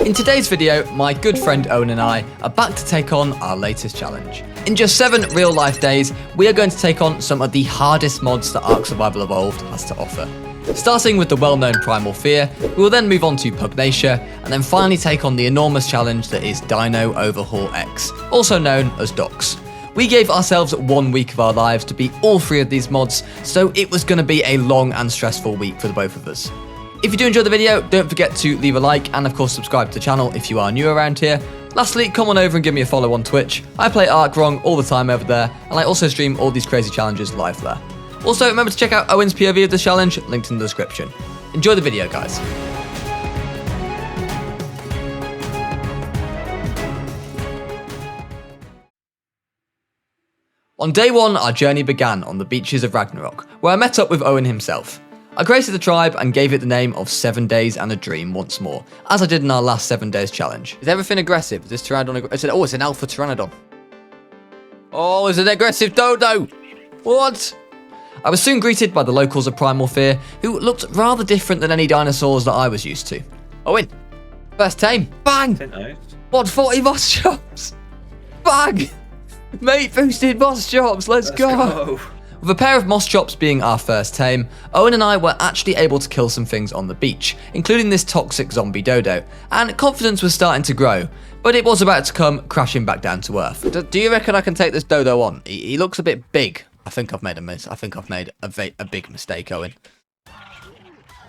In today's video, my good friend Owen and I are back to take on our latest challenge. In just 7 real-life days, we are going to take on some of the hardest mods that Ark Survival Evolved has to offer. Starting with the well-known Primal Fear, we will then move on to Pugnacia, and then finally take on the enormous challenge that is Dino Overhaul X, also known as D.O.X. We gave ourselves 1 week of our lives to beat all 3 of these mods, so it was going to be a long and stressful week for the both of us. If you do enjoy the video, don't forget to leave a like and of course subscribe to the channel if you are new around here. Lastly, come on over and give me a follow on Twitch. I play Ark wrong all the time over there, and I also stream all these crazy challenges live there. Also, remember to check out Owen's POV of this challenge, linked in the description. Enjoy the video, guys. On day 1, our journey began on the beaches of Ragnarok, where I met up with Owen himself. I created the tribe and gave it the name of 7 Days and a Dream once more, as I did in our last 7 days challenge. Is everything aggressive? Is this Pteranodon aggressive? Oh, it's an alpha Pteranodon. Oh, it's an aggressive dodo! What? I was soon greeted by the locals of Primal Fear, who looked rather different than any dinosaurs that I was used to. Owen, first tame, bang! What, 40 boss chops? Bang! Mate boosted boss chops, let's go! With a pair of moss chops being our first tame, Owen and I were actually able to kill some things on the beach, including this toxic zombie dodo, and confidence was starting to grow, but it was about to come crashing back down to earth. Do you reckon I can take this dodo on? He looks a bit big. I think I've made a miss. I think I've made a big mistake, Owen.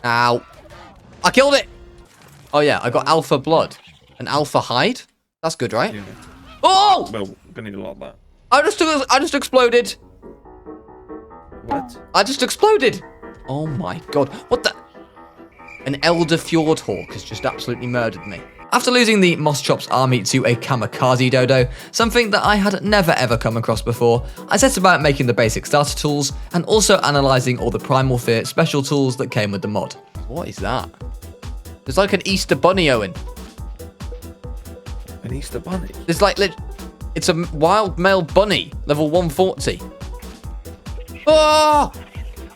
Ow. I killed it! Oh yeah, I got alpha blood. An alpha hide? That's good, right? Yeah. Oh! Well, we're gonna need a lot of that. I just exploded. What? I just exploded! Oh my god, what the? An Elder Fjord Hawk has just absolutely murdered me. After losing the Moss Chops army to a kamikaze dodo, something that I had never ever come across before, I set about making the basic starter tools and also analysing all the Primal Fear special tools that came with the mod. What is that? There's like an Easter bunny, Owen. An Easter bunny? There's like, it's a wild male bunny, level 140. Oh!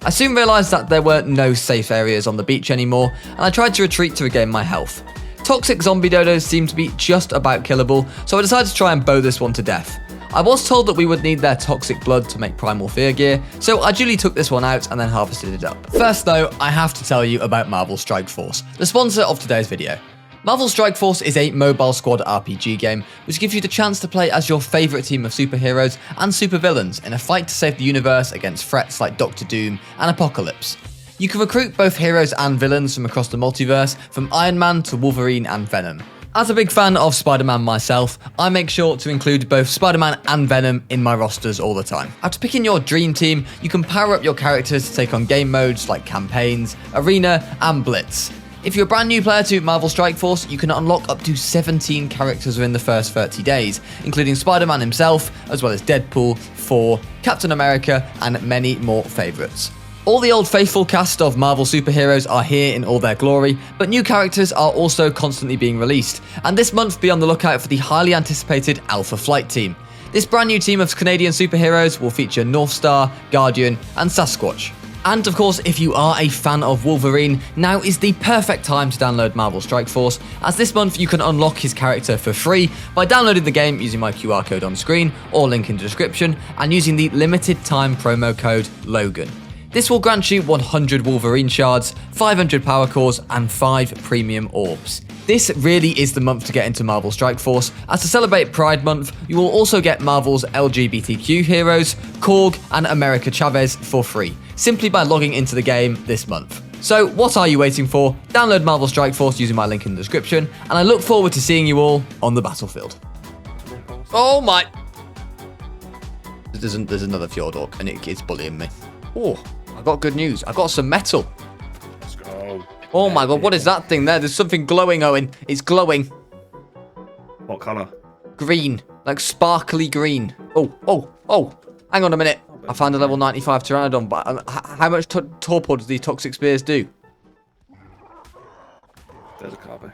I soon realised that there were no safe areas on the beach anymore, and I tried to retreat to regain my health. Toxic zombie dodos seemed to be just about killable, so I decided to try and bow this one to death. I was told that we would need their toxic blood to make Primal Fear gear, so I duly took this one out and then harvested it up. First though, I have to tell you about Marvel Strike Force, the sponsor of today's video. Marvel Strike Force is a mobile squad RPG game which gives you the chance to play as your favourite team of superheroes and supervillains in a fight to save the universe against threats like Doctor Doom and Apocalypse. You can recruit both heroes and villains from across the multiverse, from Iron Man to Wolverine and Venom. As a big fan of Spider-Man myself, I make sure to include both Spider-Man and Venom in my rosters all the time. After picking your dream team, you can power up your characters to take on game modes like campaigns, arena, and blitz. If you're a brand new player to Marvel Strike Force, you can unlock up to 17 characters within the first 30 days, including Spider-Man himself, as well as Deadpool, Thor, Captain America, and many more favourites. All the old faithful cast of Marvel superheroes are here in all their glory, but new characters are also constantly being released, and this month be on the lookout for the highly anticipated Alpha Flight team. This brand new team of Canadian superheroes will feature North Star, Guardian, and Sasquatch. And of course, if you are a fan of Wolverine, now is the perfect time to download Marvel Strike Force, as this month you can unlock his character for free by downloading the game using my QR code on screen or link in the description and using the limited time promo code Logan. This will grant you 100 Wolverine shards, 500 power cores, and 5 premium orbs. This really is the month to get into Marvel Strike Force, as to celebrate Pride Month, you will also get Marvel's LGBTQ heroes, Korg, and America Chavez for free, simply by logging into the game this month. So what are you waiting for? Download Marvel Strike Force using my link in the description, and I look forward to seeing you all on the battlefield. Oh my! There's another Fjord Hawk, and it's bullying me. Oh, I got good news. I got some metal. Let's go. Oh my god, what is that thing there? There's something glowing, Owen. It's glowing. What colour? Green. Like sparkly green. Oh. Hang on a minute. I found a level 95 Pteranodon, but how much torpor does these toxic spears do? There's a carbo.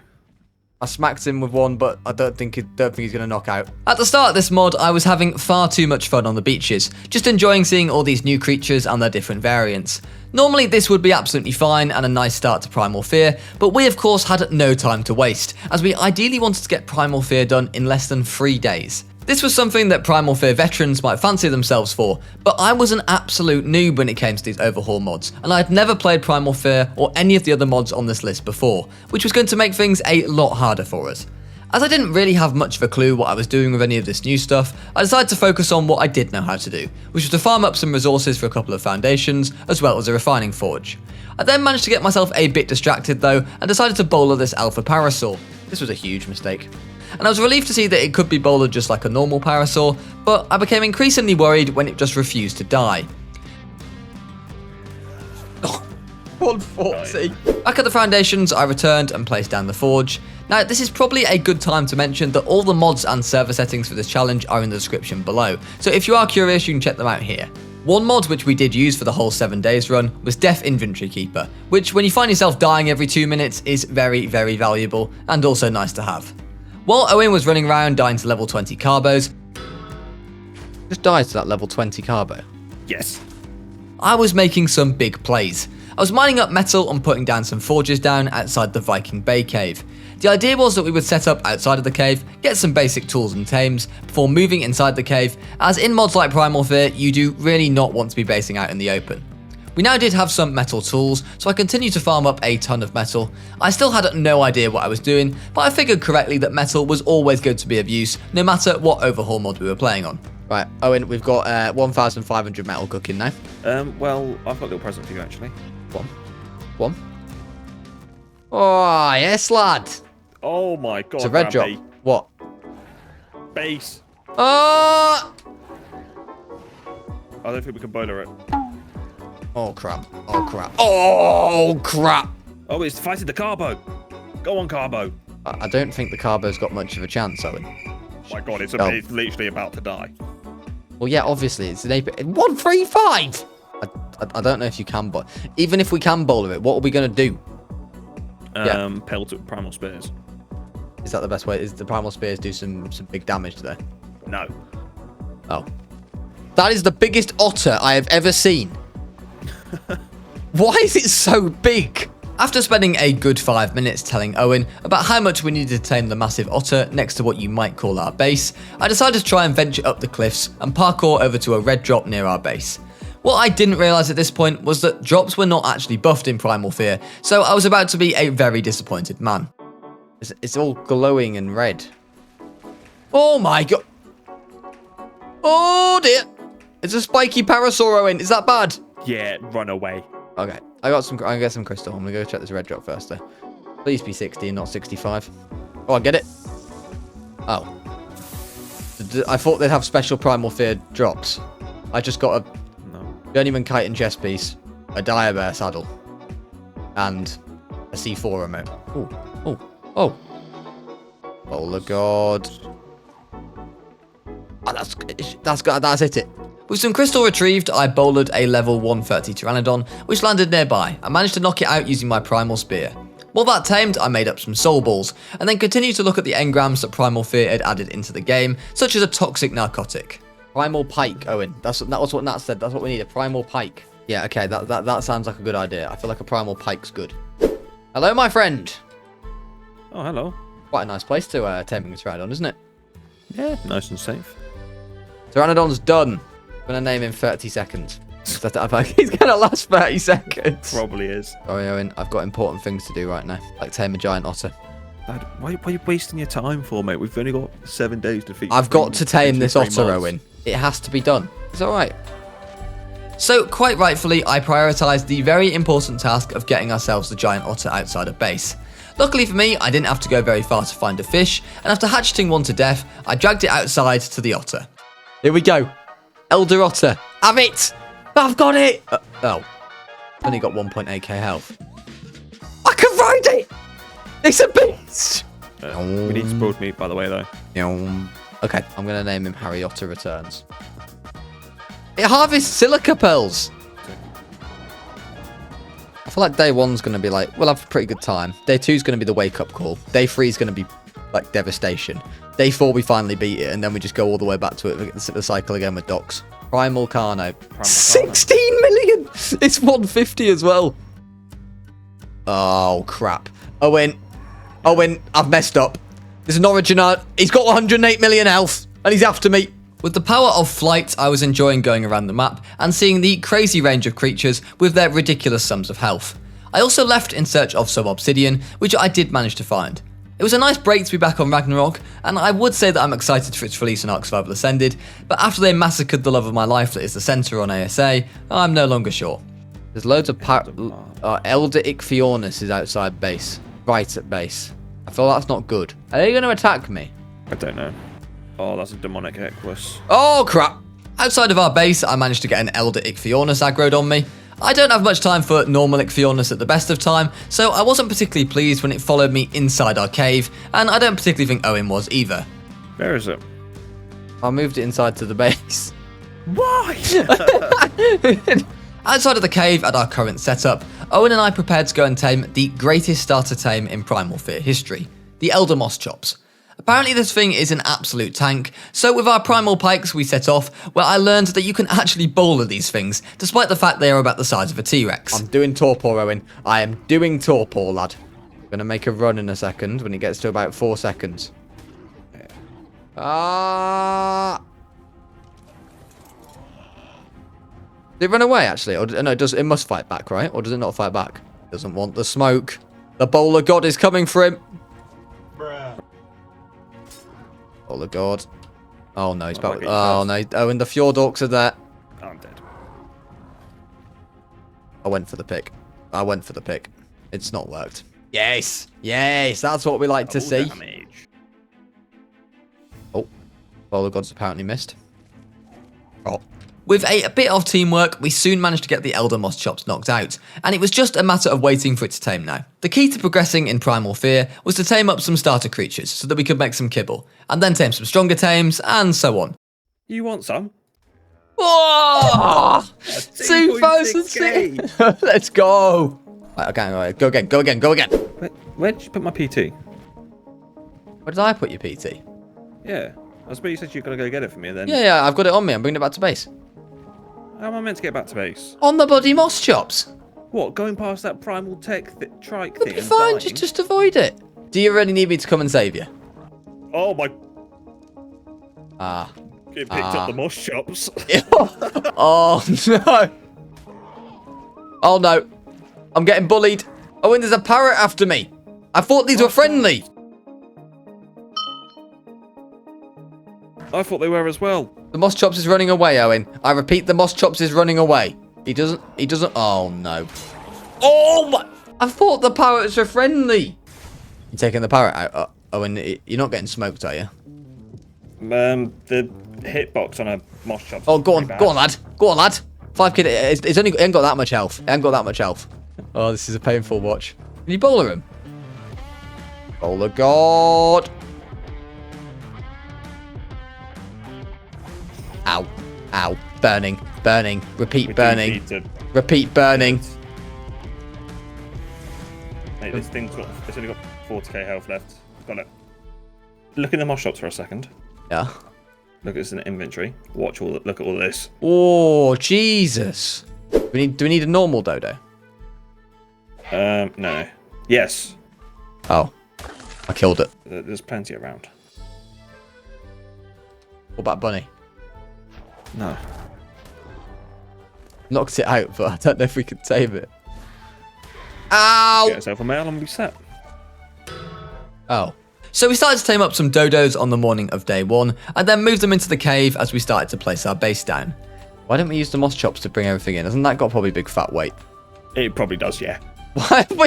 I smacked him with one, but I don't think he's going to knock out. At the start of this mod, I was having far too much fun on the beaches, just enjoying seeing all these new creatures and their different variants. Normally this would be absolutely fine and a nice start to Primal Fear, but we of course had no time to waste, as we ideally wanted to get Primal Fear done in less than 3 days. This was something that Primal Fear veterans might fancy themselves for, but I was an absolute noob when it came to these Overhaul mods, and I had never played Primal Fear or any of the other mods on this list before, which was going to make things a lot harder for us. As I didn't really have much of a clue what I was doing with any of this new stuff, I decided to focus on what I did know how to do, which was to farm up some resources for a couple of foundations, as well as a refining forge. I then managed to get myself a bit distracted though, and decided to bowler this alpha parasaur. This was a huge mistake. And I was relieved to see that it could be bowlered just like a normal parasaur, but I became increasingly worried when it just refused to die. 140. Back at the foundations, I returned and placed down the forge. Now, this is probably a good time to mention that all the mods and server settings for this challenge are in the description below, so if you are curious, you can check them out here. One mod which we did use for the whole 7 days run was Death Inventory Keeper, which when you find yourself dying every 2 minutes is very, very valuable and also nice to have. While Owen was running around dying to level 20 carbos, just died to that level 20 carbo. Yes. I was making some big plays. I was mining up metal and putting down some forges down outside the Viking Bay cave. The idea was that we would set up outside of the cave, get some basic tools and tames, before moving inside the cave, as in mods like Primal Fear, you do really not want to be basing out in the open. We now did have some metal tools, so I continued to farm up a ton of metal. I still had no idea what I was doing, but I figured correctly that metal was always going to be of use, no matter what Overhaul mod we were playing on. Right, Owen, we've got 1,500 metal cooking now. Well, I've got a little present for you, actually. One. Oh, yes, lad. Oh my god, It's a red drop. Rampy. What? Base. Oh! I don't think we can boiler it. Oh, crap. Oh, crap. Oh, crap. Oh, it's fighting the carbo. Go on, carbo. I don't think the carbo's got much of a chance, Owen. Oh my god, it's literally about to die. Well, yeah, obviously, it's an 135! I don't know if you can, but even if we can bowler it, what are we going to do? Pelt at Primal Spears. Is that the best way? Is the Primal Spears do some big damage today? No. Oh. That is the biggest otter I have ever seen. Why is it so big? After spending a good 5 minutes telling Owen about how much we needed to tame the massive otter next to what you might call our base, I decided to try and venture up the cliffs and parkour over to a red drop near our base. What I didn't realise at this point was that drops were not actually buffed in Primal Fear, so I was about to be a very disappointed man. It's all glowing and red. Oh my god. Oh dear. It's a spiky parasaur, Owen. Is that bad? Yeah, run away. Okay. I gonna get some crystal. I'm gonna go check this red drop first though. Please be 60 and not 65. Oh, I get it. Oh. I thought they'd have special Primal Fear drops. I just got a Journeyman Kite and chest piece, a Dire Bear saddle, and a C4 remote. Oh. Oh, God. Oh, that's it. With some crystal retrieved, I bowlered a level 130 Pteranodon, which landed nearby. I managed to knock it out using my Primal Spear. While that tamed, I made up some soul balls, and then continued to look at the engrams that Primal Fear had added into the game, such as a toxic narcotic. Primal Pike, Owen. That was what Nat said. That's what we need, a Primal Pike. Yeah, okay, that sounds like a good idea. I feel like a Primal Pike's good. Hello, my friend. Oh, hello. Quite a nice place to taming a Pteranodon, isn't it? Yeah, nice and safe. Pteranodon's done. I'm going to name him 30 seconds. He's going to last 30 seconds. Probably is. Sorry, Owen. I've got important things to do right now, like tame a giant otter. Dad, why are you wasting your time for, mate? We've only got 7 days to feed. I've got to tame this otter, Owen. It has to be done. It's all right. So, quite rightfully, I prioritised the very important task of getting ourselves the giant otter outside of base. Luckily for me, I didn't have to go very far to find a fish, and after hatcheting one to death, I dragged it outside to the otter. Here we go. Elder otter. Have it! I've got it! Oh. Only got 1.8k health. I can ride it! It's a beast! We need spoiled meat, by the way, though. Okay, I'm going to name him Harry Otter Returns. It harvests silica pearls. feel like day 1's going to be like, we'll have a pretty good time. Day 2's going to be the wake-up call. Day 3's going to be, like, devastation. Day 4, we finally beat it, and then we just go all the way back to it, the cycle again with D.O.X. Primal Carno. 16 million! It's 150 as well. Oh, crap. Owen, I've messed up. There's an origin art. He's got 108 million health, and he's after me. With the power of flight, I was enjoying going around the map and seeing the crazy range of creatures with their ridiculous sums of health. I also left in search of some obsidian, which I did manage to find. It was a nice break to be back on Ragnarok, and I would say that I'm excited for its release on Ark Survival Ascended, but after they massacred the love of my life that is the centre on ASA, I'm no longer sure. There's loads of Elder Ichthyornis is outside base, right at base. I feel that's not good. Are they going to attack me? I don't know. Oh, that's a demonic Equus. Oh, crap. Outside of our base, I managed to get an Elder Ichthyornis aggroed on me. I don't have much time for normal Ichthyornis at the best of time, so I wasn't particularly pleased when it followed me inside our cave, and I don't particularly think Owen was either. Where is it? I moved it inside to the base. Why? Outside of the cave at our current setup, Owen and I prepared to go and tame the greatest starter tame in Primal Fear history, the Elder Moss Chops. Apparently this thing is an absolute tank, so with our primal pikes we set off, where I learned that you can actually boulder these things, despite the fact they are about the size of a T-Rex. I'm doing torpor, Owen. I am doing torpor, lad. I'm going to make a run in a second when it gets to about 4 seconds. Did it run away, actually? Or no, it must fight back, right? Or does it not fight back? It doesn't want the smoke. The bowler god is coming for him. Bowler god. Oh, no, he's back. Oh, no. Oh, and the fjord orcs are there. Oh, I'm dead. I went for the pick. It's not worked. Yes. Yes, that's what we like to see. Damage. Oh, bowler god's apparently missed. Oh. With a bit of teamwork, we soon managed to get the Elder Moss Chops knocked out, and it was just a matter of waiting for it to tame now. The key to progressing in Primal Fear was to tame up some starter creatures so that we could make some kibble, and then tame some stronger tames, and so on. You want some? Whoa! 2,006. Let's go! Right, okay, go again. Where did you put my PT? Where did I put your PT? Yeah. I suppose you said you were going to go get it for me then. Yeah, I've got it on me. I'm bringing it back to base. How am I meant to get back to base? On the bloody moss chops. What, going past that primal tech trike It'll thing be and fine, dying? just avoid it. Do you really need me to come and save you? Oh my... Ah. It picked up the moss chops. Oh, no. Oh, no. I'm getting bullied. Oh, and there's a parrot after me. I thought these were friendly. I thought they were as well. The moss chops is running away, Owen. I repeat, the moss chops is running away. He doesn't, oh no. Oh my, I thought the parrots were friendly. You taking the parrot out? Owen, you're not getting smoked, are you? The hitbox on a moss chop. Oh, go on, lad. 5 kid, it ain't got that much health. Oh, this is a painful watch. Can you bowler him? Bowler god. Ow. Burning. Repeat burning. Repeat burning. Mate, this thing's it's only got 40k health left. Got it. Look in the moss shops for a second. Yeah. Look at this in the inventory. Look at all this. Oh, Jesus. Do we need a normal dodo? No. Yes. Oh. I killed it. There's plenty around. What about bunny? No. Knocked it out, but I don't know if we could save it. Ow! Get yourself a mail and be set. Oh. So we started to tame up some dodos on the morning of day 1, and then moved them into the cave as we started to place our base down. Why didn't we use the moss chops to bring everything in? Hasn't that got probably big fat weight? It probably does, yeah. Why? I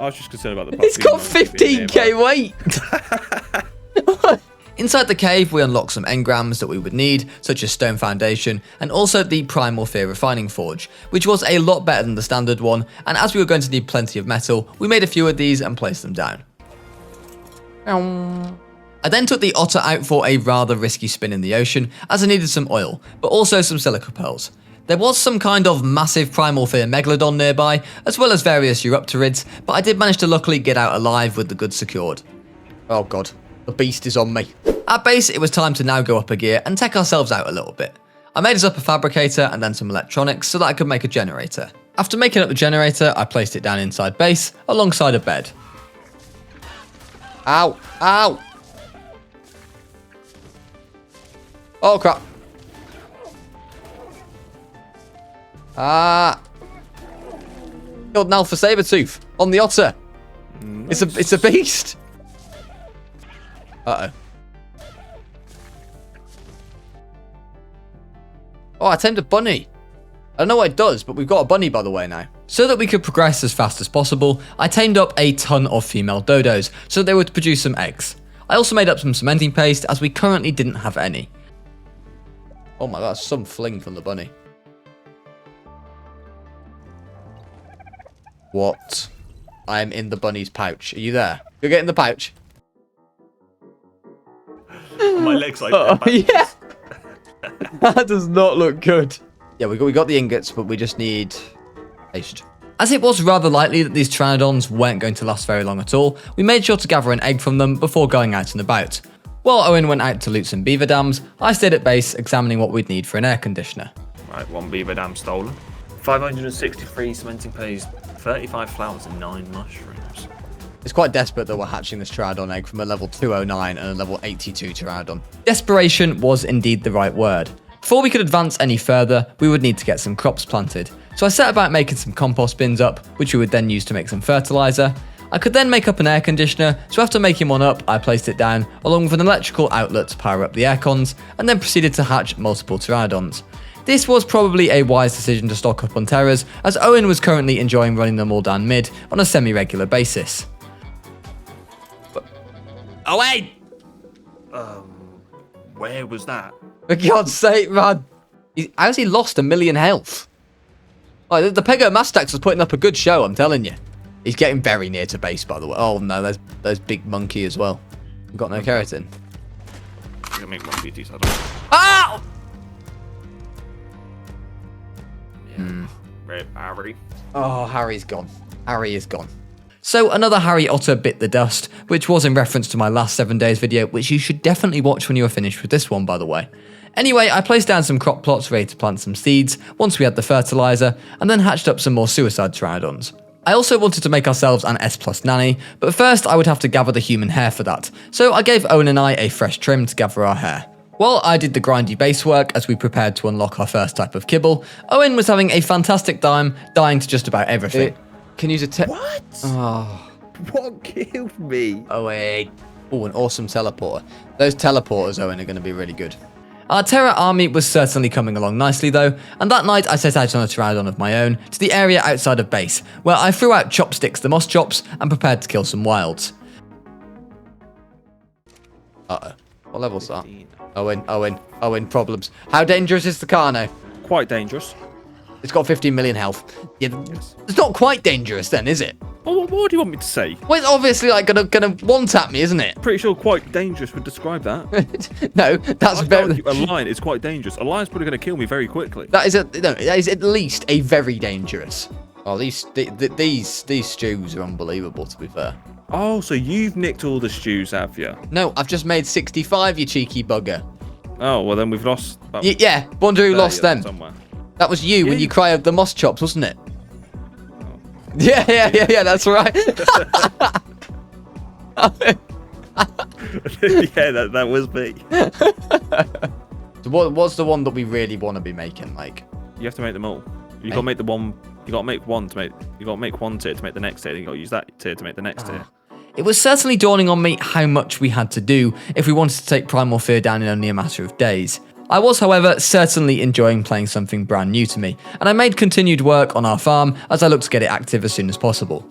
was just concerned about the It's got 15k weight! Inside the cave, we unlocked some engrams that we would need, such as stone foundation, and also the Primal Fear refining forge, which was a lot better than the standard one, and as we were going to need plenty of metal, we made a few of these and placed them down. I then took the otter out for a rather risky spin in the ocean, as I needed some oil, but also some silica pearls. There was some kind of massive Primal Fear Megalodon nearby, as well as various Eurypterids, but I did manage to luckily get out alive with the goods secured. Oh god, the beast is on me. At base, it was time to now go up a gear and tech ourselves out a little bit. I made us up a fabricator and then some electronics so that I could make a generator. After making up the generator, I placed it down inside base, alongside a bed. Ow! Ow! Oh crap! Killed an alpha saber-tooth on the otter. Nice. It's a beast. Uh-oh. Oh, I tamed a bunny. I don't know what it does, but we've got a bunny by the way now. So that we could progress as fast as possible, I tamed up a ton of female dodos, so they would produce some eggs. I also made up some cementing paste, as we currently didn't have any. Oh my god, that's some fling from the bunny. What? I am in the bunny's pouch. Are you there? Go get in the pouch. My legs like yeah. That does not look good. Yeah, we got the ingots, but we just need paste. As it was rather likely that these Pteranodons weren't going to last very long at all, we made sure to gather an egg from them before going out and about. While Owen went out to loot some beaver dams, I stayed at base examining what we'd need for an air conditioner. Right, 1 beaver dam stolen. 563 cementing paste, 35 flowers and 9 mushrooms. It's quite desperate that we're hatching this Pteranodon egg from a level 209 and a level 82 Pteranodon. Desperation was indeed the right word. Before we could advance any further, we would need to get some crops planted. So I set about making some compost bins up, which we would then use to make some fertilizer. I could then make up an air conditioner, so after making one up, I placed it down, along with an electrical outlet to power up the air cons, and then proceeded to hatch multiple Pteranodons. This was probably a wise decision to stock up on Terras, as Owen was currently enjoying running them all down mid on a semi-regular basis. Owen! Where was that? For God's sake, man! How's he lost 1 million health? Oh, the Pego Mastax was putting up a good show, I'm telling you. He's getting very near to base, by the way. Oh no, there's Big Monkey as well. We've got no keratin. I'm gonna make one BT saddle. Ah! Yeah. Rip Harry. Oh, Harry's gone. Harry is gone. So another Harry Otter bit the dust, which was in reference to my last 7 days video, which you should definitely watch when you are finished with this one, by the way. Anyway, I placed down some crop plots ready to plant some seeds once we had the fertilizer, and then hatched up some more suicide Pteranodons. I also wanted to make ourselves an S+ nanny, but first I would have to gather the human hair for that, so I gave Owen and I a fresh trim to gather our hair. While I did the grindy base work as we prepared to unlock our first type of kibble, Owen was having a fantastic time, dying to just about everything. Can use a What? Oh. What killed me? Owen. Oh, an awesome teleporter. Those teleporters, Owen, are going to be really good. Our Terra army was certainly coming along nicely though, and that night I set out on a Pteranodon of my own to the area outside of base, where I threw out Chopsticks the Moss Chops and prepared to kill some wilds. Uh-oh. What level's that? Owen, problems. How dangerous is the car now? Quite dangerous. It's got 15 million health. Yeah, it's not quite dangerous then, is it? Well, what do you want me to say? Well, it's obviously like gonna one-tap me, isn't it? Pretty sure quite dangerous would describe that. No, that's very... A lion is quite dangerous. A lion's probably going to kill me very quickly. That is at least a very dangerous. Oh, these stews are unbelievable, to be fair. Oh, so you've nicked all the stews, have you? No, I've just made 65, you cheeky bugger. Oh, well then we've lost... Yeah, wonder who lost them. Somewhere. That was you when you cry of the Moss Chops, wasn't it? Oh. Yeah, that's right. Yeah, that was me. So what's the one that we really want to be making? Like, you have to make them all. You got to make the one. You got to make one to make. You got to make one tier to make the next tier. Then you got to use that tier to make the next tier. It was certainly dawning on me how much we had to do if we wanted to take Primal Fear down in only a matter of days. I was, however, certainly enjoying playing something brand new to me, and I made continued work on our farm as I looked to get it active as soon as possible.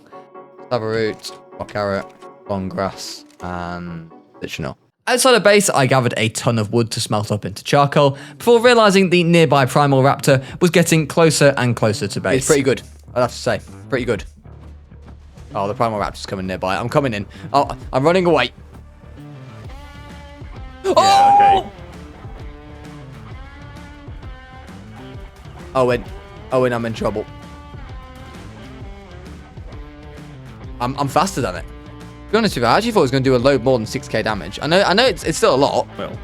Root, rock carrot, long grass, and additional. Outside of base, I gathered a ton of wood to smelt up into charcoal, before realising the nearby Primal Raptor was getting closer and closer to base. It's pretty good, I'd have to say. Pretty good. Oh, the Primal Raptor's coming nearby. I'm coming in. Oh, I'm running away. Yeah, okay. Owen, I'm in trouble. I'm faster than it. To be honest with you, I actually thought it was going to do a load more than 6k damage. I know it's still a lot. Well.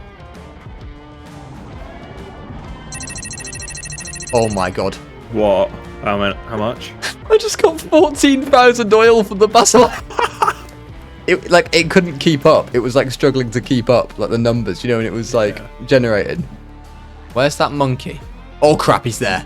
Oh my god. What? How much? I just got 14,000 oil from the basilisk. It couldn't keep up. It was like struggling to keep up, like the numbers, you know, and it was like generated. Where's that monkey? Oh crap, he's there.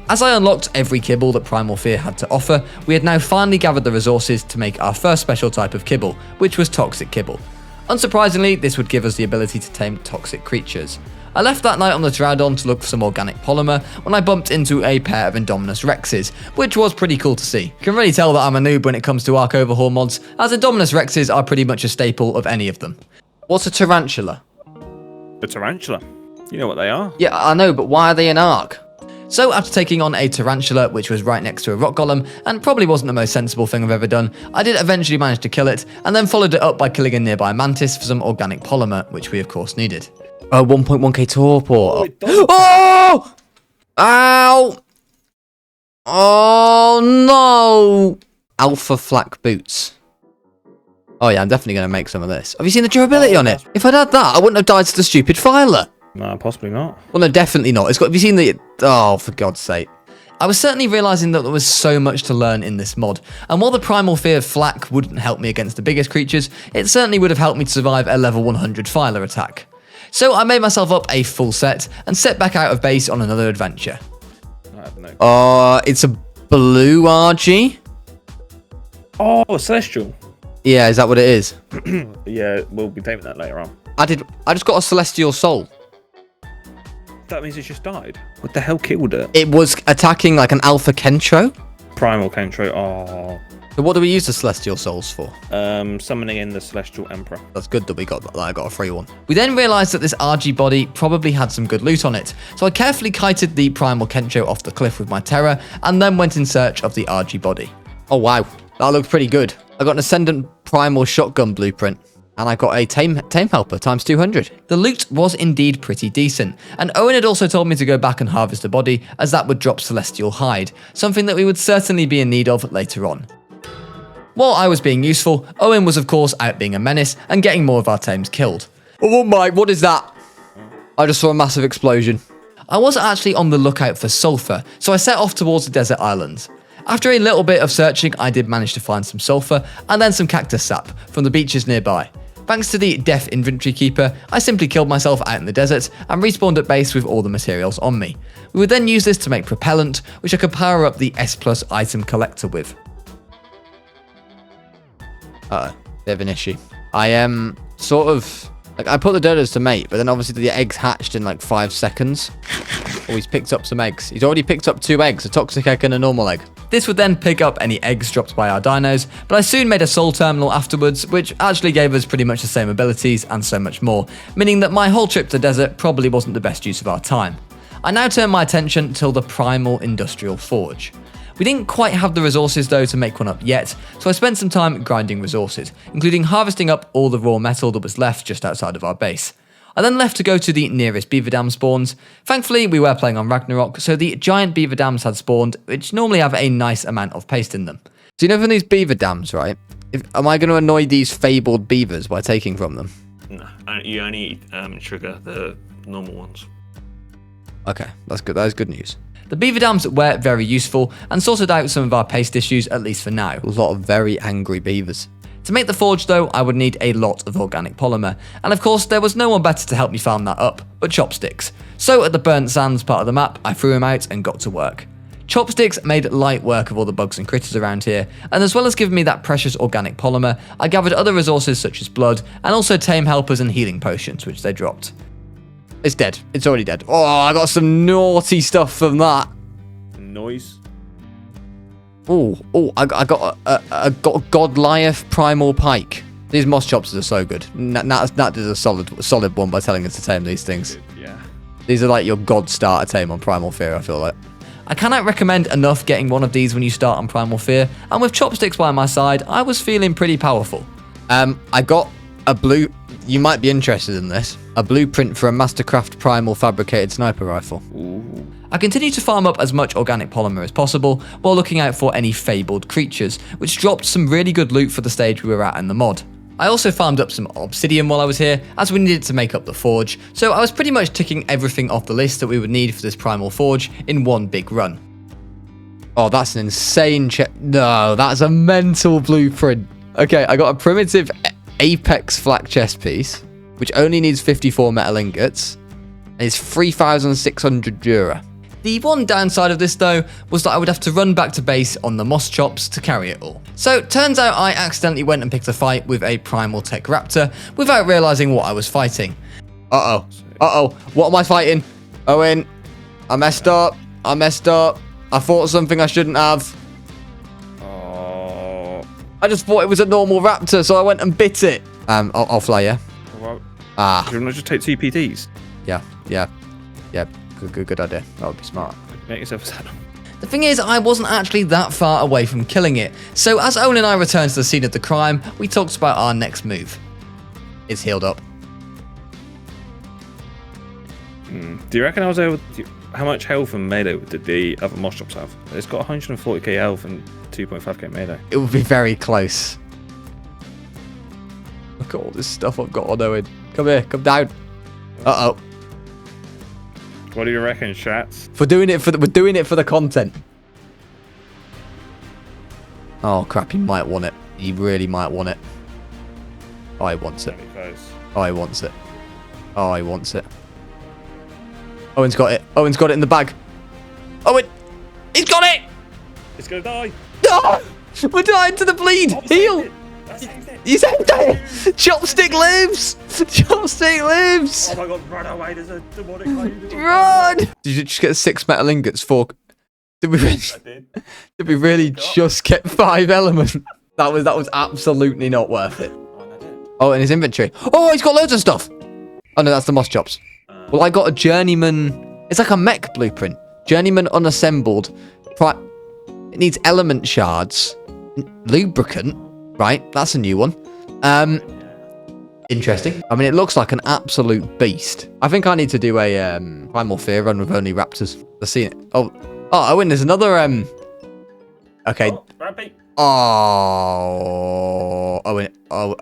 As I unlocked every kibble that Primal Fear had to offer, we had now finally gathered the resources to make our first special type of kibble, which was toxic kibble. Unsurprisingly, this would give us the ability to tame toxic creatures. I left that night on the Pteranodon to look for some organic polymer when I bumped into a pair of Indominus Rexes, which was pretty cool to see. You can really tell that I'm a noob when it comes to Ark Overhaul mods, as Indominus Rexes are pretty much a staple of any of them. What's a tarantula? A tarantula. You know what they are. Yeah, I know, but why are they in Ark? So after taking on a tarantula, which was right next to a rock golem, and probably wasn't the most sensible thing I've ever done, I did eventually manage to kill it, and then followed it up by killing a nearby mantis for some organic polymer, which we of course needed. 1.1k torpor. Oh! Ow! Oh no! Alpha flak boots. Oh yeah, I'm definitely going to make some of this. Have you seen the durability on it? If I'd had that, I wouldn't have died to the stupid filer. No, possibly not. Well, no, definitely not. Have you seen the... Oh, for God's sake. I was certainly realising that there was so much to learn in this mod, and while the Primal Fear flak wouldn't help me against the biggest creatures, it certainly would have helped me to survive a level 100 filer attack. So I made myself up a full set, and set back out of base on another adventure. I have no... It's a blue RG? Oh, Celestial. Yeah, is that what it is? Yeah, we'll be taming that later on. I just got a Celestial Soul. That means it just died. What the hell killed it? It was attacking like an Alpha Kentro. Primal Kentro. Oh. So what do we use the Celestial Souls for? Summoning in the Celestial Emperor. That's good that we got that. I got a free one. We then realised that this RG body probably had some good loot on it, so I carefully kited the Primal Kentro off the cliff with my Terror, and then went in search of the RG body. Oh wow, that looks pretty good. I got an Ascendant Primal Shotgun blueprint. And I got a tame helper times 200. The loot was indeed pretty decent, and Owen had also told me to go back and harvest a body, as that would drop Celestial Hide, something that we would certainly be in need of later on. While I was being useful, Owen was of course out being a menace and getting more of our tames killed. Oh my, what is that? I just saw a massive explosion. I was actually on the lookout for sulfur, so I set off towards the desert islands. After a little bit of searching, I did manage to find some sulfur and then some cactus sap from the beaches nearby. Thanks to the Death Inventory Keeper, I simply killed myself out in the desert and respawned at base with all the materials on me. We would then use this to make propellant, which I could power up the S+ item collector with. Bit of an issue. I am sort of... Like, I put the dodos to mate, but then obviously the eggs hatched in like 5 seconds. Oh, he's picked up some eggs. He's already picked up 2 eggs, a toxic egg and a normal egg. This would then pick up any eggs dropped by our dinos, but I soon made a soul terminal afterwards, which actually gave us pretty much the same abilities and so much more, meaning that my whole trip to the desert probably wasn't the best use of our time. I now turn my attention to the Primal Industrial Forge. We didn't quite have the resources though to make one up yet, so I spent some time grinding resources, including harvesting up all the raw metal that was left just outside of our base. I then left to go to the nearest beaver dam spawns. Thankfully, we were playing on Ragnarok, so the giant beaver dams had spawned, which normally have a nice amount of paste in them. So you know from these beaver dams, right? Am I going to annoy these fabled beavers by taking from them? No, you only trigger the normal ones. Okay, that's good. That is good news. The beaver dams were very useful and sorted out some of our paste issues, at least for now. A lot of very angry beavers. To make the forge though, I would need a lot of organic polymer, and of course there was no one better to help me farm that up but Chopsticks. So at the burnt sands part of the map, I threw him out and got to work. Chopsticks made light work of all the bugs and critters around here, and as well as giving me that precious organic polymer, I gathered other resources such as blood, and also tame helpers and healing potions, which they dropped. It's dead. It's already dead. Oh, I got some naughty stuff from that. Noise. I got a Goliath Primal Pike. These moss choppers are so good. Nat did a solid one by telling us to tame these things. Yeah. These are like your god starter tame on Primal Fear, I feel like. I cannot recommend enough getting one of these when you start on Primal Fear, and with Chopsticks by my side, I was feeling pretty powerful. I got a blue... you might be interested in this. A blueprint for a Mastercraft Primal fabricated sniper rifle. Ooh. I continue to farm up as much organic polymer as possible while looking out for any fabled creatures, which dropped some really good loot for the stage we were at in the mod. I also farmed up some obsidian while I was here, as we needed to make up the forge, so I was pretty much ticking everything off the list that we would need for this primal forge in one big run. Oh, that's an insane no, that's a mental blueprint. Okay, I got a primitive Apex flak chest piece, which only needs 54 metal ingots, and it's 3,600 Jura. The one downside of this though was that I would have to run back to base on the moss chops to carry it all. So turns out I accidentally went and picked a fight with a primal tech raptor without realizing what I was fighting. What am I fighting? Owen, I messed up. I fought something I shouldn't have. Oh. I just thought it was a normal raptor, so I went and bit it. I'll fly, yeah? Well, should I just take CPTs? Yeah. Good idea. That would be smart. Make yourself a saddle. The thing is, I wasn't actually that far away from killing it, so as Owen and I returned to the scene of the crime, we talked about our next move. It's healed up. Do you reckon I was able to... How much health and melee did the other moss chops have? It's got 140k health and 2.5k melee. It would be very close. Look at all this stuff I've got on Owen. Come here, come down. Uh-oh. What do you reckon, Shats? We're doing it for the content. Oh crap, he might want it. He really might want it. Oh, he wants it. Oh, he wants it. Oh, he wants it. Owen's got it. Owen's got it in the bag. Owen! He's got it! It's gonna die. No! We're dying to the bleed! Heal! You saved it! Chopstick lives! Chopstick lives! Oh my god, run away, there's a demonic lady. Run! Did you just get 6 metal ingots? 4? Did we really, did we really just get 5 elements? That was absolutely not worth it. Oh, in his inventory. Oh, he's got loads of stuff! Oh no, that's the moss chops. Well, I got a journeyman. It's like a mech blueprint. Journeyman unassembled. It needs element shards. Lubricant. Right, that's a new one. Interesting. I mean, it looks like an absolute beast. I think I need to do a Primal Fear run with only raptors. Let's see it. Oh, Owen, there's another. Okay. Rampy. Oh, Owen. Oh,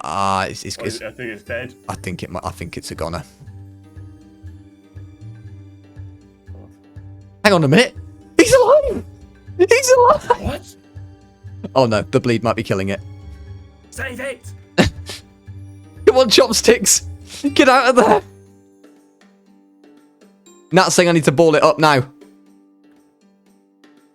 I think it's dead. I think it's a goner. Hang on a minute. He's alive. He's alive. What? Oh no, the bleed might be killing it. Save it! Come on, chopsticks! Get out of there! Nat's saying I need to ball it up now.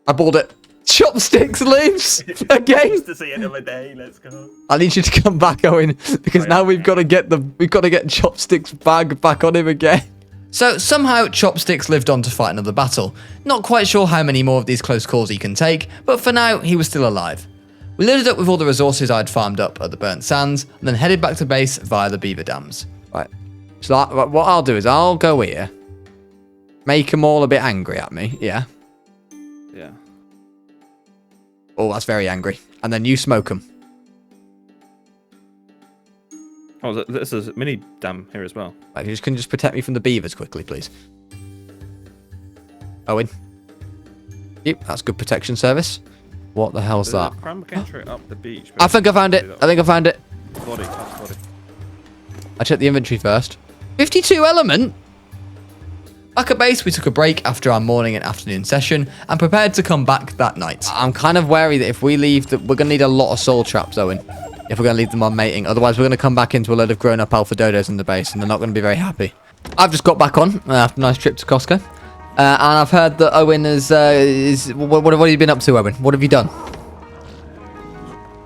I balled it. Chopsticks lives again. To see another day. Let's go. I need you to come back, Owen, because now we've got to get Chopsticks' bag back on him again. So somehow Chopsticks lived on to fight another battle. Not quite sure how many more of these close calls he can take, but for now he was still alive. We loaded up with all the resources I'd farmed up at the burnt sands, and then headed back to base via the beaver dams. Right. So what I'll do is I'll go here, make them all a bit angry at me, yeah? Yeah. Oh, that's very angry. And then you smoke them. Oh, there's a mini dam here as well. Right, can you just protect me from the beavers quickly, please? Owen. Yep, that's good protection service. What the hell's that? Up the beach. I think I found it. Body. I checked the inventory first. 52 element? Back at base, we took a break after our morning and afternoon session and prepared to come back that night. I'm kind of wary that if we leave, we're going to need a lot of soul traps, Owen. If we're going to leave them on mating. Otherwise, we're going to come back into a load of grown-up alpha dodos in the base, and they're not going to be very happy. I've just got back on after a nice trip to Costco. And I've heard that Owen is what have you been up to, Owen? What have you done?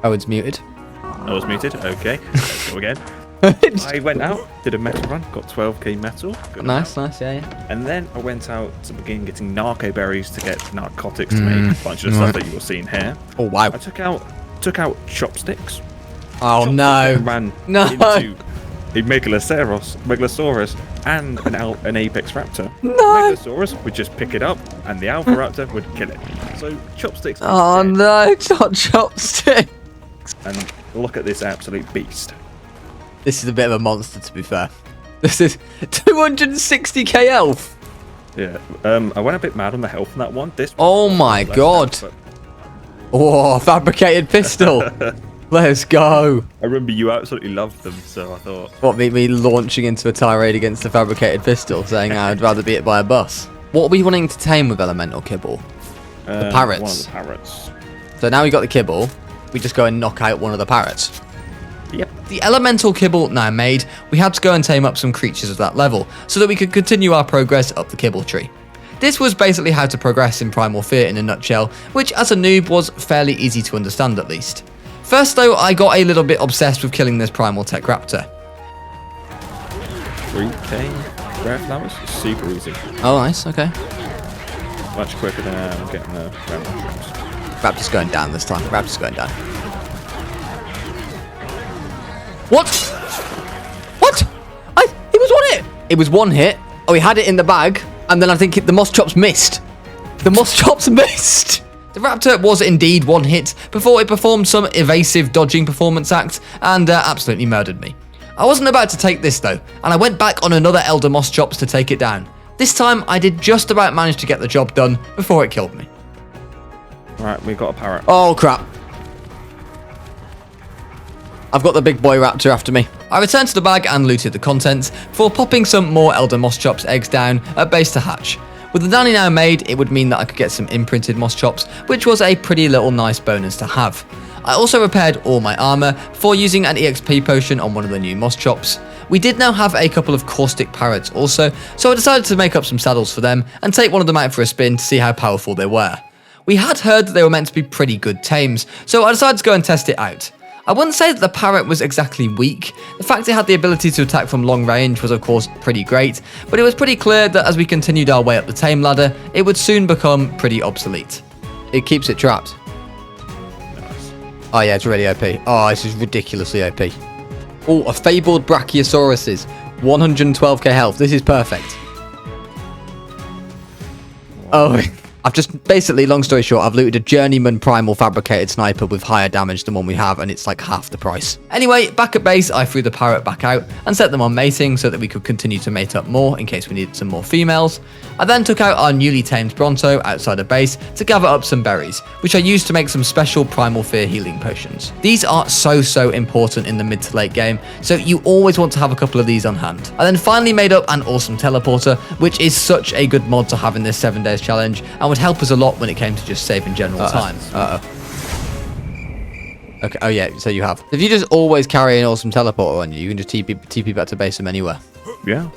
Owen's muted. I was muted. Okay. Let's go again. I went out, did a metal run, got 12k metal. Nice, yeah. And then I went out to begin getting narco berries to get narcotics to make a bunch of stuff that you were seeing here. Oh wow! I took out chopsticks. Oh no! Ran into a Megalosaurus, and an apex raptor. No! Megalosaurus would just pick it up, and the alpha raptor would kill it. So chopsticks. Oh no! It's not chopsticks. And look at this absolute beast. This is a bit of a monster, to be fair. This is 260k health. Yeah, I went a bit mad on the health on that one. Oh my god. Oh, fabricated pistol. Let's go. I remember you absolutely loved them, so I thought... What, me launching into a tirade against the fabricated pistol, saying I'd rather be hit by a bus? What are we wanting to tame with elemental kibble? The parrots. One of the parrots. So now we got the kibble, we just go and knock out one of the parrots. Yep. The elemental kibble now made, we had to go and tame up some creatures of that level, so that we could continue our progress up the kibble tree. This was basically how to progress in Primal Fear in a nutshell, which as a noob was fairly easy to understand at least. First though, I got a little bit obsessed with killing this Primal Tech Raptor. 3k rare flowers? Super easy. Oh nice, okay. Much quicker than getting the rare mushrooms. Raptor's going down this time, Raptor's going down. What? What? It was one hit! It was one hit. Oh, he had it in the bag, and then I think the moss chops missed. The moss chops missed! The raptor was indeed one hit before it performed some evasive dodging performance act and absolutely murdered me. I wasn't about to take this though, and I went back on another Elder Moss Chops to take it down. This time I did just about manage to get the job done before it killed me. Right, we got a parrot. Oh crap. I've got the big boy raptor after me. I returned to the bag and looted the contents before popping some more Elder Moss Chops eggs down at base to hatch. With the Danny now made, it would mean that I could get some imprinted moss chops, which was a pretty little nice bonus to have. I also repaired all my armor before using an EXP potion on one of the new moss chops. We did now have a couple of caustic parrots also, so I decided to make up some saddles for them and take one of them out for a spin to see how powerful they were. We had heard that they were meant to be pretty good tames, so I decided to go and test it out. I wouldn't say that the parrot was exactly weak. The fact it had the ability to attack from long range was of course pretty great, but it was pretty clear that as we continued our way up the tame ladder, it would soon become pretty obsolete. It keeps it trapped. Nice. Oh yeah, it's really OP. Oh, this is ridiculously OP. Oh, a fabled Brachiosaurus's 112k health. This is perfect. Oh, I've just basically, long story short, I've looted a journeyman primal fabricated sniper with higher damage than one we have, and it's like half the price. Anyway, back at base, I threw the parrot back out and set them on mating so that we could continue to mate up more in case we needed some more females. I then took out our newly tamed Bronto outside of base to gather up some berries, which I used to make some special Primal Fear healing potions. These are so important in the mid to late game, so you always want to have a couple of these on hand. I then finally made up an awesome teleporter, which is such a good mod to have in this 7 days challenge, and would help us a lot when it came to just saving general time. Okay, oh yeah, so you have. If you just always carry an awesome teleporter on you, you can just TP back to base from anywhere. Yeah.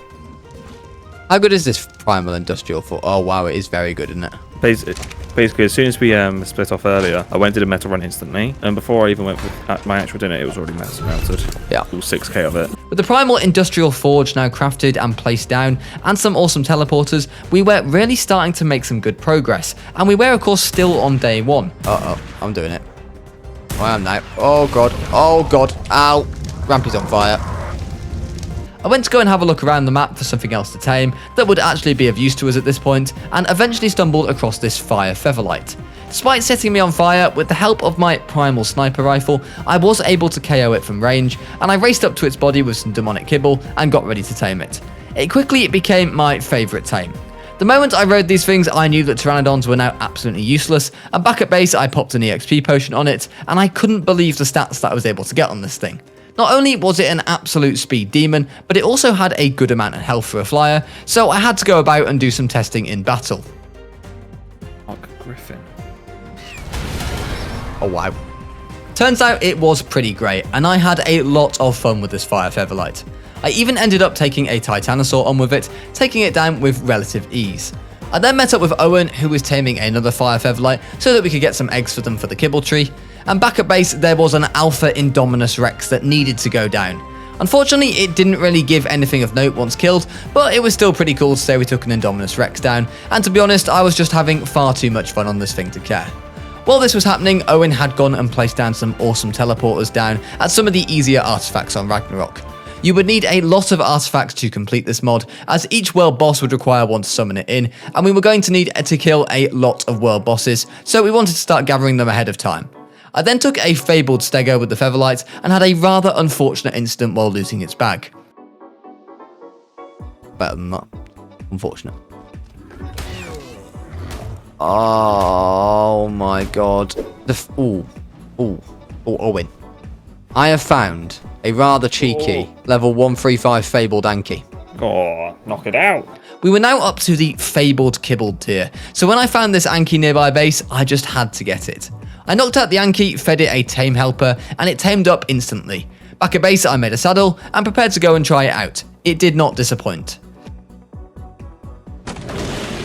How good is this Primal Industrial for? Oh wow, it is very good, isn't it? Basically, as soon as we split off earlier, I went to the metal run instantly, and before I even went for my actual dinner, it was already melted. Yeah. All 6k of it. With the Primal Industrial Forge now crafted and placed down, and some awesome teleporters, we were really starting to make some good progress, and we were of course still on day one. I'm doing it. I am now. Oh god, ow. Rampy's on fire. I went to go and have a look around the map for something else to tame that would actually be of use to us at this point, and eventually stumbled across this fire featherlight. Despite setting me on fire, with the help of my primal sniper rifle, I was able to KO it from range, and I raced up to its body with some demonic kibble and got ready to tame it. Quickly it became my favourite tame. The moment I rode these things, I knew that Pteranodons were now absolutely useless, and back at base I popped an EXP potion on it, and I couldn't believe the stats that I was able to get on this thing. Not only was it an absolute speed demon, but it also had a good amount of health for a flyer, so I had to go about and do some testing in battle. Ark Griffin. Oh wow. Turns out it was pretty great, and I had a lot of fun with this fire featherlight. I even ended up taking a Titanosaur on with it, taking it down with relative ease. I then met up with Owen, who was taming another fire featherlight, so that we could get some eggs for them for the kibble tree. And back at base, there was an Alpha Indominus Rex that needed to go down. Unfortunately, it didn't really give anything of note once killed, but it was still pretty cool to say we took an Indominus Rex down, and to be honest, I was just having far too much fun on this thing to care. While this was happening, Owen had gone and placed down some awesome teleporters down at some of the easier artifacts on Ragnarok. You would need a lot of artifacts to complete this mod, as each world boss would require one to summon it in, and we were going to need to kill a lot of world bosses, so we wanted to start gathering them ahead of time. I then took a fabled stego with the featherlight and had a rather unfortunate incident while losing its bag. Better than that. Unfortunate. Oh my god. Owen. I have found a rather cheeky level 135 fabled Anki. Oh, knock it out. We were now up to the fabled Kibble tier, so when I found this Anki nearby base, I just had to get it. I knocked out the Anki, fed it a tame helper, and it tamed up instantly. Back at base, I made a saddle and prepared to go and try it out. It did not disappoint.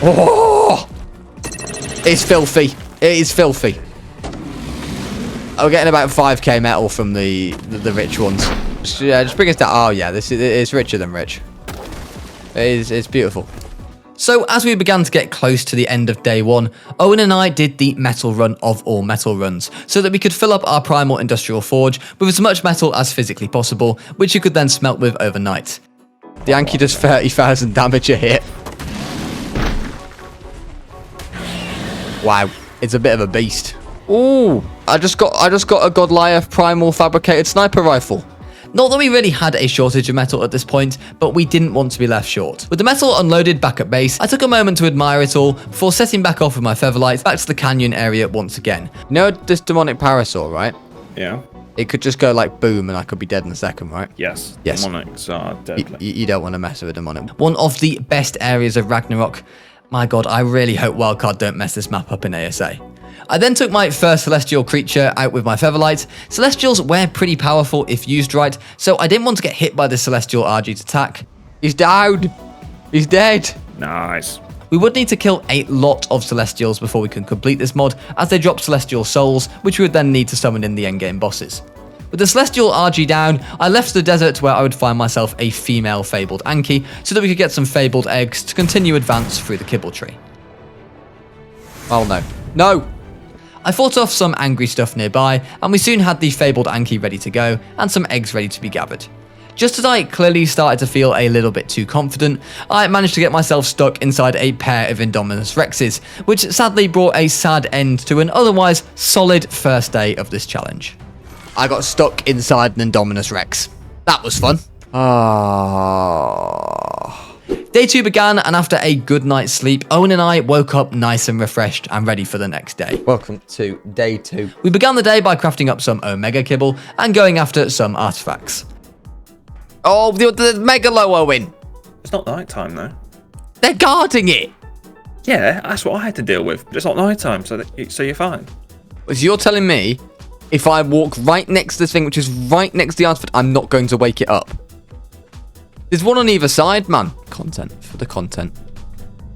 Oh! It's filthy. It is filthy. I'm getting about 5k metal from the rich ones. Just bring us down. Oh yeah, it's richer than rich. It's beautiful. So as we began to get close to the end of day 1, Owen and I did the metal run of all metal runs, so that we could fill up our primal industrial forge with as much metal as physically possible, which you could then smelt with overnight. The Anki does 30,000 damage a hit. Wow, it's a bit of a beast. Ooh, I just got a Goliath primal fabricated sniper rifle. Not that we really had a shortage of metal at this point, but we didn't want to be left short. With the metal unloaded back at base, I took a moment to admire it all before setting back off with my featherlight back to the canyon area once again. You know this demonic parasaur, right? Yeah. It could just go like boom and I could be dead in a second, right? Yes. Yes. Demonics are deadly. You don't want to mess with a demonic. One of the best areas of Ragnarok. My god, I really hope Wildcard don't mess this map up in ASA. I then took my first celestial creature out with my featherlight. Celestials were pretty powerful if used right, so I didn't want to get hit by the celestial Argy's attack. He's down. He's dead. Nice. We would need to kill a lot of celestials before we can complete this mod, as they drop celestial souls, which we would then need to summon in the endgame bosses. With the celestial RG down, I left the desert where I would find myself a female fabled Anki, so that we could get some fabled eggs to continue advance through the Kibble tree. Oh no. No! I fought off some angry stuff nearby, and we soon had the fabled Anki ready to go, and some eggs ready to be gathered. Just as I clearly started to feel a little bit too confident, I managed to get myself stuck inside a pair of Indominus Rexes, which sadly brought a sad end to an otherwise solid first day of this challenge. I got stuck inside an Indominus Rex. That was fun. Day 2 began, and after a good night's sleep, Owen and I woke up nice and refreshed and ready for the next day. Welcome to day 2. We began the day by crafting up some Omega Kibble and going after some artifacts. Oh, the Mega Low, Owen. It's not night time though. They're guarding it. Yeah, that's what I had to deal with. But it's not night time, so you're fine. So you're telling me if I walk right next to this thing, which is right next to the artifact, I'm not going to wake it up? There's one on either side, man. Content for the content.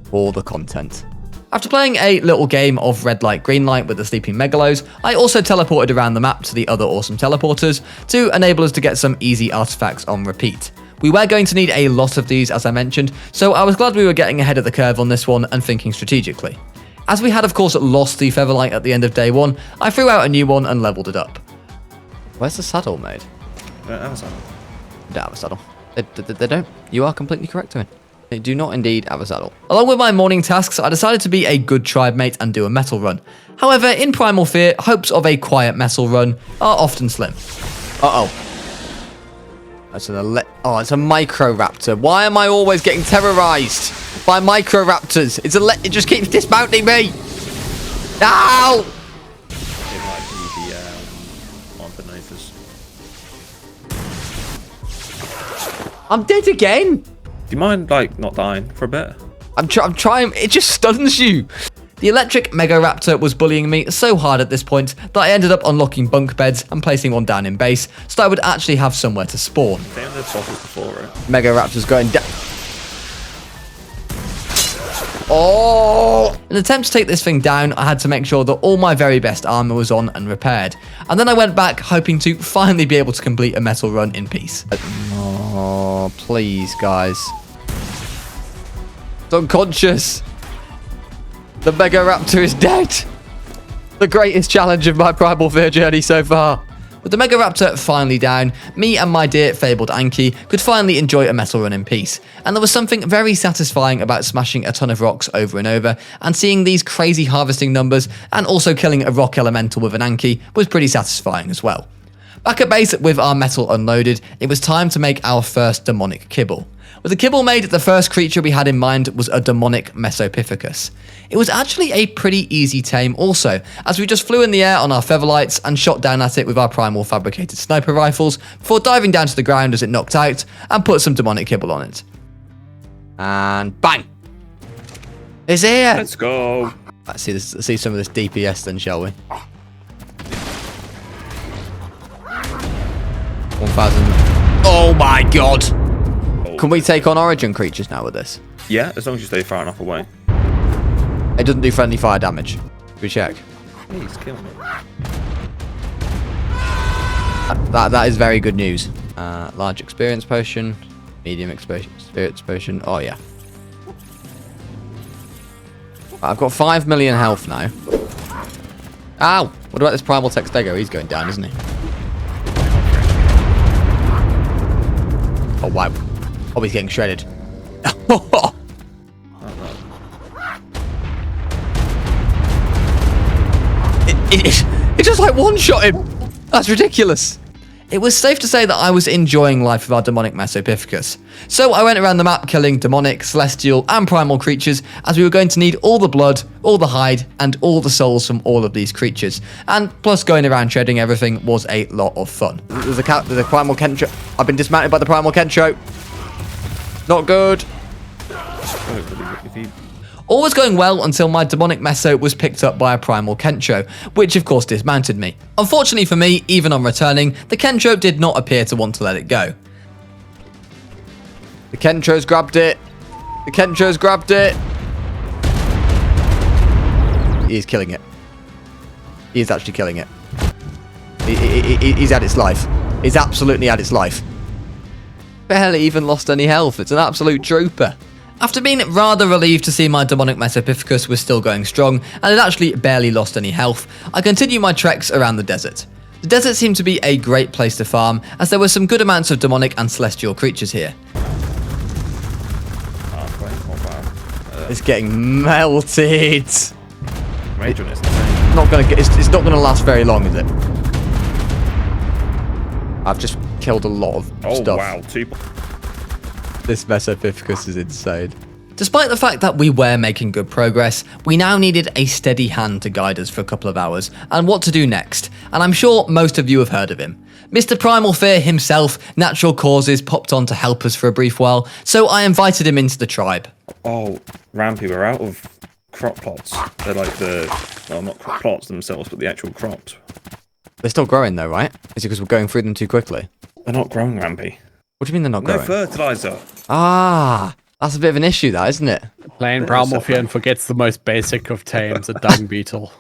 For the content. After playing a little game of red light, green light with the sleeping megalos, I also teleported around the map to the other awesome teleporters to enable us to get some easy artifacts on repeat. We were going to need a lot of these, as I mentioned, so I was glad we were getting ahead of the curve on this one and thinking strategically. As we had, of course, lost the featherlight at the end of day 1, I threw out a new one and leveled it up. Where's the saddle made? I don't have a saddle. I don't have a saddle. They don't. You are completely correct, Owen. They do not indeed have a saddle. Along with my morning tasks, I decided to be a good tribe mate and do a metal run. However, in Primal Fear, hopes of a quiet metal run are often slim. Uh-oh. That's it's a Microraptor. Why am I always getting terrorized by Microraptors? It just keeps dismounting me. Ow! It might be the Montanators. I'm dead again. Do you mind, like, not dying for a bit? I'm trying. It just stuns you. The electric Megaraptor was bullying me so hard at this point that I ended up unlocking bunk beds and placing one down in base so that I would actually have somewhere to spawn. They have bosses before it. Megaraptor's going down. Oh! In an attempt to take this thing down, I had to make sure that all my very best armor was on and repaired. And then I went back hoping to finally be able to complete a metal run in peace. Oh, please, guys. It's unconscious. The Megaraptor is dead. The greatest challenge of my Primal Fear journey so far. With the Mega Raptor finally down, me and my dear fabled Anki could finally enjoy a metal run in peace. And there was something very satisfying about smashing a ton of rocks over and over, and seeing these crazy harvesting numbers, and also killing a rock elemental with an Anki was pretty satisfying as well. Back at base with our metal unloaded, it was time to make our first demonic kibble. With the kibble made, the first creature we had in mind was a demonic Mesopithecus. It was actually a pretty easy tame also, as we just flew in the air on our featherlights and shot down at it with our primal fabricated sniper rifles before diving down to the ground as it knocked out and put some demonic kibble on it. And bang! It's here! Let's go! Let's see some of this DPS then, shall we? 1,000. Oh my god! Can we take on origin creatures now with this? Yeah, as long as you stay far enough away. It doesn't do friendly fire damage. Should we check? Please kill me. That is very good news. Large experience potion, medium experience potion. Oh yeah. I've got 5 million health now. Ow! What about this primal Textego? He's going down, isn't he? Oh wow. Oh, he's getting shredded. It just like one-shot him. That's ridiculous. It was safe to say that I was enjoying life with our demonic Mesopithecus. So I went around the map killing demonic, celestial, and primal creatures, as we were going to need all the blood, all the hide, and all the souls from all of these creatures. And plus going around shredding everything was a lot of fun. There's a primal Kentro. I've been dismounted by the primal Kentro. Not good. All was going well until my demonic Meso was picked up by a primal Kentro, which of course dismounted me. Unfortunately for me, even on returning, the Kentro did not appear to want to let it go. The Kentro's grabbed it. The Kentro's grabbed it. He's killing it. He's actually killing it. He's had its life. He's absolutely had its life. Barely even lost any health. It's an absolute trooper. After being rather relieved to see my demonic Mesopithecus was still going strong and had actually barely lost any health, I continued my treks around the desert. The desert seemed to be a great place to farm, as there were some good amounts of demonic and celestial creatures here. It's getting melted. It's not gonna last very long, is it? I've just killed a lot of stuff. Oh wow, This Mesopithecus is insane. Despite the fact that we were making good progress, we now needed a steady hand to guide us for a couple of hours and what to do next, and I'm sure most of you have heard of him. Mr. Primal Fear himself, Natural Causes, popped on to help us for a brief while, so I invited him into the tribe. Oh, Rampy, we're out of crop plots. They're like well, not crop plots themselves, but the actual crops. They're still growing though, right? Is it because we're going through them too quickly? They're not growing, Rampy. What do you mean they're not growing? No fertilizer. Ah, that's a bit of an issue, that, isn't it? Playing Primal Fear and forgets the most basic of tames, a dung beetle.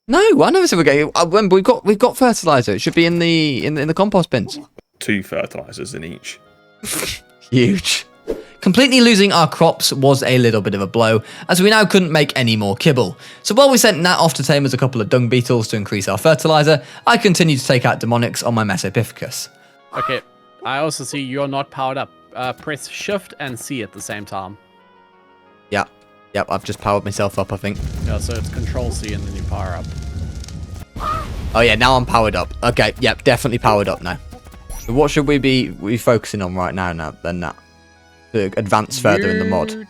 No, I never said we're getting. Remember, we've got fertilizer. It should be in the compost bins. 2 fertilizers in each. Huge. Completely losing our crops was a little bit of a blow, as we now couldn't make any more kibble. So while we sent Nat off to tame us a couple of dung beetles to increase our fertilizer, I continued to take out demonics on my Mesopithecus. Okay, I also see you're not powered up. Press Shift and C at the same time. Yep, I've just powered myself up, I think. Yeah, so it's Control C and then you power up. Oh yeah, now I'm powered up. Okay, yep, definitely powered up now. So what should we be focusing on right now then, Nat? To advance further in the mod.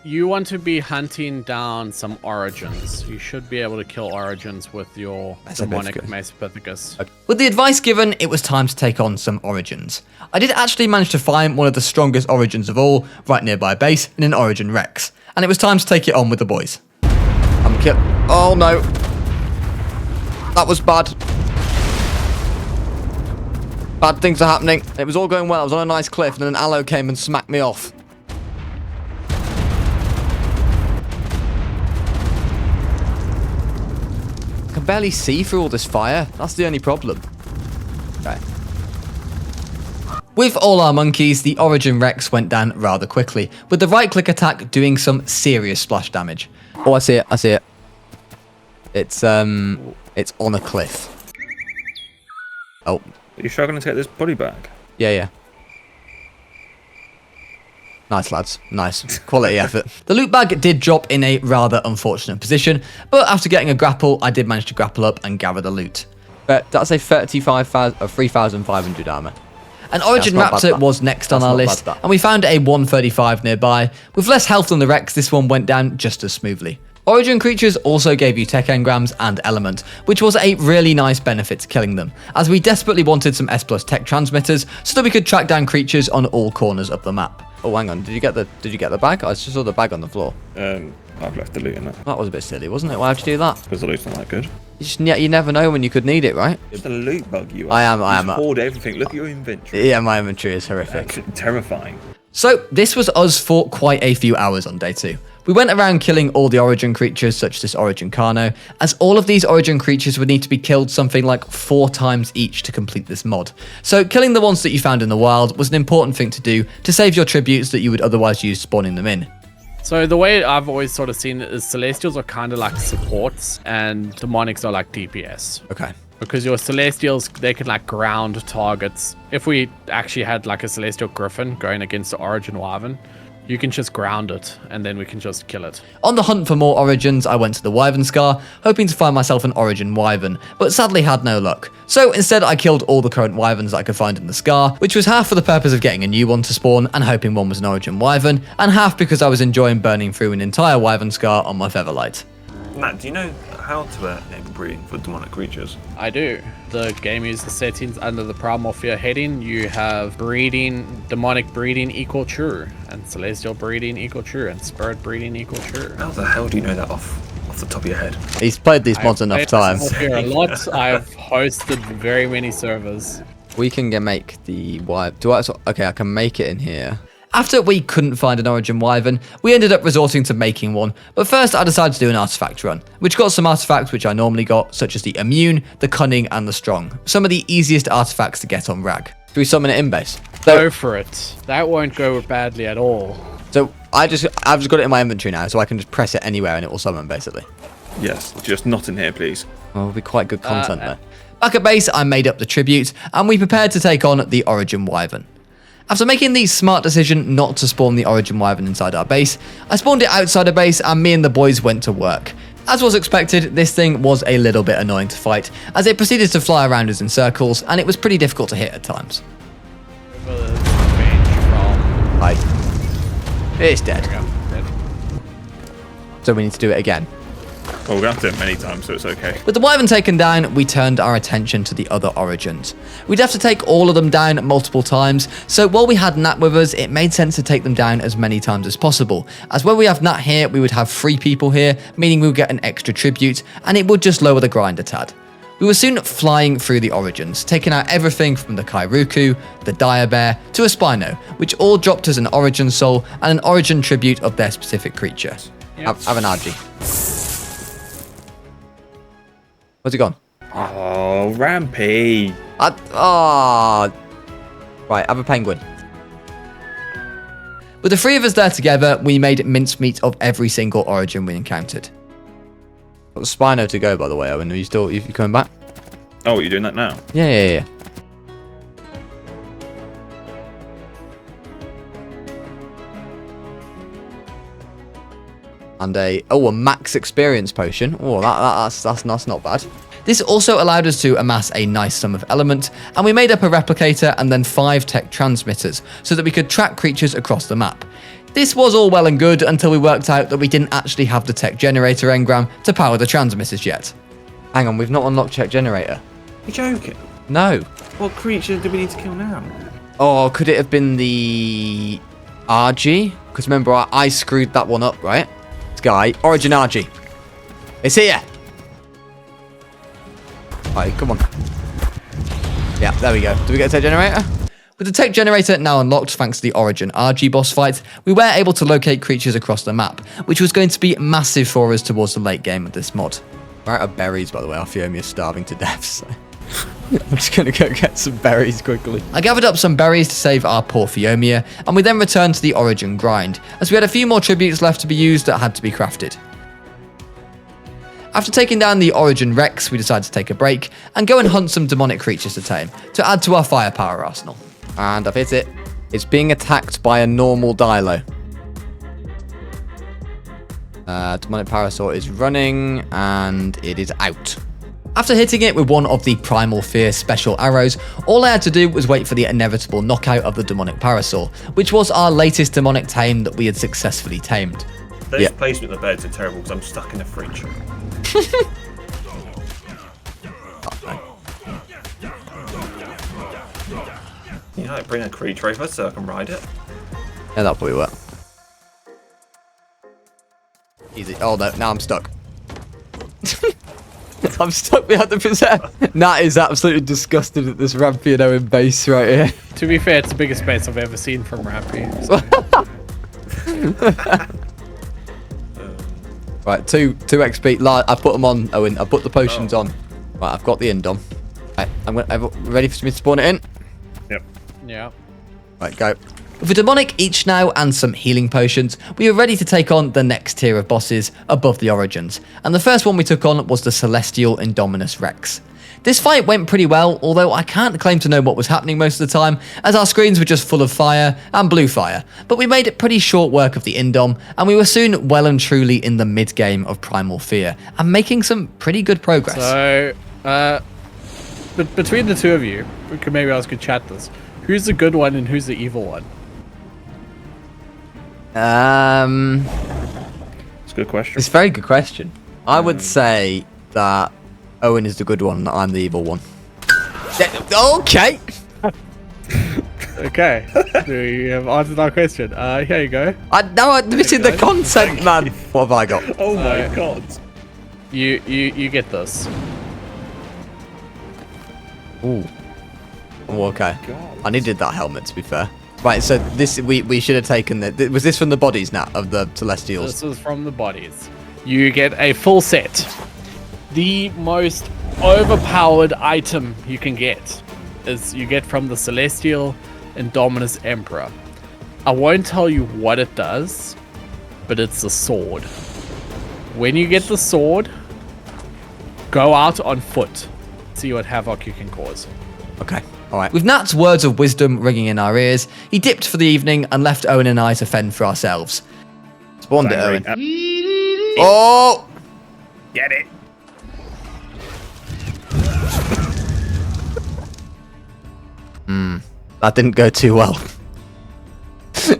You want to be hunting down some origins. You should be able to kill origins with your demonic Mesopithecus. Okay. With the advice given, it was time to take on some origins. I did actually manage to find one of the strongest origins of all, right nearby base, in an Origin Rex. And it was time to take it on with the boys. Oh no. That was bad. Bad things are happening. It was all going well. I was on a nice cliff, and then an aloe came and smacked me off. I can barely see through all this fire. That's the only problem. Okay. With all our monkeys, the Origin Rex went down rather quickly, with the right-click attack doing some serious splash damage. Oh, I see it. It's on a cliff. Oh. You're struggling to get this body back. Yeah. Nice, lads. Nice. Quality effort. The loot bag did drop in a rather unfortunate position, but after getting a grapple, I did manage to grapple up and gather the loot. But that's a 3,500 armor. An Origin Raptor was next on our list, and we found a 135 nearby. With less health than the Rex, this one went down just as smoothly. Origin creatures also gave you tech engrams and element, which was a really nice benefit to killing them, as we desperately wanted some S+ tech transmitters so that we could track down creatures on all corners of the map. Oh, hang on. Did you get the bag? I just saw the bag on the floor. I've left the loot in that. That was a bit silly, wasn't it? Why'd you do that? Because the loot's not that good. You never know when you could need it, right? It's a loot bug, you are. I am. You hoard everything. Look at your inventory. Yeah, my inventory is horrific. Absolutely terrifying. So, this was us for quite a few hours on day 2. We went around killing all the Origin creatures, such as this Origin Carno, as all of these Origin creatures would need to be killed something like 4 times each to complete this mod. So, killing the ones that you found in the wild was an important thing to do to save your tributes that you would otherwise use spawning them in. So the way I've always sort of seen it is Celestials are kind of like supports and Demonics are like DPS. Okay. Because your Celestials, they can like ground targets. If we actually had like a Celestial Griffin going against the Origin Wyvern, you can just ground it and then we can just kill it. On the hunt for more Origins, I went to the Wyvern Scar, hoping to find myself an Origin Wyvern, but sadly had no luck. So instead I killed all the current Wyverns that I could find in the Scar, which was half for the purpose of getting a new one to spawn and hoping one was an Origin Wyvern, and half because I was enjoying burning through an entire Wyvern Scar on my Featherlight. Matt, do you know how to enable breeding for demonic creatures? I do. The game uses the settings under the Primal Fear heading. You have breeding, demonic breeding equal true, and celestial breeding equal true, and spirit breeding equal true. How the hell do you know that off the top of your head? He's played these mods enough times. A lot. I've hosted very many servers. We can make the Wyvern. Okay, I can make it in here. After we couldn't find an Origin Wyvern, we ended up resorting to making one, but first I decided to do an artifact run, which got some artifacts which I normally got, such as the Immune, the Cunning, and the Strong. Some of the easiest artifacts to get on Rag. Do we summon it in base? Go for it. That won't go badly at all. So I've just got it in my inventory now, so I can just press it anywhere and it will summon, basically. Yes, just not in here, please. Well, it'll be quite good content there. Back at base, I made up the tribute, and we prepared to take on the Origin Wyvern. After making the smart decision not to spawn the Origin Wyvern inside our base, I spawned it outside our base and me and the boys went to work. As was expected, this thing was a little bit annoying to fight, as it proceeded to fly around us in circles and it was pretty difficult to hit at times. Hi. It's dead. So we need to do it again. Well, we're going to have to do it many times, so it's okay. With the Wyvern taken down, we turned our attention to the other Origins. We'd have to take all of them down multiple times, so while we had Nat with us, it made sense to take them down as many times as possible, as when we have Nat here, we would have 3 people here, meaning we would get an extra tribute, and it would just lower the grind a tad. We were soon flying through the Origins, taking out everything from the Kairuku, the Dire Bear, to a Spino, which all dropped us an Origin Soul and an Origin tribute of their specific creature. Yep. Have an Argy. Where's he gone? Oh, Rampy. Right, have a penguin. With the 3 of us there together, we made mincemeat of every single Origin we encountered. Got the Spino to go, by the way, Owen. Are you coming back? Oh, you're doing that now? Yeah. And a max experience potion. Oh, that's not bad. This also allowed us to amass a nice sum of element, and we made up a replicator and then 5 tech transmitters so that we could track creatures across the map. This was all well and good until we worked out that we didn't actually have the tech generator engram to power the transmitters yet. Hang on, we've not unlocked tech generator. You're joking? No. What creature do we need to kill now? Oh, could it have been the RG? Because remember, I screwed that one up, right? Guy, Origin RG. It's here. Alright, come on. Yeah, there we go. Do we get a tech generator? With the tech generator now unlocked thanks to the Origin RG boss fight, we were able to locate creatures across the map, which was going to be massive for us towards the late game of this mod. We're out of berries, by the way. Our Fiomia is starving to death, so I'm just going to go get some berries quickly. I gathered up some berries to save our poor Fiomia, and we then returned to the Origin grind, as we had a few more tributes left to be used that had to be crafted. After taking down the Origin Rex, we decided to take a break and go and hunt some demonic creatures to tame to add to our firepower arsenal. And I've hit it. It's being attacked by a normal Dilo. Demonic Parasaur is running and it is out. After hitting it with one of the Primal Fear special arrows, all I had to do was wait for the inevitable knockout of the Demonic Parasaur, which was our latest demonic tame that we had successfully tamed. Those placement of the beds are terrible because I'm stuck in a fridge. You know, bring a creature over so I can ride it. Yeah, that'll probably work. Easy. Oh no, now I'm stuck. I'm stuck behind the preserve. Nat is absolutely disgusted at this Rampy and Owen base right here. To be fair, it's the biggest base I've ever seen from Rampy. So. Right, 2 XP. I put them on, Owen. I put the potions on. Right, I've got the Indom. Right, I'm ready for me to spawn it in? Yep. Yeah. Right, go. With a demonic each now and some healing potions, we were ready to take on the next tier of bosses above the Origins. And the first one we took on was the Celestial Indominus Rex. This fight went pretty well, although I can't claim to know what was happening most of the time, as our screens were just full of fire and blue fire. But we made it pretty short work of the Indom, and we were soon well and truly in the mid-game of Primal Fear, and making some pretty good progress. So, but between the two of you, maybe I could chat this. Who's the good one and who's the evil one? It's a good question. It's a very good question. I would say that Owen is the good one and I'm the evil one. Okay. Okay. Do you have answered our question? Here you go. I'm missing the content, man. What have I got? Oh my god. You get this. Ooh. Oh, okay. I needed that helmet, to be fair. Right, so this we should have taken the. Was this from the bodies, Nat, of the Celestials? This is from the bodies. You get a full set. The most overpowered item you can get is you get from the Celestial Indominus Emperor. I won't tell you what it does, but it's a sword. When you get the sword, go out on foot. See what havoc you can cause. Okay. All right. With Nat's words of wisdom ringing in our ears, he dipped for the evening and left Owen and I to fend for ourselves. Spawned it, Owen. Oh! Get it. That didn't go too well.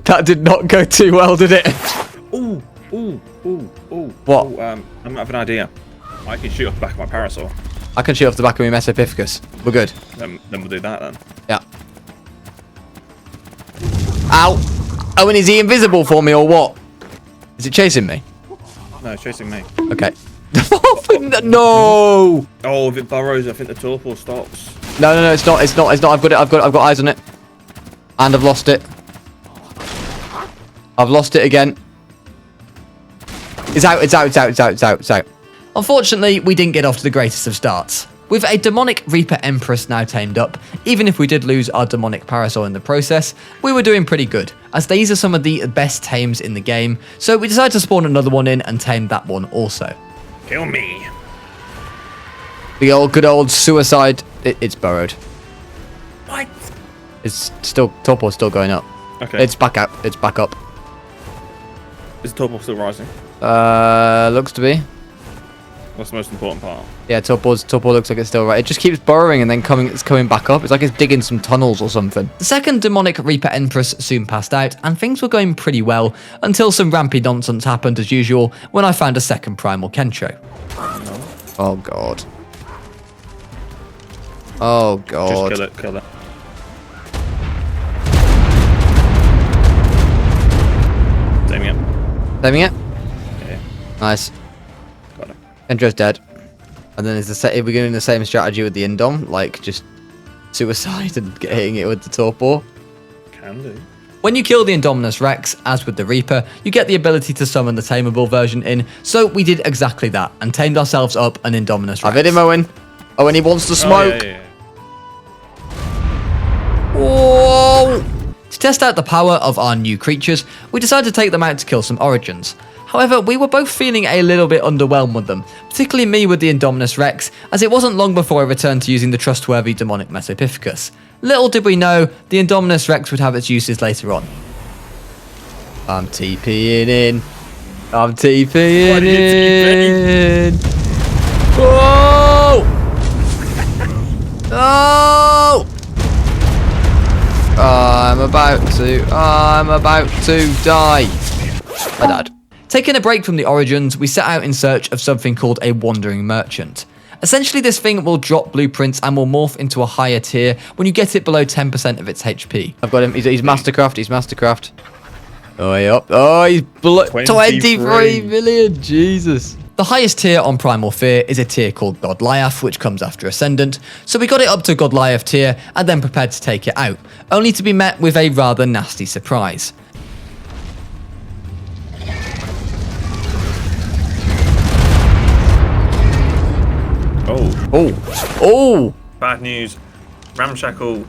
That did not go too well, did it? Ooh. What? Ooh, I have an idea. I can shoot off the back of my Parasaur. I can shoot off the back of my Mesopithecus. We're good. Then we'll do that then. Yeah. Ow! Owen, is he invisible for me or what? Is it chasing me? No, it's chasing me. Okay. No! Oh, if it burrows, I think the torpor stops. No, it's not. I've got eyes on it. And I've lost it. I've lost it again. It's out. Unfortunately, we didn't get off to the greatest of starts. With a demonic Reaper Empress now tamed up, even if we did lose our demonic Parasaur in the process, we were doing pretty good, as these are some of the best tames in the game, so we decided to spawn another one in and tame that one also. Kill me. The good old suicide. It's burrowed. What? It's still, Torpor's still going up. Okay. It's back up. Is the torpor still rising? Looks to be. That's the most important part. Yeah, Torpor looks like it's still right. It just keeps burrowing and then coming back up. It's like it's digging some tunnels or something. The second demonic Reaper Empress soon passed out, and things were going pretty well until some Rampy nonsense happened as usual when I found a second Primal Kentro. Oh god. Oh god. Just kill it. Saving it? Okay. Nice. Got it. Kentro's dead. And then we're doing the same strategy with the Indom, like just suicide and hitting it with the Torpor. Can do. When you kill the Indominus Rex, as with the Reaper, you get the ability to summon the tameable version in, so we did exactly that, and tamed ourselves up an Indominus Rex. I've hit him, Owen. Owen, he wants to smoke. Oh, yeah. Whoa! To test out the power of our new creatures, we decided to take them out to kill some Origins. However, we were both feeling a little bit underwhelmed with them, particularly me with the Indominus Rex, as it wasn't long before I returned to using the trustworthy demonic Mesopithecus. Little did we know, the Indominus Rex would have its uses later on. I'm TPing in. I'm TPing in. Whoa! Oh! I'm about to die. I died. Taking a break from the Origins, we set out in search of something called a Wandering Merchant. Essentially, this thing will drop blueprints and will morph into a higher tier when you get it below 10% of its HP. I've got him. He's Mastercraft. He's Mastercraft. Oh, yep. Oh, he's 23 million. Jesus. The highest tier on Primal Fear is a tier called Goliath, which comes after Ascendant, so we got it up to Goliath tier and then prepared to take it out, only to be met with a rather nasty surprise. Oh! Bad news. Ramshackle,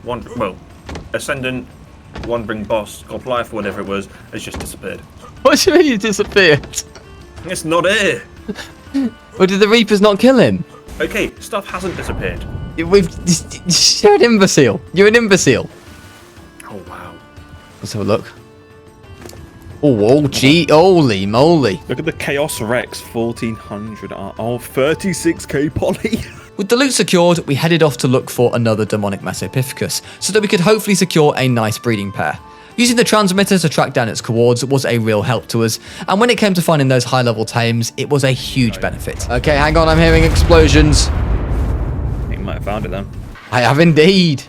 Ascendant, Wandering Boss, Goliath, whatever it was, has just disappeared. What do you mean he disappeared? It's not here. Or did the Reapers not kill him? Okay, stuff hasn't disappeared. You're an imbecile. You're an imbecile. Oh, wow. Let's have a look. Oh, gee, holy moly. Look at the Chaos Rex, 1400. Oh, 36k poly. With the loot secured, we headed off to look for another demonic Mesopithecus, so that we could hopefully secure a nice breeding pair. Using the transmitter to track down its coords was a real help to us, and when it came to finding those high-level tames, it was a huge benefit. Okay, hang on, I'm hearing explosions. You might have found it then. I have indeed.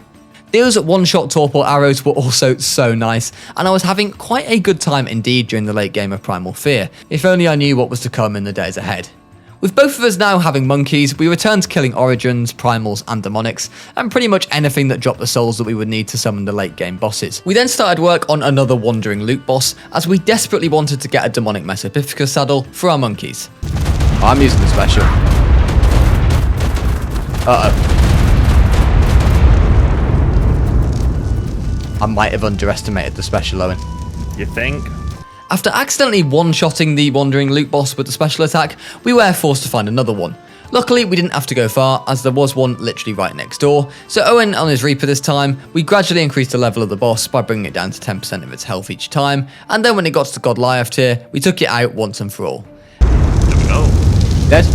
Those one-shot torpor arrows were also so nice, and I was having quite a good time indeed during the late game of Primal Fear, if only I knew what was to come in the days ahead. With both of us now having monkeys, we returned to killing Origins, Primals and Demonics, and pretty much anything that dropped the souls that we would need to summon the late game bosses. We then started work on another wandering loot boss, as we desperately wanted to get a demonic Mesopithecus saddle for our monkeys. I'm using the special. I might have underestimated the special, Owen. You think? After accidentally one-shotting the wandering loot boss with the special attack, we were forced to find another one. Luckily, we didn't have to go far, as there was one literally right next door, so Owen on his Reaper this time, we gradually increased the level of the boss by bringing it down to 10% of its health each time, and then when it got to the Goliath tier, we took it out once and for all. There we go. Dead?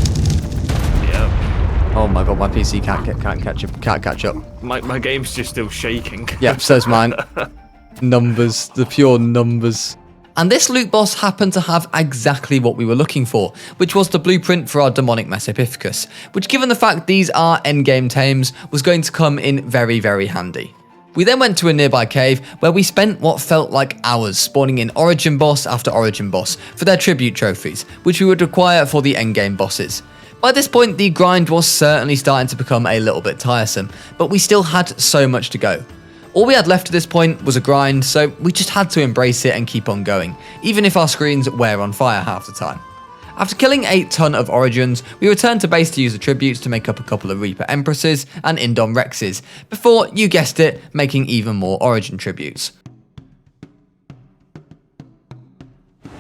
Yeah. Oh my god, my PC can't catch up. My game's just still shaking. Yep, so's mine. Numbers, the pure numbers. And this loot boss happened to have exactly what we were looking for, which was the blueprint for our demonic Mesopithecus, which given the fact these are endgame tames, was going to come in very, very handy. We then went to a nearby cave where we spent what felt like hours spawning in Origin boss after Origin boss for their tribute trophies, which we would require for the endgame bosses. By this point, the grind was certainly starting to become a little bit tiresome, but we still had so much to go. All we had left at this point was a grind, so we just had to embrace it and keep on going, even if our screens were on fire half the time. After killing a ton of Origins, we returned to base to use the tributes to make up a couple of Reaper Empresses and Indom Rexes, before, you guessed it, making even more Origin tributes.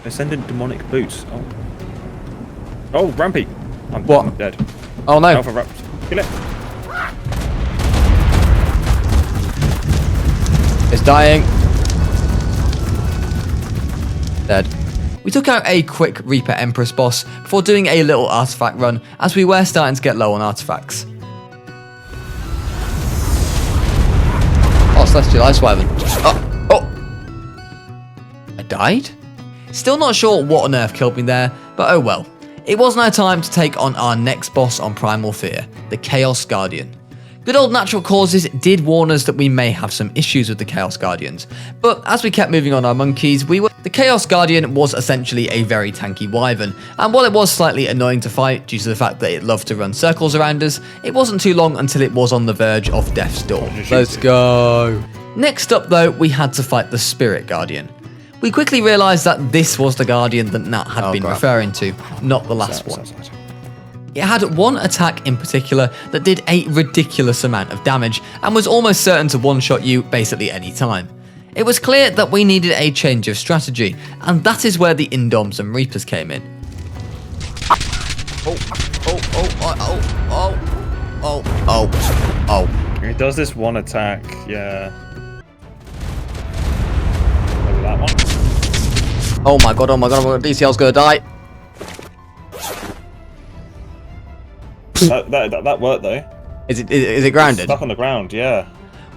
Ascendant demonic boots. Oh, Rampy. I'm dead. Oh no. Alpha Rapt. Kill it. It's dying. Dead. We took out a quick Reaper Empress boss before doing a little artifact run, as we were starting to get low on artifacts. Oh, Celestial Ice Wyvern. Oh! I died? Still not sure what on earth killed me there, but oh well. It was now time to take on our next boss on Primal Fear, the Chaos Guardian. Good old natural causes did warn us that we may have some issues with the Chaos Guardians, but as we kept moving on our monkeys, the Chaos Guardian was essentially a very tanky wyvern, and while it was slightly annoying to fight due to the fact that it loved to run circles around us, it wasn't too long until it was on the verge of death's door. Let's go! Next up though, we had to fight the Spirit Guardian. We quickly realised that this was the Guardian that Nat had been referring to, not the last one. It had one attack in particular that did a ridiculous amount of damage and was almost certain to one-shot you basically any time. It was clear that we needed a change of strategy, and that is where the Indoms and Reapers came in. He does this one attack, yeah. Maybe that one. Oh my god, DCL's gonna die. That worked though. Is it grounded? Stuck on the ground, yeah.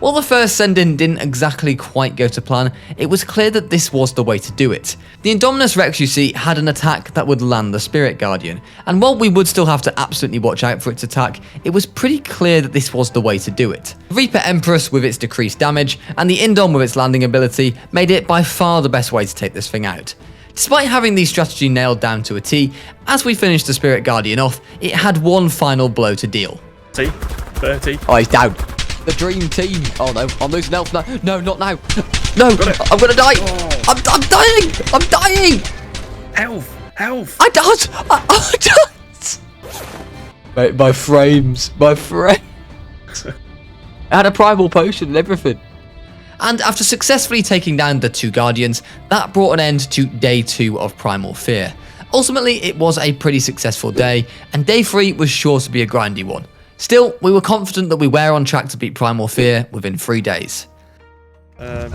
While the first send-in didn't exactly quite go to plan, it was clear that this was the way to do it. The Indominus Rex, you see, had an attack that would land the Spirit Guardian, and while we would still have to absolutely watch out for its attack, it was pretty clear that this was the way to do it. The Reaper Empress with its decreased damage, and the Indom with its landing ability, made it by far the best way to take this thing out. Despite having the strategy nailed down to a T, as we finished the Spirit Guardian off, it had one final blow to deal. 30. Oh, he's down. The dream team. Oh no, I'm losing health now. No, not now. No, I'm gonna die. Oh. I'm dying. I'm dying. Health. I died. I died. Mate, my frames. I had a primal potion and everything. And after successfully taking down the 2 Guardians, that brought an end to day 2 of Primal Fear. Ultimately, it was a pretty successful day, and day 3 was sure to be a grindy one. Still, we were confident that we were on track to beat Primal Fear within 3 days. And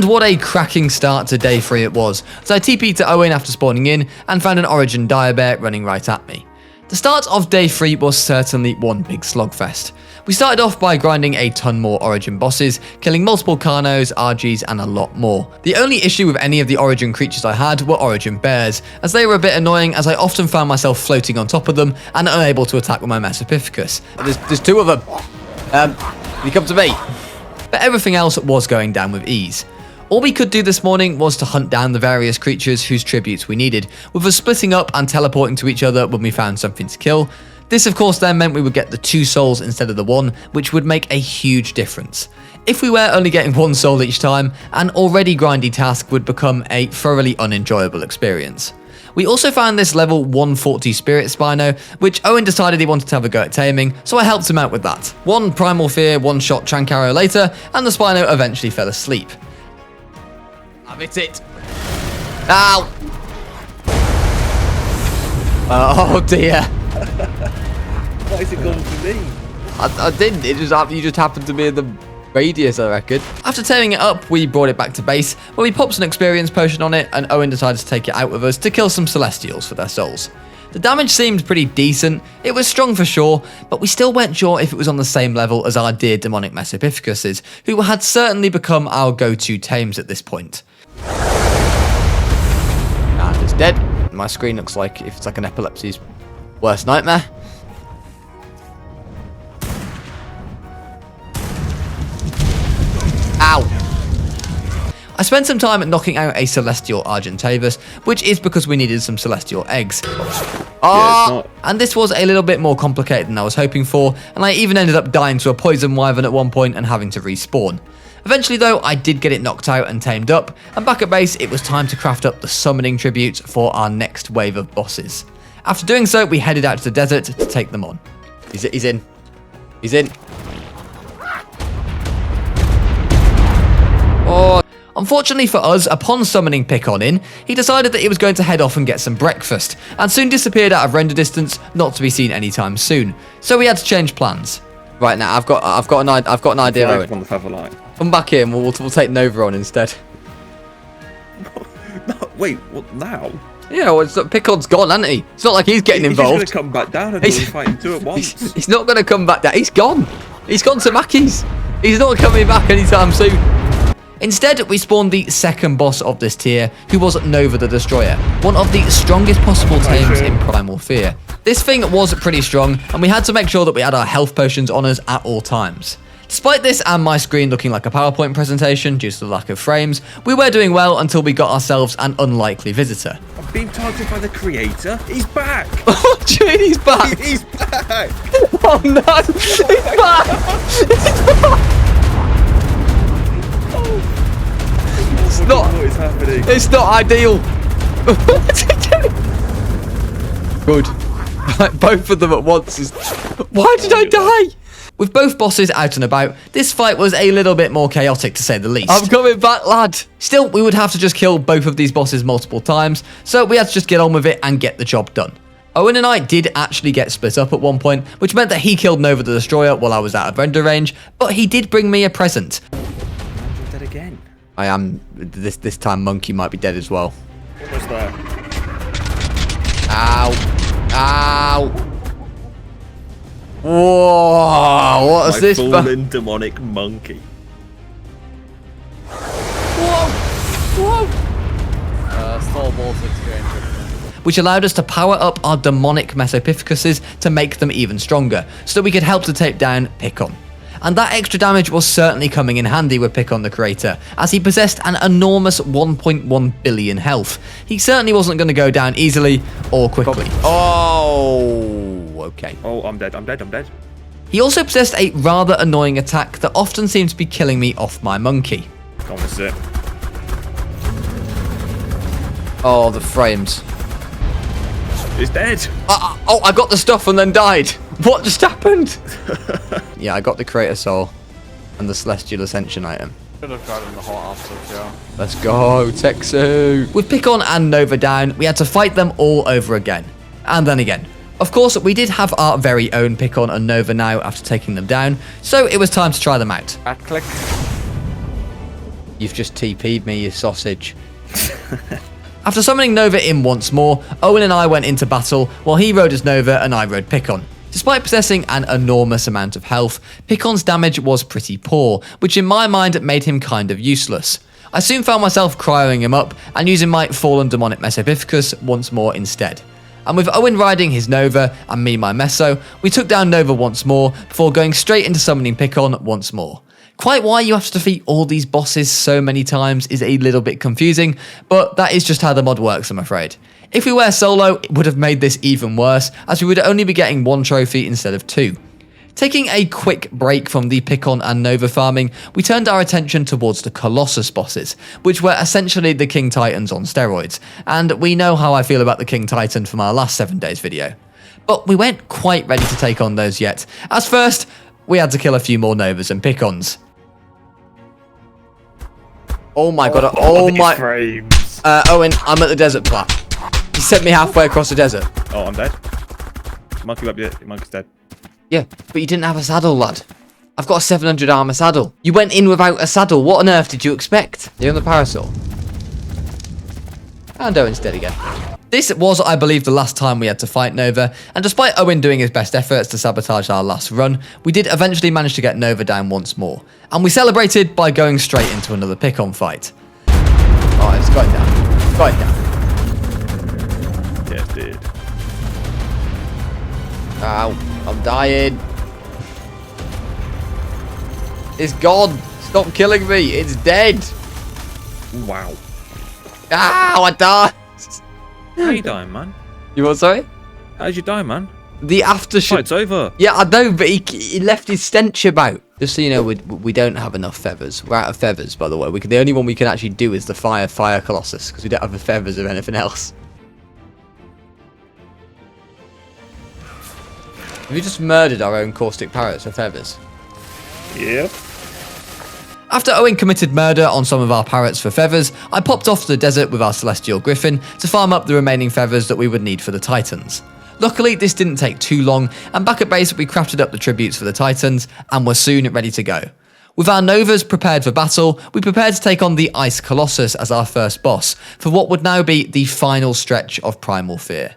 what a cracking start to day 3 it was, as I TP'd to Owen after spawning in and found an Origin Dire Bear running right at me. The start of day 3 was certainly one big slogfest. We started off by grinding a ton more Origin bosses, killing multiple Carnos, RGs and a lot more. The only issue with any of the Origin creatures I had were Origin Bears, as they were a bit annoying as I often found myself floating on top of them and unable to attack with my Mesopificus. There's 2 of them. You come to me. But everything else was going down with ease. All we could do this morning was to hunt down the various creatures whose tributes we needed, with us splitting up and teleporting to each other when we found something to kill. This of course then meant we would get the 2 souls instead of the 1, which would make a huge difference. If we were only getting 1 soul each time, an already grindy task would become a thoroughly unenjoyable experience. We also found this level 140 Spirit Spino, which Owen decided he wanted to have a go at taming, so I helped him out with that. 1 Primal Fear, 1-shot Trank Arrow later, and the Spino eventually fell asleep. I've hit it. Ow! Oh dear. Why is it going to me? I didn't. You just happened to be in the radius, I reckon. After tearing it up, we brought it back to base, where we popped an experience potion on it, and Owen decided to take it out with us to kill some Celestials for their souls. The damage seemed pretty decent. It was strong for sure, but we still weren't sure if it was on the same level as our dear demonic Mesopificuses, who had certainly become our go-to tames at this point. And it's dead. My screen looks like if it's like an epilepsy's worst nightmare. Ow! I spent some time knocking out a Celestial Argentavis, which is because we needed some Celestial eggs. And this was a little bit more complicated than I was hoping for, and I even ended up dying to a Poison Wyvern at one point and having to respawn. Eventually though, I did get it knocked out and tamed up, and back at base it was time to craft up the summoning tributes for our next wave of bosses. After doing so, we headed out to the desert to take them on. He's in. He's in. Oh. Unfortunately for us, upon summoning Pickon in, he decided that he was going to head off and get some breakfast, and soon disappeared out of render distance, not to be seen anytime soon. So we had to change plans. Right now, I've got an idea. On the Featherlight. Come back here and we'll take Nova on instead. No, wait, what now? Yeah, well, Pickon's gone, hasn't he? It's not like he's getting involved. He's going to come back down and we're fighting 2 at once. He's not going to come back down. He's gone. He's gone to Mackey's. He's not coming back anytime soon. Instead, we spawned the second boss of this tier, who was Nova the Destroyer, one of the strongest possible tames in Primal Fear. This thing was pretty strong, and we had to make sure that we had our health potions on us at all times. Despite this and my screen looking like a PowerPoint presentation due to the lack of frames, we were doing well until we got ourselves an unlikely visitor. I'm being targeted by the creator. He's back. Oh, Jane, he's back. He's back. Oh no, he's back. What is happening? It's not ideal. What's he doing? Good. Like, both of them at once is... Why did I die? With both bosses out and about, this fight was a little bit more chaotic to say the least. I'm coming back, lad. Still, we would have to just kill both of these bosses multiple times, so we had to just get on with it and get the job done. Owen and I did actually get split up at one point, which meant that he killed Nova the Destroyer while I was out of render range, but he did bring me a present. You're dead again. I am. This time Monkey might be dead as well. Almost there. Ow. Ow. Whoa. What's this? Fallen demonic monkey. Stall Baltic's going to. Which allowed us to power up our demonic Mesopithecus to make them even stronger, so that we could help to take down Picon. And that extra damage was certainly coming in handy with Picon the Creator, as he possessed an enormous 1.1 billion health. He certainly wasn't going to go down easily or quickly. Oh. Okay. Oh, I'm dead. I'm dead. I'm dead. He also possessed a rather annoying attack that often seemed to be killing me off my monkey. Come on, this is it. Oh, the frames. He's dead. Oh, I got the stuff and then died. What just happened? Yeah, I got the Creator Soul and the Celestial Ascension item. Should have gotten the whole after, yeah. Let's go, Texu. With Picon and Nova down, we had to fight them all over again. And then again. Of course, we did have our very own Picon and Nova now after taking them down, so it was time to try them out. Click. You've just TP'd me, you sausage. After summoning Nova in once more, Owen and I went into battle while he rode as Nova and I rode Picon. Despite possessing an enormous amount of health, Picon's damage was pretty poor, which in my mind made him kind of useless. I soon found myself cryoing him up and using my fallen demonic Mesopithecus once more instead. And with Owen riding his Nova and me my Meso, we took down Nova once more before going straight into summoning Picon once more. Quite why you have to defeat all these bosses so many times is a little bit confusing, but that is just how the mod works, I'm afraid. If we were solo, it would have made this even worse, as we would only be getting 1 trophy instead of 2. Taking a quick break from the Picon and Nova farming, we turned our attention towards the Colossus bosses, which were essentially the King Titans on steroids, and we know how I feel about the King Titan from our last 7 days video. But we weren't quite ready to take on those yet, as first, we had to kill a few more Novas and Picons. Oh my god. Oh my. Frames. Owen, I'm at the desert plat. He sent me halfway across the desert. Oh, I'm dead. Monkey up yet. Monkey's dead. Yeah, but you didn't have a saddle, lad. I've got a 700 armor saddle. You went in without a saddle. What on earth did you expect? You're on the parasol. And Owen's dead again. This was, I believe, the last time we had to fight Nova, and despite Owen doing his best efforts to sabotage our last run, we did eventually manage to get Nova down once more, and we celebrated by going straight into another Picon fight. Oh, it's going down. It's going down. Yeah, it did. Ow, I'm dying. It's gone. Stop killing me. It's dead. Wow. Ow, I died. How you dying, man? You what, sorry? How'd you die, man? The aftershock. Fight's over. Yeah, I know, but he left his stench about. Just so you know, we don't have enough feathers. We're out of feathers, by the way. The only one we can actually do is the fire Colossus, because we don't have the feathers of anything else. Have we just murdered our own caustic parrots for feathers? Yep. After Owen committed murder on some of our parrots for feathers, I popped off to the desert with our Celestial Griffin to farm up the remaining feathers that we would need for the Titans. Luckily, this didn't take too long, and back at base we crafted up the tributes for the Titans and were soon ready to go. With our Novas prepared for battle, we prepared to take on the Ice Colossus as our first boss, for what would now be the final stretch of Primal Fear.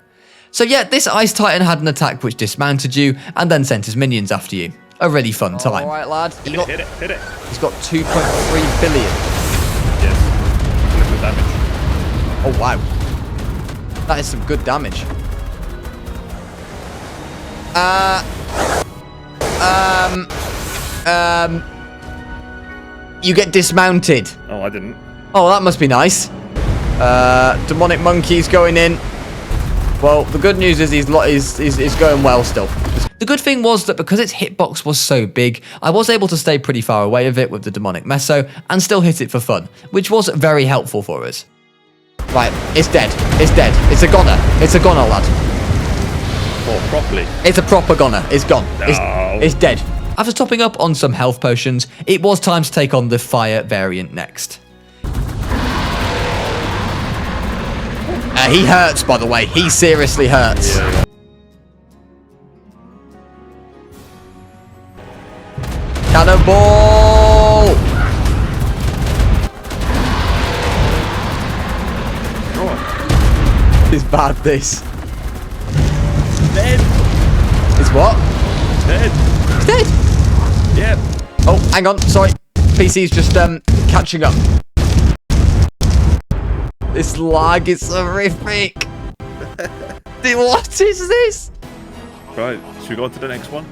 So yeah, this Ice Titan had an attack which dismounted you, and then sent his minions after you. A really fun time. Alright, lad. Hit it. He's got 2.3 billion. Yes. Look at the damage. Oh, wow. That is some good damage. You get dismounted. Oh, I didn't. Oh, that must be nice. Demonic monkey's going in. Well, the good news is he's going well still. The good thing was that because its hitbox was so big, I was able to stay pretty far away of it with the demonic meso and still hit it for fun, which was very helpful for us. Right, it's dead. It's dead. It's a goner. It's a goner, lad. Oh, properly. It's a proper goner. It's gone. No. It's dead. After topping up on some health potions, it was time to take on the fire variant next. He hurts, by the way. He seriously hurts. Yeah. Cannonball! It's bad, this. Dead. It's what? Dead. It's dead. Yep. Oh, hang on. Sorry. PC's just catching up. This lag is horrific. What is this? Right, should we go on to the next one?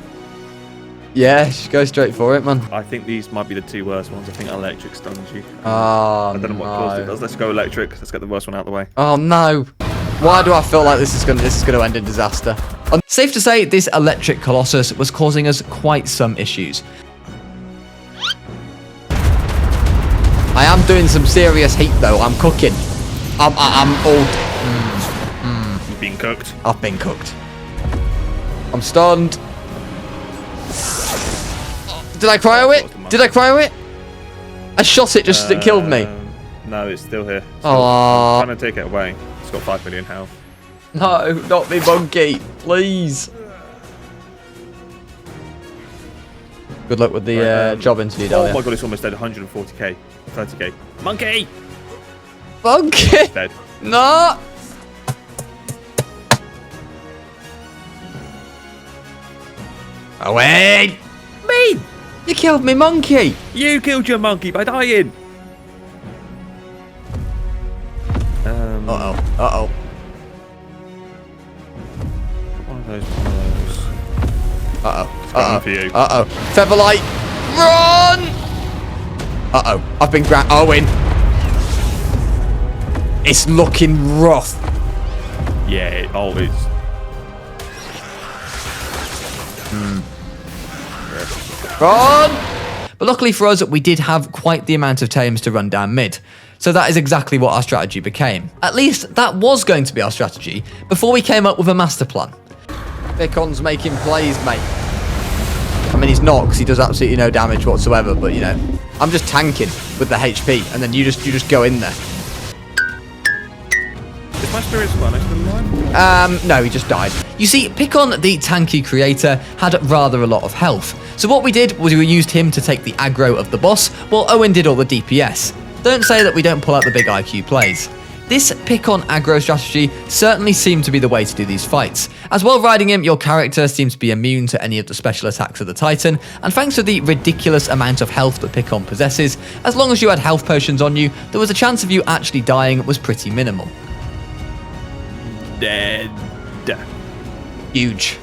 Yeah, just go straight for it, man. I think these might be the two worst ones. I think electric stuns you. Oh, I don't know what caused it does. Let's go electric. Let's get the worst one out of the way. Oh no. Why do I feel like this is gonna end in disaster? Safe to say, this electric colossus was causing us quite some issues. I am doing some serious heat though. I'm cooking. I'm all. You've been cooked. I've been cooked. I'm stunned. Did I cryo it? Did I cryo it? I shot it just as it killed me. No, it's still here. Oh. I'm trying to take it away. It's got 5 million health. No, not me monkey. Please. Good luck with the job interview, Oh Dahlia. my god, it's almost dead. 140k. 30k. Monkey! Monkey! Dead. No! Away! Me! You killed me monkey! You killed your monkey by dying! Uh-oh. Uh-oh. One of those. Uh-oh. coming for you. Uh-oh. Featherlight! Run! Uh-oh. I've been Owen. It's looking rough. Yeah, it always. Run! But luckily for us, we did have quite the amount of tames to run down mid. So that is exactly what our strategy became. At least, that was going to be our strategy before we came up with a master plan. Bicon's making plays, mate. I mean, he's not, because he does absolutely no damage whatsoever, but, you know, I'm just tanking with the HP, and then you just go in there. Is my spirit squad next to mine? No, he just died. You see, Picon, the tanky creator, had rather a lot of health. So what we did was we used him to take the aggro of the boss, while Owen did all the DPS. Don't say that we don't pull out the big IQ plays. This Picon aggro strategy certainly seemed to be the way to do these fights, as while riding him, your character seems to be immune to any of the special attacks of the Titan, and thanks to the ridiculous amount of health that Picon possesses, as long as you had health potions on you, there was a chance of you actually dying was pretty minimal. Dead. Huge.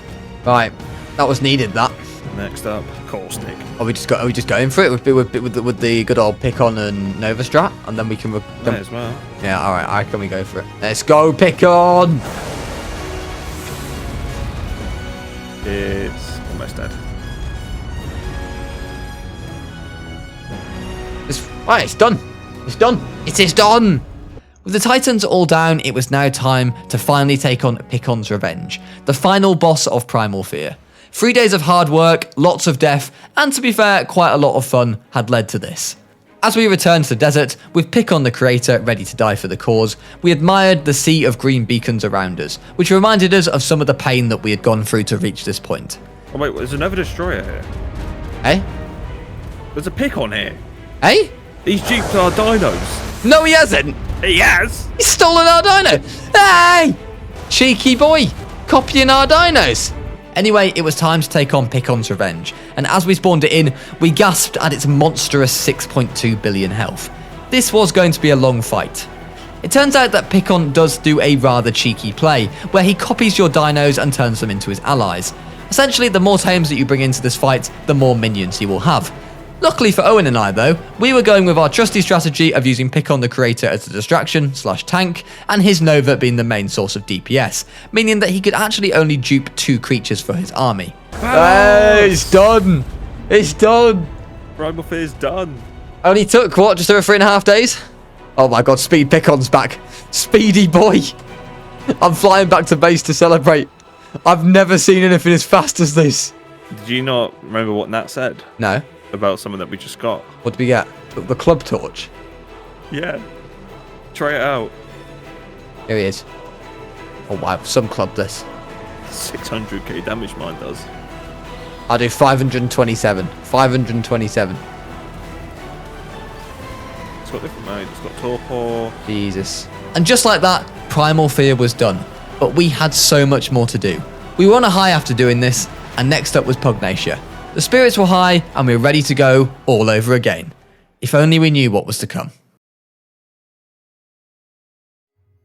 Right, that was needed, that. Next up, caustic. Are we just going for it with the good old Picon and Nova strat, and then we can. May as well. Yeah, all right. I can we go for it? Let's go, Picon. It's almost dead. Right, it's done. It's done. It is done. With the Titans all down, it was now time to finally take on Picon's Revenge, the final boss of Primal Fear. 3 days of hard work, lots of death, and to be fair, quite a lot of fun had led to this. As we returned to the desert, with Picon the creator ready to die for the cause, we admired the sea of green beacons around us, which reminded us of some of the pain that we had gone through to reach this point. Oh wait, there's another destroyer here. Eh? There's a Picon here. Eh? He's duped our dinos. No, he hasn't. He has. He's stolen our dino. Hey! Cheeky boy. Copying our dinos. Anyway, it was time to take on Picon's Revenge, and as we spawned it in, we gasped at its monstrous 6.2 billion health. This was going to be a long fight. It turns out that Picon does do a rather cheeky play, where he copies your dinos and turns them into his allies. Essentially, the more tames that you bring into this fight, the more minions he will have. Luckily for Owen and I though, we were going with our trusty strategy of using Picon the creator as a distraction/tank, and his Nova being the main source of DPS, meaning that he could actually only dupe 2 creatures for his army. Hey, it's done. It's done. Primal Fear's done. Only took, what, just over 3.5 days? Oh my god, Speed Picon's back. Speedy boy. I'm flying back to base to celebrate. I've never seen anything as fast as this. Did you not remember what Nat said No. about something that we just got? What did we get? The club torch. Yeah. Try it out. Here he is. Oh wow, some club this. 600k damage mine does. I'll do 527. 527. It's got different modes. It's got torpor. Jesus. And just like that, Primal Fear was done. But we had so much more to do. We were on a high after doing this, and next up was Pugnacia. The spirits were high, and we were ready to go all over again. If only we knew what was to come.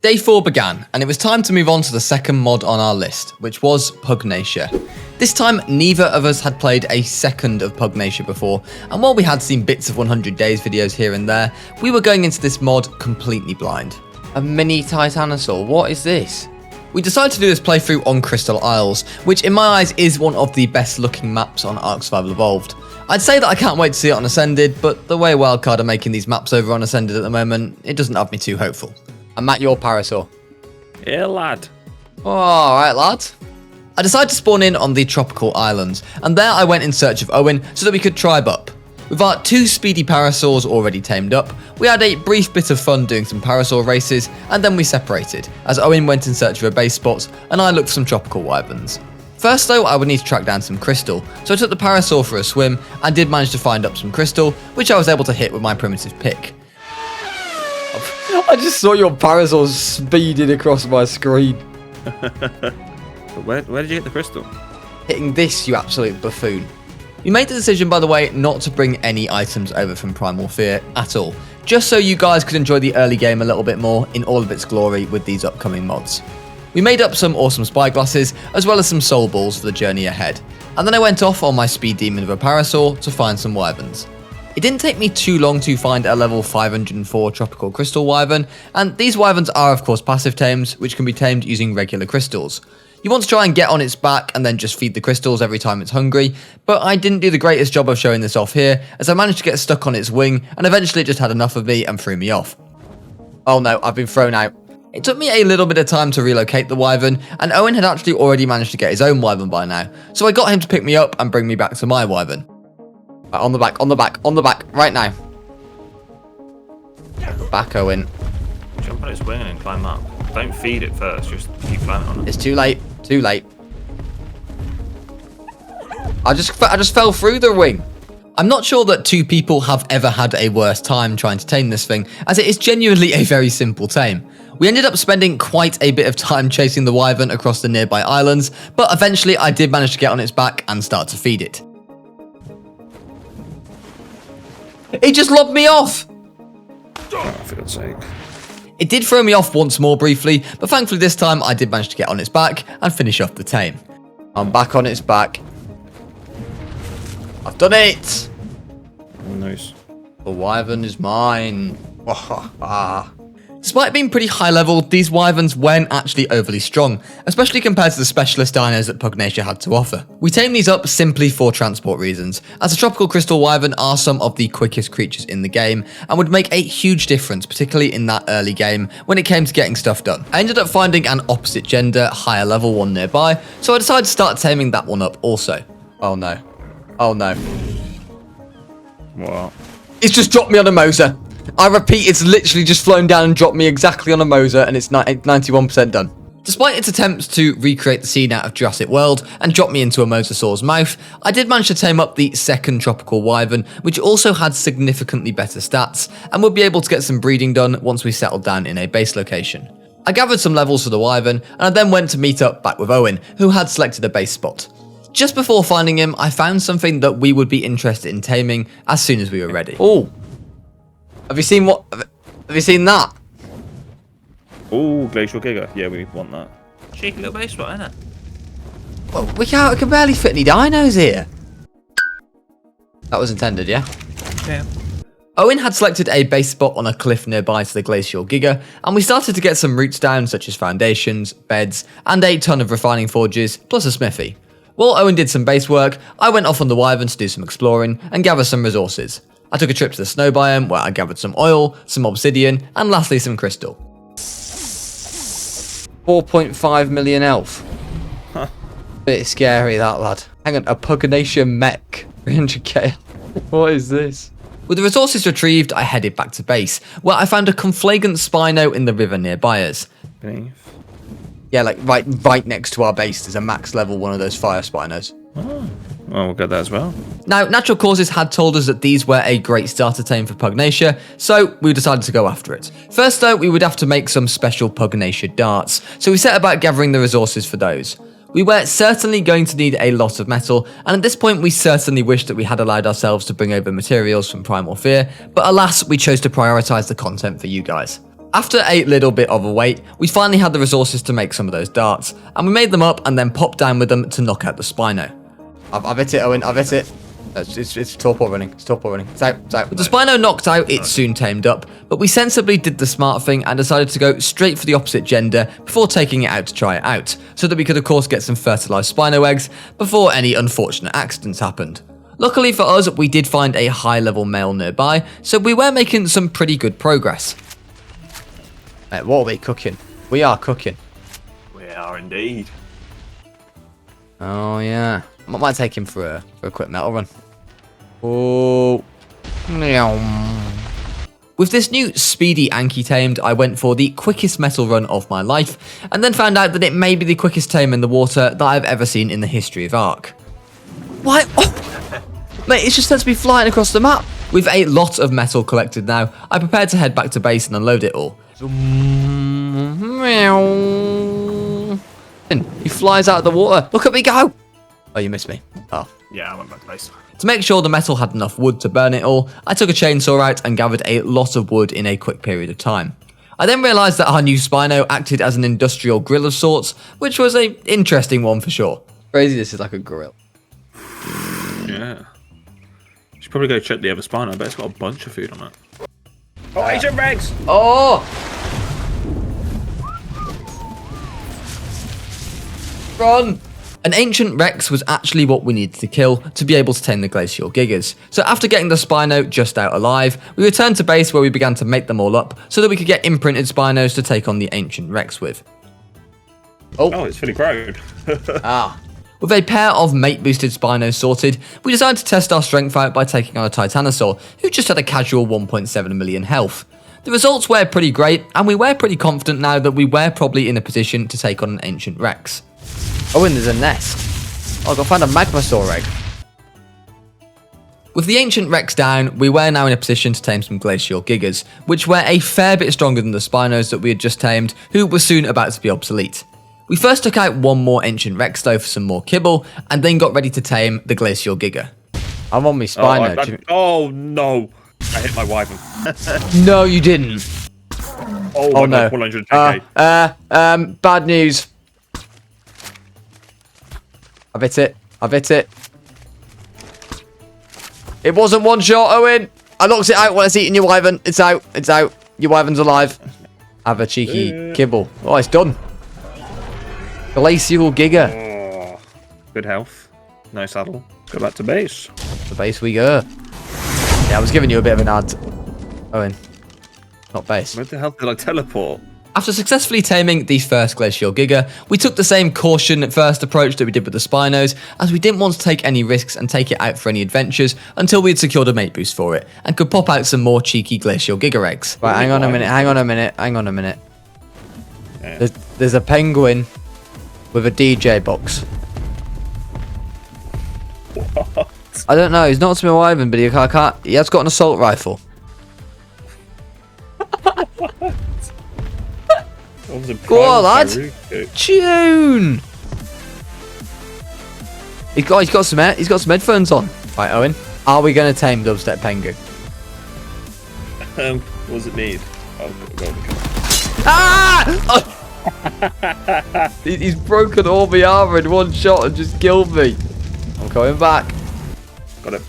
Day 4 began, and it was time to move on to the second mod on our list, which was Pugnacia. This time, neither of us had played a second of Pugnacia before, and while we had seen bits of 100 Days videos here and there, we were going into this mod completely blind. A mini Titanosaur, what is this? We decided to do this playthrough on Crystal Isles, which in my eyes is one of the best looking maps on Ark Survival Evolved. I'd say that I can't wait to see it on Ascended, but the way Wildcard are making these maps over on Ascended at the moment, it doesn't have me too hopeful. I'm at your Parasaur. Yeah, lad. Alright, lads. I decided to spawn in on the tropical islands, and there I went in search of Owen so that we could tribe up. With our 2 speedy Parasaurs already tamed up, we had a brief bit of fun doing some Parasaur races, and then we separated, as Owen went in search of a base spot, and I looked for some tropical wyverns. First though, I would need to track down some crystal, so I took the Parasaur for a swim, and did manage to find up some crystal, which I was able to hit with my primitive pick. I just saw your Parasaur speeding across my screen. But where did you get the crystal? Hitting this, you absolute buffoon. We made the decision, by the way, not to bring any items over from Primal Fear at all, just so you guys could enjoy the early game a little bit more in all of its glory with these upcoming mods. We made up some awesome Spyglasses, as well as some soul balls for the journey ahead, and then I went off on my speed demon of a Parasaur to find some wyverns. It didn't take me too long to find a level 504 tropical crystal wyvern, and these wyverns are of course passive tames, which can be tamed using regular crystals. You want to try and get on its back and then just feed the crystals every time it's hungry, but I didn't do the greatest job of showing this off here, as I managed to get stuck on its wing, and eventually it just had enough of me and threw me off. Oh no, I've been thrown out. It took me a little bit of time to relocate the wyvern, and Owen had actually already managed to get his own wyvern by now, so I got him to pick me up and bring me back to my wyvern. Right, on the back, on the back, on the back, right now. Back, Owen. Jump on its wing and climb up. Don't feed it first, just keep climbing on it. It's too late, too late. I just fell through the wing. I'm not sure that 2 people have ever had a worse time trying to tame this thing, as it is genuinely a very simple tame. We ended up spending quite a bit of time chasing the wyvern across the nearby islands, but eventually I did manage to get on its back and start to feed it. It just lobbed me off! Oh, for God's sake. It did throw me off once more briefly, but thankfully this time I did manage to get on its back and finish off the tame. I'm back on its back. I've done it! Nice. The wyvern is mine. Despite being pretty high level, these wyverns weren't actually overly strong, especially compared to the specialist dinos that Pugnacia had to offer. We tamed these up simply for transport reasons, as the tropical crystal wyvern are some of the quickest creatures in the game, and would make a huge difference, particularly in that early game, when it came to getting stuff done. I ended up finding an opposite gender, higher level one nearby, so I decided to start taming that one up also. Oh no. Oh no. What? It's just dropped me on a Moser. I repeat, it's literally just flown down and dropped me exactly on a Moser, and it's 91% done. Despite its attempts to recreate the scene out of Jurassic World and drop me into a mosasaur's mouth, I did manage to tame up the second tropical wyvern, which also had significantly better stats, and would be able to get some breeding done once we settled down in a base location. I gathered some levels for the wyvern, and I then went to meet up back with Owen, who had selected a base spot. Just before finding him, I found something that we would be interested in taming as soon as we were ready. Oh! Have you seen what? Have you seen that? Oh, Glacial Giga. Yeah, we want that. Cheeky little base spot, isn't it? Well, we can barely fit any dinos here. That was intended, yeah? Yeah. Owen had selected a base spot on a cliff nearby to the Glacial Giga, and we started to get some roots down, such as foundations, beds, and a ton of refining forges, plus a smithy. While Owen did some base work, I went off on the wyvern to do some exploring and gather some resources. I took a trip to the snow biome where I gathered some oil, some obsidian, and lastly some crystal. 4.5 million elf. Huh. Bit scary that, lad. Hang on, a Pugnacia mech. 300k. What is this? With the resources retrieved, I headed back to base, where I found a conflagrant Spino in the river nearby us. Beneath. Yeah, like right next to our base, there's a max level one of those fire Spinos. Oh. Well, we'll get that as well. Now, natural causes had told us that these were a great starter tame for Pugnacia, so we decided to go after it. First though, we would have to make some special Pugnacia darts, so we set about gathering the resources for those. We were certainly going to need a lot of metal, and at this point we certainly wished that we had allowed ourselves to bring over materials from Primal Fear, but alas, we chose to prioritise the content for you guys. After a little bit of a wait, we finally had the resources to make some of those darts, and we made them up and then popped down with them to knock out the Spino. I've hit it, Owen, I've hit it. It's torpor running, it's torpor running. It's out, it's out. With the Spino knocked out, it soon tamed up, but we sensibly did the smart thing and decided to go straight for the opposite gender before taking it out to try it out, so that we could of course get some fertilised Spino eggs before any unfortunate accidents happened. Luckily for us, we did find a high level male nearby, so we were making some pretty good progress. Mate, what are we cooking? We are cooking. We are indeed. Oh yeah. I might take him for a quick metal run. Oh. With this new speedy Anki tamed, I went for the quickest metal run of my life, and then found out that it may be the quickest tame in the water that I've ever seen in the history of Ark. Why? Oh. Mate, it's just meant to be flying across the map. With a lot of metal collected now, I prepared to head back to base and unload it all. He flies out of the water. Look at me go. Oh, you missed me. Oh. Yeah, I went back to base. To make sure the metal had enough wood to burn it all, I took a chainsaw out and gathered a lot of wood in a quick period of time. I then realised that our new Spino acted as an industrial grill of sorts, which was an interesting one for sure. Crazy, this is like a grill. Yeah. Should probably go check the other Spino. I bet it's got a bunch of food on it. Oh, Asian Rex! Oh! Run! An ancient Rex was actually what we needed to kill to be able to tame the Glacial Gigas. So after getting the Spino just out alive, we returned to base where we began to make them all up so that we could get imprinted Spinos to take on the ancient Rex with. Oh, it's fully grown. Ah. With a pair of mate-boosted Spinos sorted, we decided to test our strength out by taking on a Titanosaur, who just had a casual 1.7 million health. The results were pretty great, and we were pretty confident now that we were probably in a position to take on an ancient Rex. Oh, and there's a nest. Oh, I got found a Magmasaur egg. With the ancient Rex down, we were now in a position to tame some Glacial Gigas, which were a fair bit stronger than the Spinos that we had just tamed, who were soon about to be obsolete. We first took out one more ancient Rex though for some more kibble, and then got ready to tame the Glacial Giga. I'm on my Spino. Oh no! I hit my wyvern. No, you didn't. Oh no! 110k. Bad news. I've hit it. I've hit it. It wasn't one shot, Owen. I knocked it out when it's eating your wyvern. It's out. It's out. Your wyvern's alive. Have a cheeky kibble. Oh, it's done. Glacial Giga. Oh, good health. No saddle. Go back to base. The base we go. Yeah, I was giving you a bit of an ad. Owen. Not base. Where the hell did I teleport? After successfully taming the first Glacial Giga, we took the same caution first approach that we did with the Spinos, as we didn't want to take any risks and take it out for any adventures until we had secured a mate boost for it, and could pop out some more cheeky Glacial Giga eggs. Right, hang on a minute, hang on a minute, hang on a minute. Yeah. There's a penguin with a DJ box. What? I don't know, he's not to my wyvern, but he has got an assault rifle. Go on, lad. Tune. He's got some headphones on. Right, Owen. Are we going to tame Dubstep Pengu? What does it need? Ah! Oh. He's broken all my armor in one shot and just killed me. I'm coming back. Got it.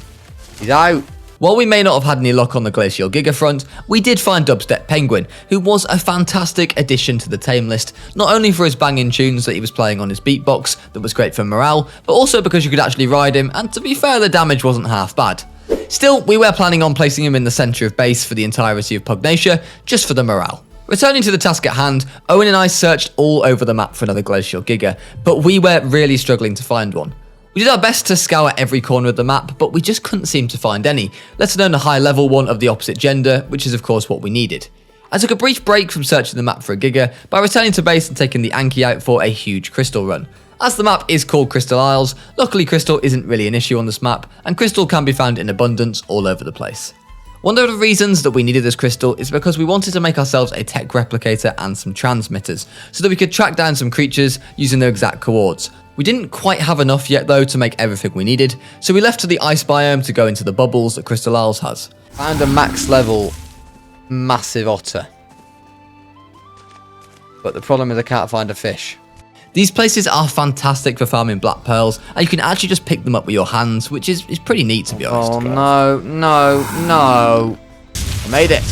He's out. While we may not have had any luck on the Glacial Giga front, we did find Dubstep Penguin, who was a fantastic addition to the tame list, not only for his banging tunes that he was playing on his beatbox that was great for morale, but also because you could actually ride him, and to be fair, the damage wasn't half bad. Still, we were planning on placing him in the centre of base for the entirety of Pugnacia, just for the morale. Returning to the task at hand, Owen and I searched all over the map for another Glacial Giga, but we were really struggling to find one. We did our best to scour every corner of the map, but we just couldn't seem to find any, let alone a high level one of the opposite gender, which is of course what we needed. I took a brief break from searching the map for a Giga by returning to base and taking the Anki out for a huge crystal run. As the map is called Crystal Isles, luckily crystal isn't really an issue on this map, and crystal can be found in abundance all over the place. One of the reasons that we needed this crystal is because we wanted to make ourselves a tech replicator and some transmitters, so that we could track down some creatures using their exact coords. We didn't quite have enough yet though to make everything we needed, so we left to the ice biome to go into the bubbles that Crystal Isles has. Found a max level massive otter. But the problem is I can't find a fish. These places are fantastic for farming black pearls, and you can actually just pick them up with your hands, which is pretty neat to be honest. Oh no, no. I made it.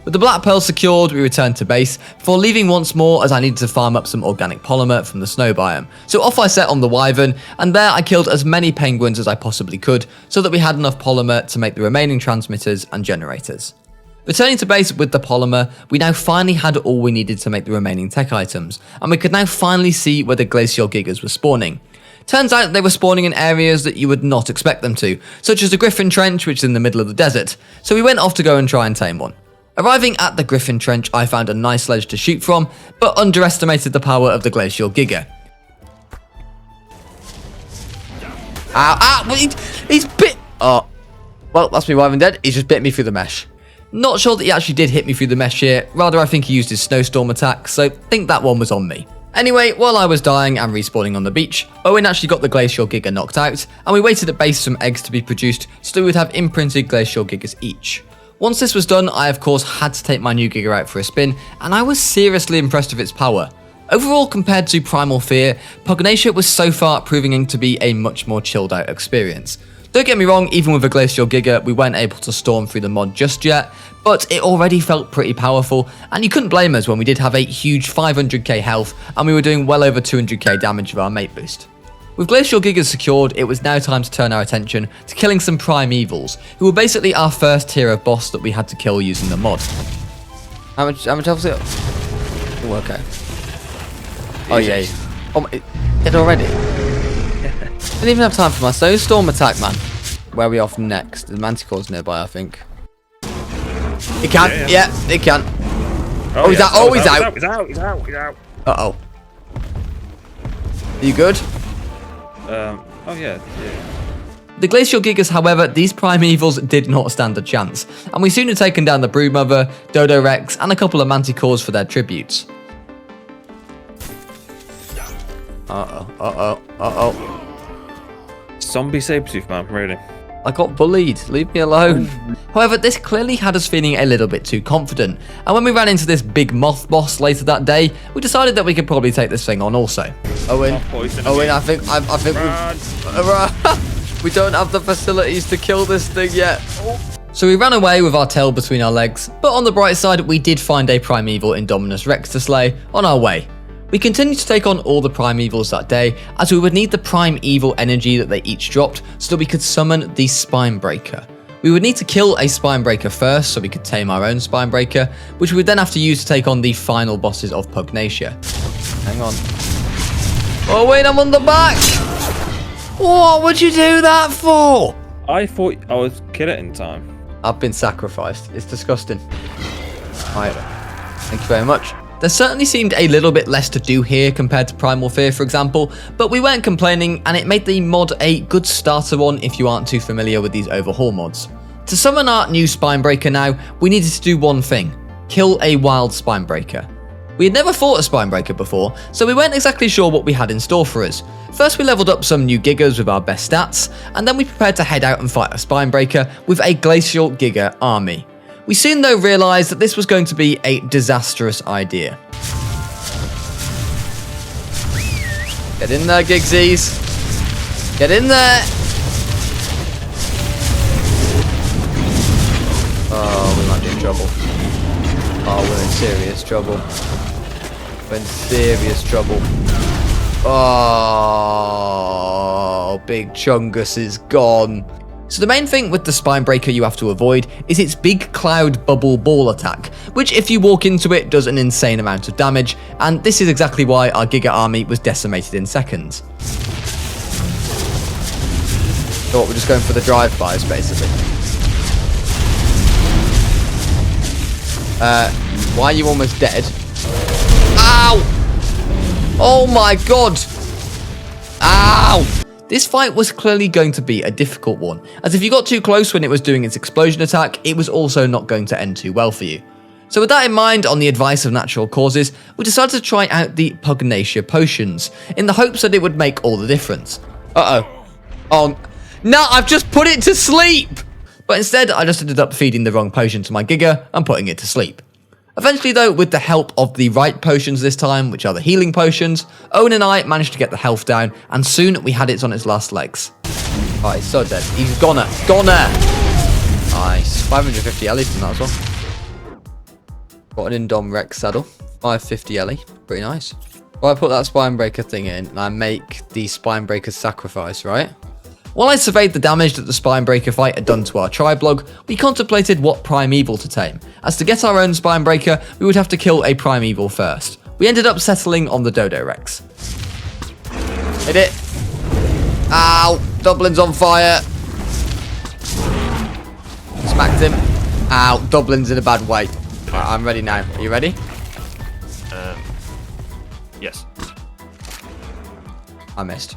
With the black pearls secured, we returned to base, before leaving once more as I needed to farm up some organic polymer from the snow biome. So off I set on the wyvern, and there I killed as many penguins as I possibly could, so that we had enough polymer to make the remaining transmitters and generators. Returning to base with the polymer, we now finally had all we needed to make the remaining tech items, and we could now finally see where the Glacial Gigas were spawning. Turns out they were spawning in areas that you would not expect them to, such as the Griffin Trench, which is in the middle of the desert, so we went off to go and try and tame one. Arriving at the Griffin Trench, I found a nice ledge to shoot from, but underestimated the power of the Glacial Giga. Ow, he's bit. Oh, well, that's me wyvern dead. He's just bit me through the mesh. Not sure that he actually did hit me through the mesh here, rather I think he used his snowstorm attack, so I think that one was on me. Anyway, while I was dying and respawning on the beach, Owen actually got the Glacial Giga knocked out, and we waited at base for some eggs to be produced so that we would have imprinted Glacial Gigas each. Once this was done, I of course had to take my new Giga out for a spin, and I was seriously impressed with its power. Overall, compared to Primal Fear, Pugnacia was so far proving to be a much more chilled out experience. Don't get me wrong, even with a Glacial Giga, we weren't able to storm through the mod just yet, but it already felt pretty powerful, and you couldn't blame us when we did have a huge 500k health, and we were doing well over 200k damage with our mate boost. With Glacial Gigas secured, it was now time to turn our attention to killing some Primevals, who were basically our first tier of boss that we had to kill using the mod. How much health is it? Oh, okay. Oh yeah. Oh, it already? Didn't even have time for my snowstorm attack, man. Where are we off next? The Manticore's nearby, I think. He can. Yeah, he can. Oh, he's out. Oh, he's out. He's out. Uh-oh. Are you good? Oh yeah. The Glacial Gigas, however, these Primevals did not stand a chance, and we soon had taken down the Broodmother, D.O.X, and a couple of Manticores for their tributes. Uh-oh. Zombie Sabretooth, man, really. I got bullied. Leave me alone. However, this clearly had us feeling a little bit too confident, and when we ran into this big moth boss later that day, we decided that we could probably take this thing on also. Owen, I think we don't have the facilities to kill this thing yet. So we ran away with our tail between our legs, but on the bright side, we did find a Primeval Indominus Rex to slay on our way. We continued to take on all the Primevals that day, as we would need the Primeval energy that they each dropped so that we could summon the Spinebreaker. We would need to kill a Spinebreaker first so we could tame our own Spinebreaker, which we would then have to use to take on the final bosses of Pugnacia. Hang on. Oh wait, I'm on the back! What would you do that for? I thought I would kill it in time. I've been sacrificed. It's disgusting. Right. Thank you very much. There certainly seemed a little bit less to do here compared to Primal Fear, for example, but we weren't complaining, and it made the mod a good starter one if you aren't too familiar with these Overhaul mods. To summon our new Spinebreaker now, we needed to do one thing: kill a wild Spinebreaker. We had never fought a Spinebreaker before, so we weren't exactly sure what we had in store for us. First we leveled up some new Gigas with our best stats, and then we prepared to head out and fight a Spinebreaker with a Glacial Giga army. We soon though realised that this was going to be a disastrous idea. Get in there, Gigsies. Get in there. Oh, we might be in trouble. Oh, we're in serious trouble. We're in serious trouble. Oh, Big Chungus is gone. So the main thing with the Spinebreaker you have to avoid is its big cloud bubble ball attack, which if you walk into it does an insane amount of damage, and this is exactly why our Giga army was decimated in seconds. So what, we're just going for the drive-bys, basically. Why are you almost dead? Ow! Oh my god! Ow! This fight was clearly going to be a difficult one, as if you got too close when it was doing its explosion attack, it was also not going to end too well for you. So with that in mind, on the advice of natural causes, we decided to try out the Pugnacia potions, in the hopes that it would make all the difference. Uh-oh. Oh, no, I've just put it to sleep! But instead, I just ended up feeding the wrong potion to my Giga and putting it to sleep. Eventually though, with the help of the right potions this time, which are the healing potions, Owen and I managed to get the health down, and soon we had it on its last legs. Oh, he's so dead. He's goner. Nice. 550 LE from that as well. Got an Indom Rex saddle. 550 LE. Pretty nice. Well, I put that Spinebreaker thing in, and I make the Spinebreaker sacrifice, right? While I surveyed the damage that the Spinebreaker fight had done to our Triblog, we contemplated what Primeval to tame, as to get our own Spinebreaker, we would have to kill a Primeval first. We ended up settling on the Dodo Rex. Hit it. Ow! Dublin's on fire. Smacked him. Ow, Dublin's in a bad way. Right, I'm ready now. Are you ready? Yes. I missed.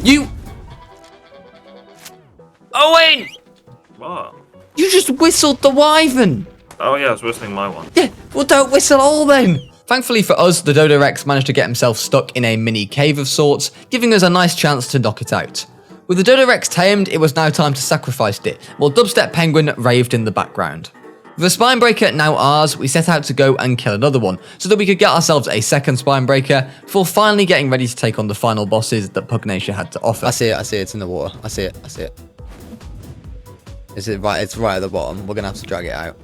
You! Owen! What? You just whistled the wyvern! Oh yeah, I was whistling my one. Yeah, well don't whistle all then! Thankfully for us, the Dodo Rex managed to get himself stuck in a mini cave of sorts, giving us a nice chance to knock it out. With the Dodo Rex tamed, it was now time to sacrifice it, while Dubstep Penguin raved in the background. With the Spinebreaker now ours, we set out to go and kill another one, so that we could get ourselves a second Spinebreaker, before finally getting ready to take on the final bosses that Pugnacia had to offer. I see it, it's in the water. I see it. Is it right? It's right at the bottom. We're gonna have to drag it out.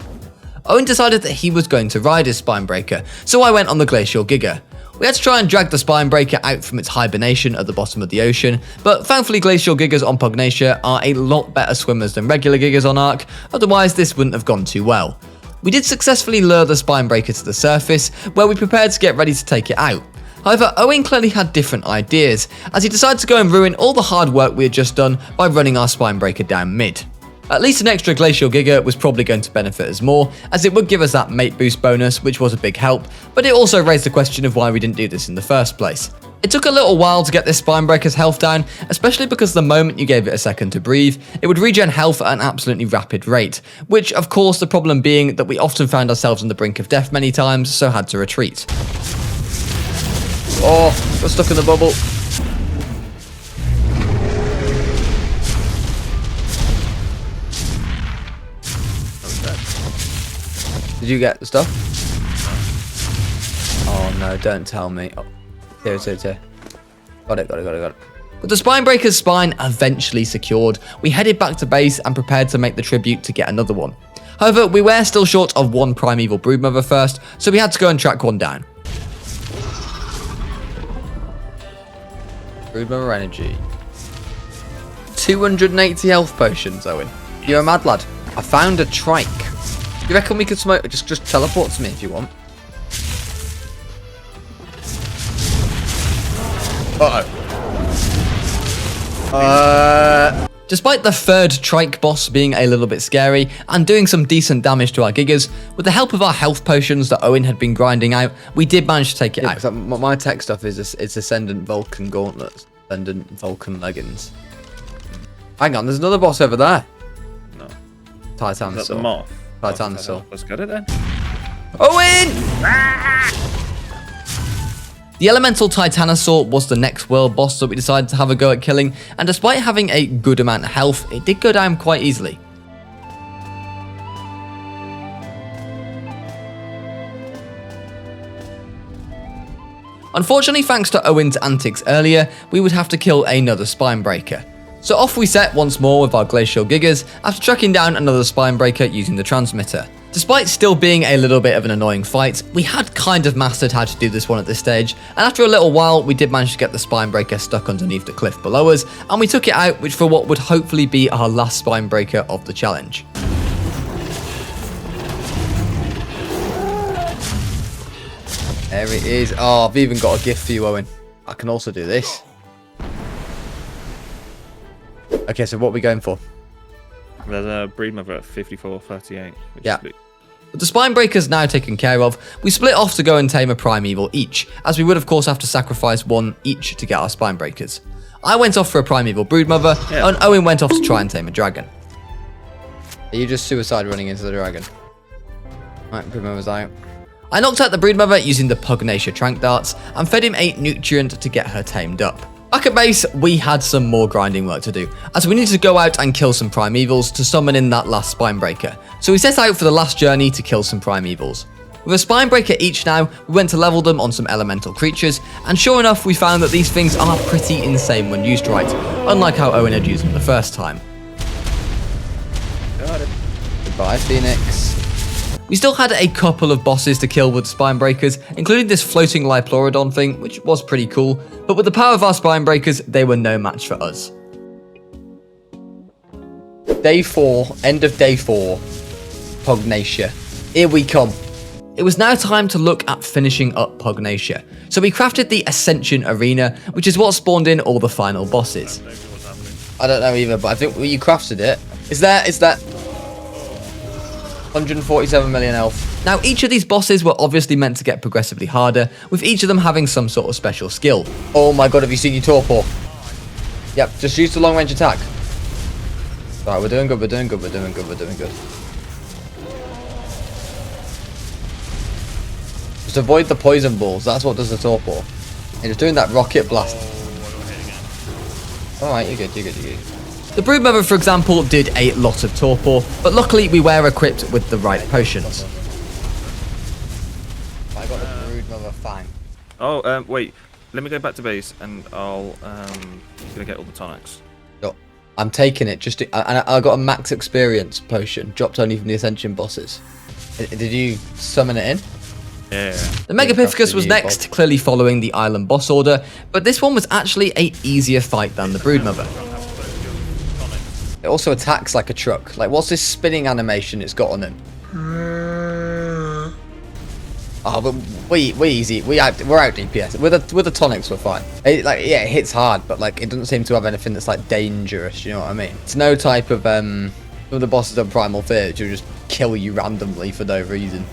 Owen decided that he was going to ride his Spinebreaker, so I went on the Glacial Giga. We had to try and drag the Spinebreaker out from its hibernation at the bottom of the ocean, but thankfully Glacial Gigas on Pugnacia are a lot better swimmers than regular Gigas on Ark, otherwise this wouldn't have gone too well. We did successfully lure the Spinebreaker to the surface, where we prepared to get ready to take it out. However, Owen clearly had different ideas, as he decided to go and ruin all the hard work we had just done by running our Spinebreaker down mid. At least an extra Glacial Giga was probably going to benefit us more, as it would give us that mate boost bonus, which was a big help, but it also raised the question of why we didn't do this in the first place. It took a little while to get this Spinebreaker's health down, especially because the moment you gave it a second to breathe, it would regen health at an absolutely rapid rate, which of course the problem being that we often found ourselves on the brink of death many times, so had to retreat. Oh, got stuck in the bubble. Did you get the stuff? Oh no, don't tell me. Oh, here. Got it. With the Spinebreaker's spine eventually secured, we headed back to base and prepared to make the tribute to get another one. However, we were still short of one Primeval Broodmother first, so we had to go and track one down. Broodmother energy. 280 health potions, Owen. You're a mad lad. I found a trike. You reckon we could smoke? Just teleport to me if you want. Despite the third trike boss being a little bit scary and doing some decent damage to our Gigas, with the help of our health potions that Owen had been grinding out, we did manage to take it out. My tech stuff is Ascendant Vulcan Gauntlets, Ascendant Vulcan Leggings. Hang on, there's another boss over there. No. Titanosaur. Is that the moth? Titanosaur. Let's get it then. Owen! The elemental Titanosaur was the next world boss that we decided to have a go at killing, and despite having a good amount of health, it did go down quite easily. Unfortunately, thanks to Owen's antics earlier, we would have to kill another Spinebreaker. So off we set once more with our Glacial Gigas after tracking down another Spinebreaker using the transmitter. Despite still being a little bit of an annoying fight, we had kind of mastered how to do this one at this stage, and after a little while we did manage to get the Spinebreaker stuck underneath the cliff below us, and we took it out, which for what would hopefully be our last Spinebreaker of the challenge. There it is. Oh, I've even got a gift for you, Owen. I can also do this. Okay, so what are we going for? There's a breed mother at 54.38. Yeah. With the spine breakers now taken care of, we split off to go and tame a primeval each, as we would of course have to sacrifice one each to get our spine breakers. I went off for a primeval broodmother, and Owen went off to try and tame a dragon. Are you just suicide running into the dragon? Right, broodmother's out. I knocked out the broodmother using the Pugnacia trank darts, and fed him a nutrient to get her tamed up. Back at base, we had some more grinding work to do, as we needed to go out and kill some primevals to summon in that last spinebreaker. So we set out for the last journey to kill some primevals. With a spinebreaker each now, we went to level them on some elemental creatures, and sure enough we found that these things are pretty insane when used right, unlike how Owen had used them the first time. Got it. Goodbye, Phoenix. We still had a couple of bosses to kill with spine breakers, including this floating Liplorodon thing, which was pretty cool, but with the power of our spine breakers, they were no match for us. Day 4, end of day 4, Pugnacia. Here we come. It was now time to look at finishing up Pugnacia, so we crafted the Ascension Arena, which is what spawned in all the final bosses. I don't know either, but I think you crafted it. Is that 147 million health. Now, each of these bosses were obviously meant to get progressively harder, with each of them having some sort of special skill. Oh my god, have you seen your torpor? Yep, just use the long range attack. Alright, we're doing good, we're doing good, we're doing good, we're doing good. Just avoid the poison balls, that's what does the torpor. And just doing that rocket blast. Alright, you're good, you're good, you're good. The broodmother, for example, did a lot of torpor, but luckily we were equipped with the right potions. I got the broodmother fang. Oh, wait. Let me go back to base, and I'll gonna get all the tonics. Yo, I'm taking it. I got a max experience potion, dropped only from the Ascension bosses. Did you summon it in? Yeah. The Megapithecus was next, clearly following the island boss order, but this one was actually a easier fight than the broodmother. It also attacks like a truck. Like, what's this spinning animation it's got on him? Oh, but we're easy. We're out DPS. With the tonics, we're fine. It hits hard, but like it doesn't seem to have anything that's like dangerous. You know what I mean? It's no type of some of the bosses on Primal Fear which will just kill you randomly for no reason.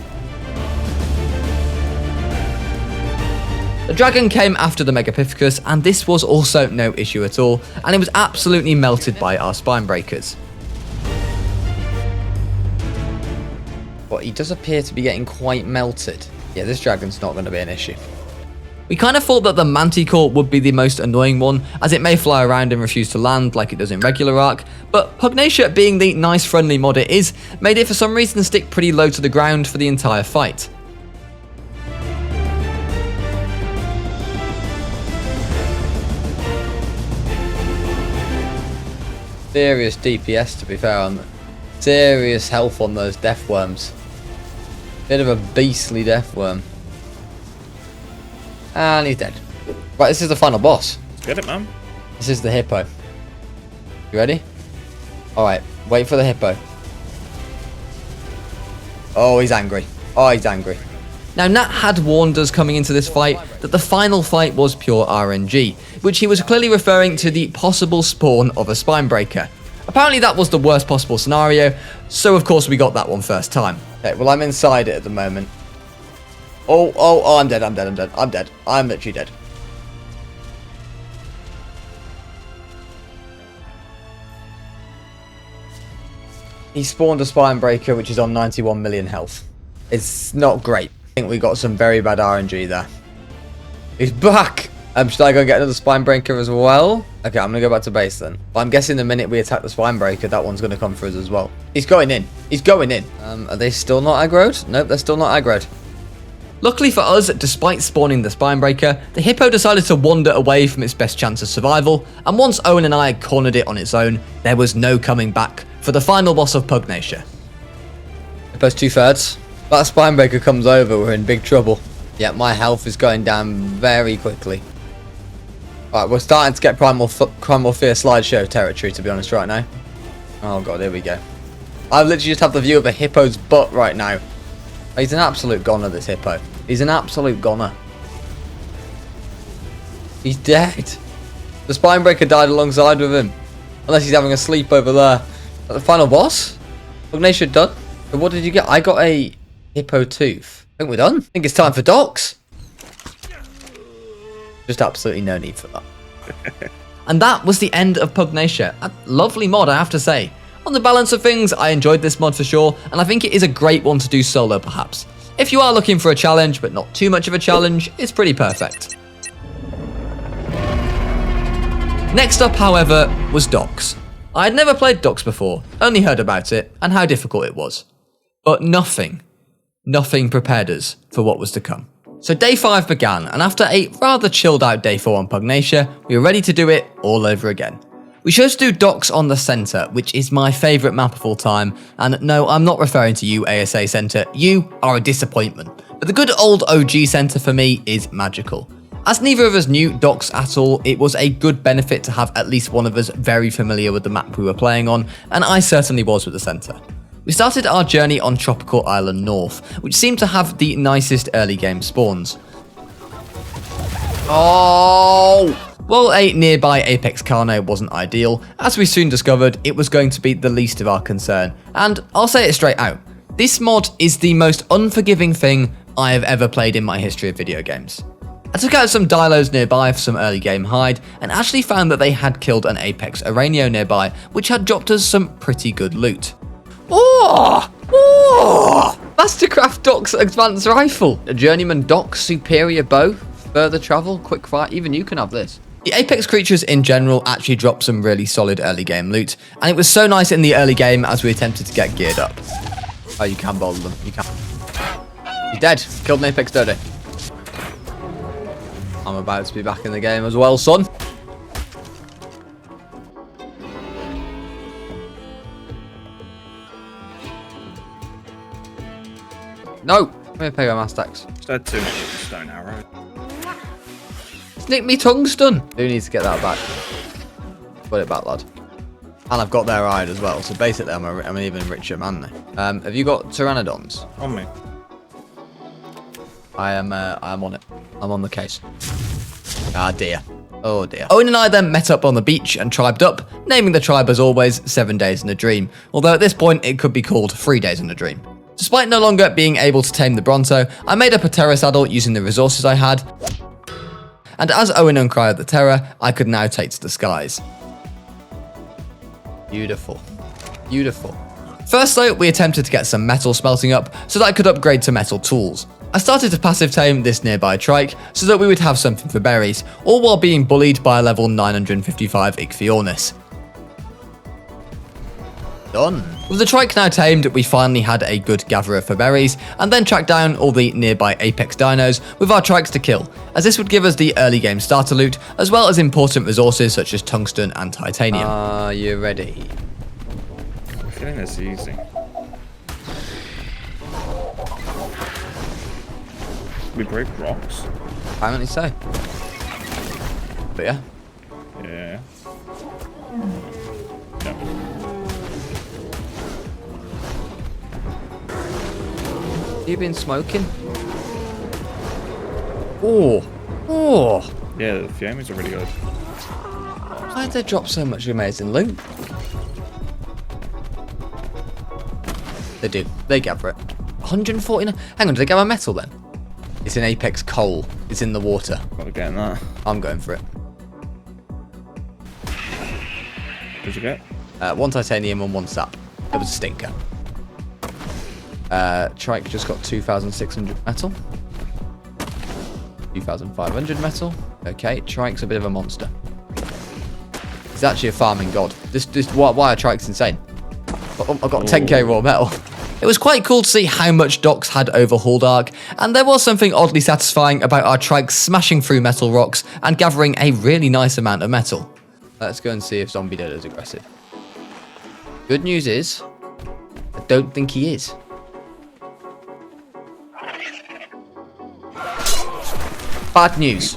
The dragon came after the Megapithecus, and this was also no issue at all, and it was absolutely melted by our spine breakers. But he does appear to be getting quite melted. Yeah, this dragon's not going to be an issue. We kind of thought that the Manticore would be the most annoying one, as it may fly around and refuse to land like it does in regular Ark, but Pugnacia, being the nice friendly mod it is, made it for some reason stick pretty low to the ground for the entire fight. Serious DPS, to be fair, on serious health on those death worms. Bit of a beastly death worm. And he's dead. Right, this is the final boss. Get it, man. This is the hippo. You ready? Alright, wait for the hippo. Oh, he's angry. Oh, he's angry. Now, Nat had warned us coming into this fight that the final fight was pure RNG, which he was clearly referring to the possible spawn of a spinebreaker. Apparently that was the worst possible scenario, so of course we got that one first time. Okay, well I'm inside it at the moment. Oh, I'm dead, I'm dead. I'm literally dead. He spawned a spinebreaker which is on 91 million health. It's not great. I think we got some very bad RNG there. He's back! Should I go and get another spinebreaker as well? Okay, I'm going to go back to base then. But I'm guessing the minute we attack the spinebreaker, that one's going to come for us as well. He's going in. He's going in. Are they still not aggroed? Nope, they're still not aggroed. Luckily for us, despite spawning the spinebreaker, the hippo decided to wander away from its best chance of survival, and once Owen and I had cornered it on its own, there was no coming back for the final boss of Pugnacia. Hippo's 2/3. That spinebreaker comes over, we're in big trouble. Yeah, my health is going down very quickly. Alright, we're starting to get Primal Fear slideshow territory, to be honest, right now. Oh god, here we go. I literally just have the view of a hippo's butt right now. He's an absolute goner, this hippo. He's an absolute goner. He's dead. The spine breaker died alongside with him. Unless he's having a sleep over there. The final boss? Pugnacia done? But what did you get? I got a hippo tooth. I think we're done. I think it's time for D.O.X. Just absolutely no need for that. And that was the end of Pugnacia. A lovely mod, I have to say. On the balance of things, I enjoyed this mod for sure, and I think it is a great one to do solo perhaps. If you are looking for a challenge, but not too much of a challenge, it's pretty perfect. Next up, however, was D.O.X. I had never played D.O.X before, only heard about it, and how difficult it was. But nothing prepared us for what was to come. So day 5 began, and after a rather chilled out day 4 on Pugnacia, we were ready to do it all over again. We chose to do D.O.X on the centre, which is my favourite map of all time, and no, I'm not referring to you ASA centre, you are a disappointment. But the good old OG centre for me is magical. As neither of us knew D.O.X at all, it was a good benefit to have at least one of us very familiar with the map we were playing on, and I certainly was with the centre. We started our journey on Tropical Island North, which seemed to have the nicest early game spawns. Oh! While a nearby Apex Carno wasn't ideal, as we soon discovered, it was going to be the least of our concern. And I'll say it straight out, this mod is the most unforgiving thing I have ever played in my history of video games. I took out some dilos nearby for some early game hide, and actually found that they had killed an Apex Aranio nearby, which had dropped us some pretty good loot. Oh! Mastercraft D.O.X Advanced Rifle, a Journeyman D.O.X Superior Bow, Further Travel, Quick Fire, even you can have this. The Apex creatures in general actually dropped some really solid early game loot, and it was so nice in the early game as we attempted to get geared up. Oh, you can boulder them, you can. He's dead, killed an Apex Dodo. I'm about to be back in the game as well, son. No! Come here, Pego Mastax. Just had too much stone arrow. Snick me tungsten! Who needs to get that back? Put it back, lad. And I've got their hide as well, so basically I'm an even richer man now. Have you got Pteranodons? On me. I am on it. I'm on the case. Ah dear. Oh dear. Owen and I then met up on the beach and tribed up, naming the tribe as always 7 Days in a Dream, although at this point it could be called 3 Days in a Dream. Despite no longer being able to tame the Bronto, I made up a Terror saddle using the resources I had, and as Owen uncryed the Terror, I could now take to the skies. Beautiful. Beautiful. First though, we attempted to get some metal smelting up so that I could upgrade to metal tools. I started to passive tame this nearby trike so that we would have something for berries, all while being bullied by a level 955 Ichthyornis. Done. With the trike now tamed, we finally had a good gatherer for berries, and then tracked down all the nearby Apex dinos with our trikes to kill, as this would give us the early game starter loot, as well as important resources such as tungsten and titanium. Are you ready? I'm feeling this easy. We break rocks? Apparently so. But yeah. Yeah. No. You been smoking? Oh. Oh. Yeah, the flames are really good. Why did they drop so much amazing loot? They do. They gather it. 149. Hang on, did they gather metal then? It's in Apex coal. It's in the water. Gotta get in that. I'm going for it. What did you get? 1 titanium and 1 sap. It was a stinker. Trike just got 2,600 metal. 2,500 metal. Okay, Trike's a bit of a monster. He's actually a farming god. Why are Trike's insane? I've got 10k raw metal. It was quite cool to see how much D.O.X had overhauled Ark, and there was something oddly satisfying about our trikes smashing through metal rocks and gathering a really nice amount of metal. Let's go and see if Zombie Dodo's aggressive. Good news is, I don't think he is. Bad news.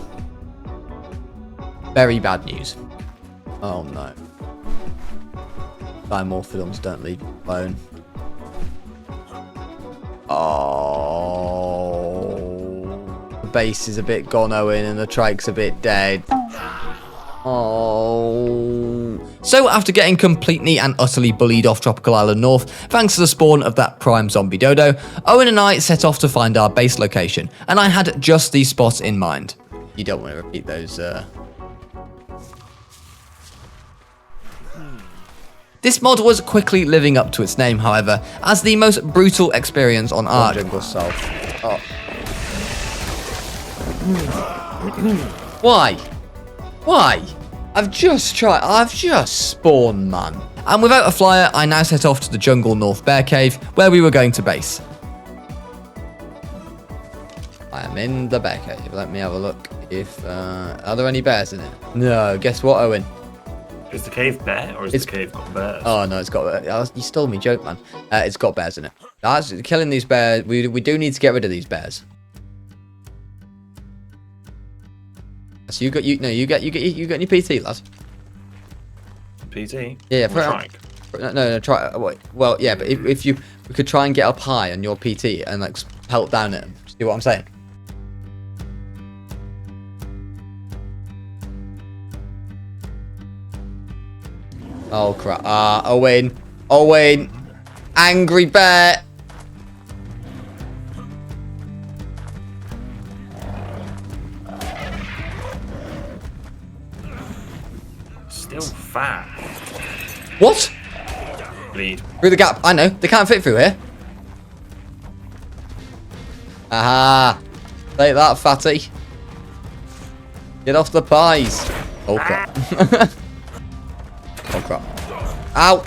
Very bad news. Oh no. Dimorphodons don't leave you alone. Oh. base is a bit gone, Owen, and the trike's a bit dead. Oh. So after getting completely and utterly bullied off Tropical Island North, thanks to the spawn of that prime zombie dodo, Owen and I set off to find our base location, and I had just these spots in mind. You don't want to repeat those, This mod was quickly living up to its name, however, as the most brutal experience on Ark. Jungle South. Oh. Why? Why? I've just spawned, man. And without a flyer, I now set off to the Jungle North Bear Cave, where we were going to base. I am in the Bear Cave. Let me have a look. Are there any bears in it? No. Guess what, Owen? Is the cave bare, or is the cave got bears? Oh, no, it's got... you stole me joke, man. It's got bears in it. That's killing these bears. We do need to get rid of these bears. So you got any PT, lad? PT? Yeah, trike. No, try. Well, yeah, but if we could try and get up high on your PT and like pelt down at him. See what I'm saying? Oh crap! Owen, angry bear. Still fat. What? Bleed. Through the gap. I know. They can't fit through here. Aha! Take that, fatty. Get off the pies. Oh crap. Oh crap. Ow!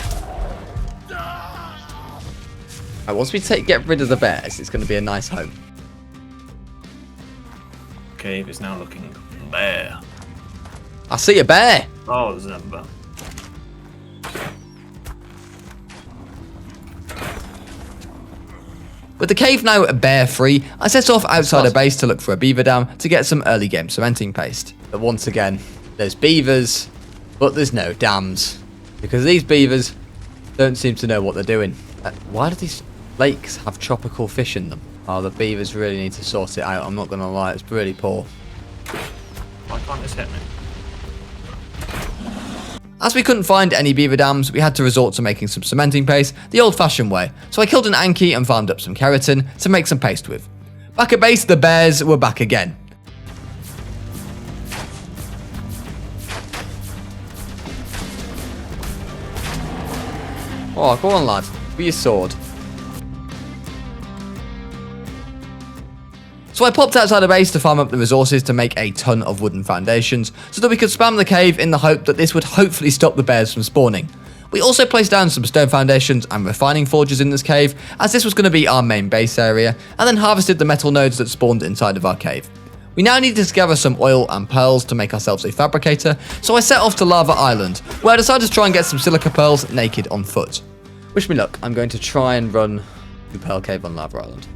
Right, once we get rid of the bears, it's going to be a nice home. Cave is now looking bare. I see a bear! Oh, there's another bear. With the cave now bear free, I set off outside a base to look for a beaver dam to get some early game cementing paste. But once again, there's beavers, but there's no dams. Because these beavers don't seem to know what they're doing. Why do these lakes have tropical fish in them? Oh, the beavers really need to sort it out, I'm not going to lie, it's really poor. Why can't this hit me? As we couldn't find any beaver dams, we had to resort to making some cementing paste the old-fashioned way, so I killed an Anki and farmed up some keratin to make some paste with. Back at base, the bears were back again. Oh, go on, lad. With your sword. So I popped outside the base to farm up the resources to make a ton of wooden foundations, so that we could spam the cave in the hope that this would hopefully stop the bears from spawning. We also placed down some stone foundations and refining forges in this cave, as this was going to be our main base area, and then harvested the metal nodes that spawned inside of our cave. We now needed to gather some oil and pearls to make ourselves a fabricator, so I set off to Lava Island, where I decided to try and get some silica pearls naked on foot. Wish me luck, I'm going to try and run the Pearl Cave on Lava Island.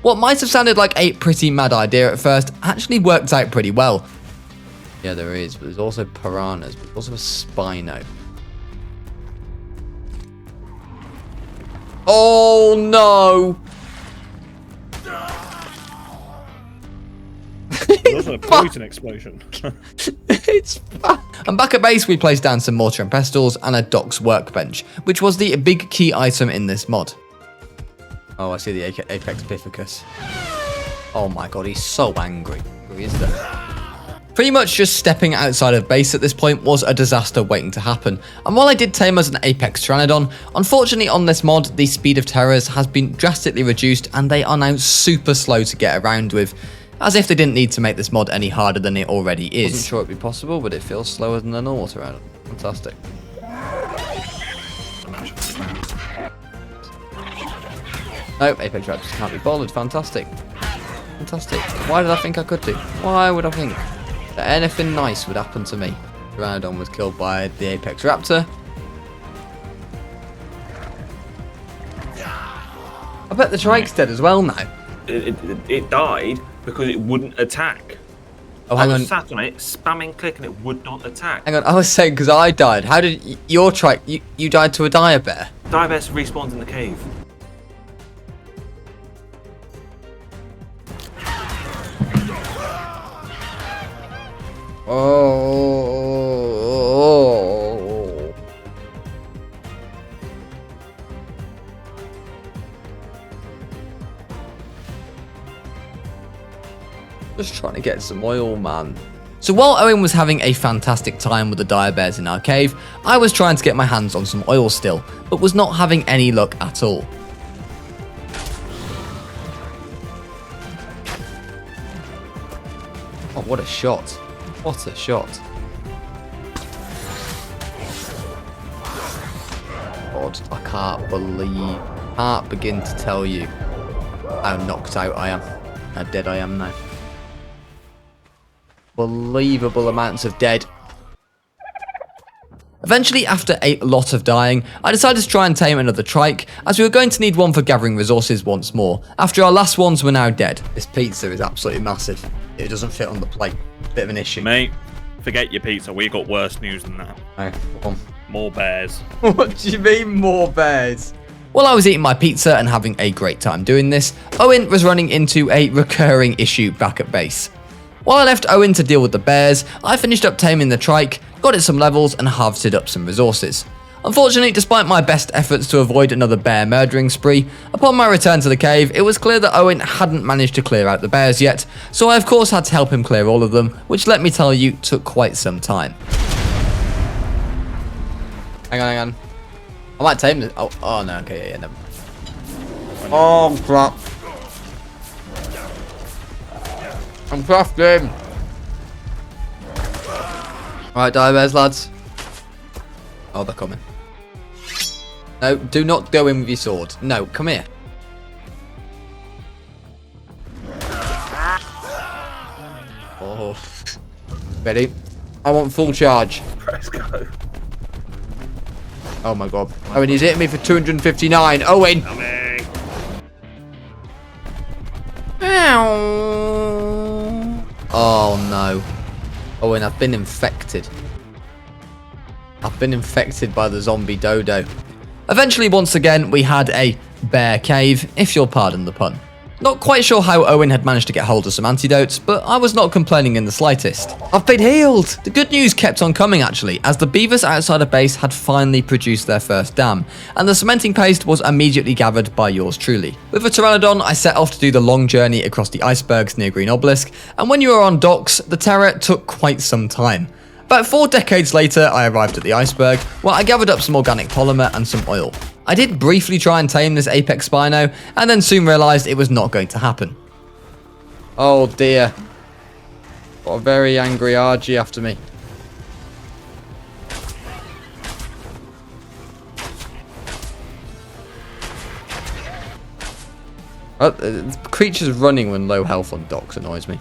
What might have sounded like a pretty mad idea at first actually worked out pretty well. Yeah, there is, but there's also piranhas, but also a Spino. Oh no! There's also a poison explosion. It's fun. And back at base, we placed down some mortar and pestles and a D.O.X workbench, which was the big key item in this mod. Oh, I see the Apex Bifficus. Oh my god, he's so angry. Who is that? Pretty much just stepping outside of base at this point was a disaster waiting to happen. And while I did tame as an Apex Pteranodon, unfortunately on this mod, the speed of terrors has been drastically reduced and they are now super slow to get around with. As if they didn't need to make this mod any harder than it already is. Wasn't sure it'd be possible, but it feels slower than a normal Pteranodon. Fantastic. Nope, Apex Raptors can't be bothered. Fantastic. Fantastic. Why did I think I could do? Why would I think that anything nice would happen to me? Pteranodon was killed by the Apex Raptor. I bet the Trike's dead as well now. It died because it wouldn't attack. Oh, I hang was on. sat on it, spamming click, and it would not attack. Hang on, I was saying because I died. How did your Trike... You died to a dire bear? Dire bear respawns in the cave. Oh. Just trying to get some oil, man. So while Owen was having a fantastic time with the dire bears in our cave, I was trying to get my hands on some oil still, but was not having any luck at all. Oh, what a shot. What a shot. God, I can't begin to tell you how knocked out I am. How dead I am now. Unbelievable amounts of dead. Eventually, after a lot of dying, I decided to try and tame another trike, as we were going to need one for gathering resources once more, after our last ones were now dead. This pizza is absolutely massive. It doesn't fit on the plate. Bit of an issue. Mate, forget your pizza. We got worse news than that. Right, come on. More bears. What do you mean, more bears? While I was eating my pizza and having a great time doing this, Owen was running into a recurring issue back at base. While I left Owen to deal with the bears, I finished up taming the trike, got it some levels, and harvested up some resources. Unfortunately, despite my best efforts to avoid another bear murdering spree, upon my return to the cave, it was clear that Owen hadn't managed to clear out the bears yet, so I of course had to help him clear all of them, which let me tell you, took quite some time. Hang on. I might tame this. Oh no, okay, yeah, never mind. Oh crap. I'm crafting. Alright, dire bears, lads. Oh, they're coming. No, do not go in with your sword. No, come here. Oh. Ready? I want full charge. Press go. Oh my god. Owen, he's hitting me for 259. Owen! Coming. Oh no. Owen, I've been infected. I've been infected by the zombie dodo. Eventually, once again, we had a bear cave, if you'll pardon the pun. Not quite sure how Owen had managed to get hold of some antidotes, but I was not complaining in the slightest. I've been healed! The good news kept on coming actually, as the beavers outside of base had finally produced their first dam, and the cementing paste was immediately gathered by yours truly. With a pteranodon, I set off to do the long journey across the icebergs near Green Obelisk, and when you are on docks, the terror took quite some time. About 4 decades later, I arrived at the iceberg, where I gathered up some organic polymer and some oil. I did briefly try and tame this apex spino, and then soon realised it was not going to happen. Oh dear. Got a very angry RG after me. Creatures running when low health on docks annoys me.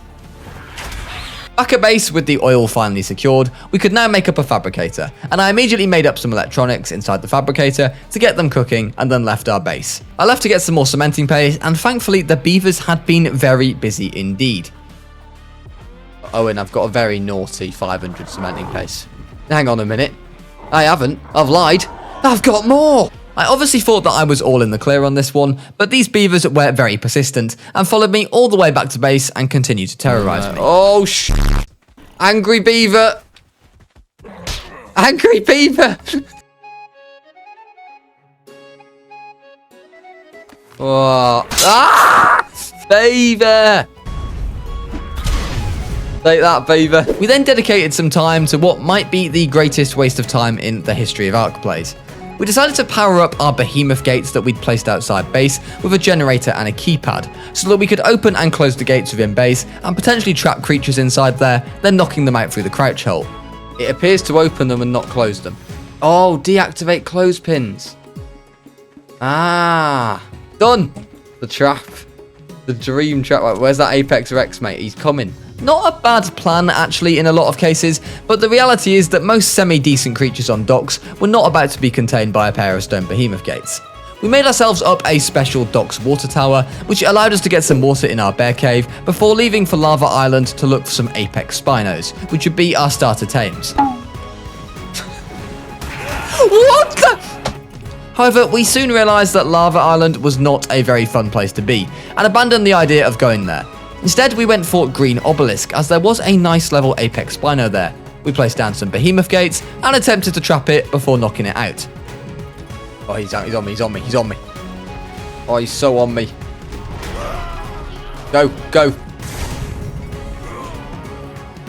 Back at base with the oil finally secured, we could now make up a fabricator, and I immediately made up some electronics inside the fabricator to get them cooking and then left our base. I left to get some more cementing paste, and thankfully the beavers had been very busy indeed. Oh, and I've got a very naughty 500 cementing paste. Hang on a minute. I haven't. I've lied. I've got more! I obviously thought that I was all in the clear on this one, but these beavers were very persistent and followed me all the way back to base and continued to terrorise me. Oh, Angry beaver! Angry beaver! Oh. Ah! Beaver! Take that, beaver. We then dedicated some time to what might be the greatest waste of time in the history of Ark plays. We decided to power up our behemoth gates that we'd placed outside base with a generator and a keypad, so that we could open and close the gates within base and potentially trap creatures inside there, then knocking them out through the crouch hole. It appears to open them and not close them. Oh, deactivate clothespins. Ah, done. The trap. The dream trap. Where's that Apex Rex, mate? He's coming. Not a bad plan, actually, in a lot of cases, but the reality is that most semi-decent creatures on docks were not about to be contained by a pair of stone behemoth gates. We made ourselves up a special docks water tower, which allowed us to get some water in our bear cave before leaving for Lava Island to look for some apex spinos, which would be our starter tames. What the? However, we soon realised that Lava Island was not a very fun place to be, and abandoned the idea of going there. Instead, we went for Green Obelisk, as there was a nice level Apex Spino there. We placed down some Behemoth Gates and attempted to trap it before knocking it out. Oh, he's on me, he's on me, he's on me. Oh, he's so on me. Go, go.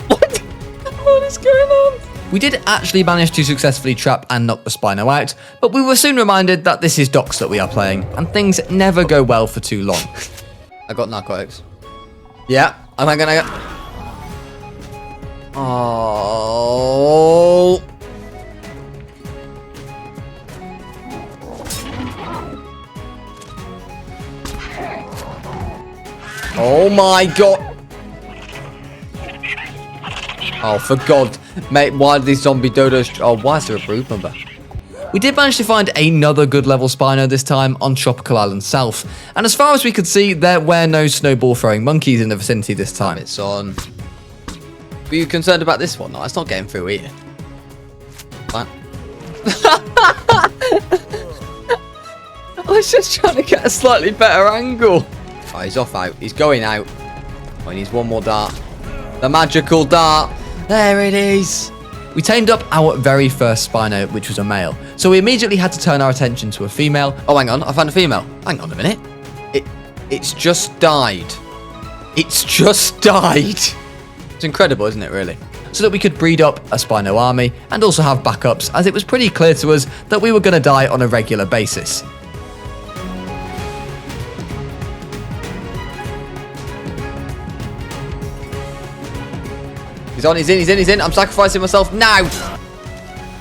What? What is going on? We did actually manage to successfully trap and knock the Spino out, but we were soon reminded that this is D.O.X that we are playing, and things never go well for too long. I got narcotics. Yeah, am I gonna... Oh... Oh my god. Oh, for God. Mate, why do these zombie dodos... Oh, why is there a brood mother? We did manage to find another good level Spino this time on Tropical Island South. And as far as we could see, there were no snowball throwing monkeys in the vicinity this time. It's on. Were you concerned about this one? No, it's not getting through either. What? I was just trying to get a slightly better angle. Oh, he's off out. He's going out. Oh, he needs one more dart. The magical dart. There it is. We tamed up our very first Spino, which was a male. So we immediately had to turn our attention to a female. Oh, hang on. I found a female. Hang on a minute. It's just died. It's just died. It's incredible, isn't it, really? So that we could breed up a Spino army and also have backups, as it was pretty clear to us that we were going to die on a regular basis. He's on, he's in. I'm sacrificing myself now.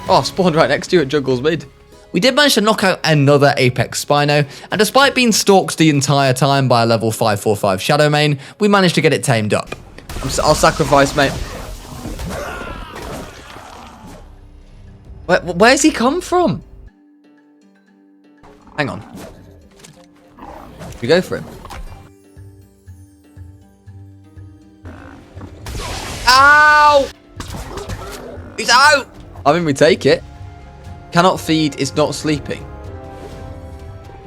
Oh, spawned right next to you at Jungle's mid. We did manage to knock out another Apex Spino, and despite being stalked the entire time by a level 545 Shadow Main, we managed to get it tamed up. I'll sacrifice, mate. Where's he come from? Hang on. We go for him. Ow! He's out! I mean, we take it. Cannot feed, is not sleeping.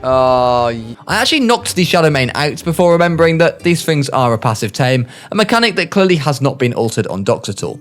I actually knocked the Shadow Main out before remembering that these things are a passive tame, a mechanic that clearly has not been altered on D.O.X at all.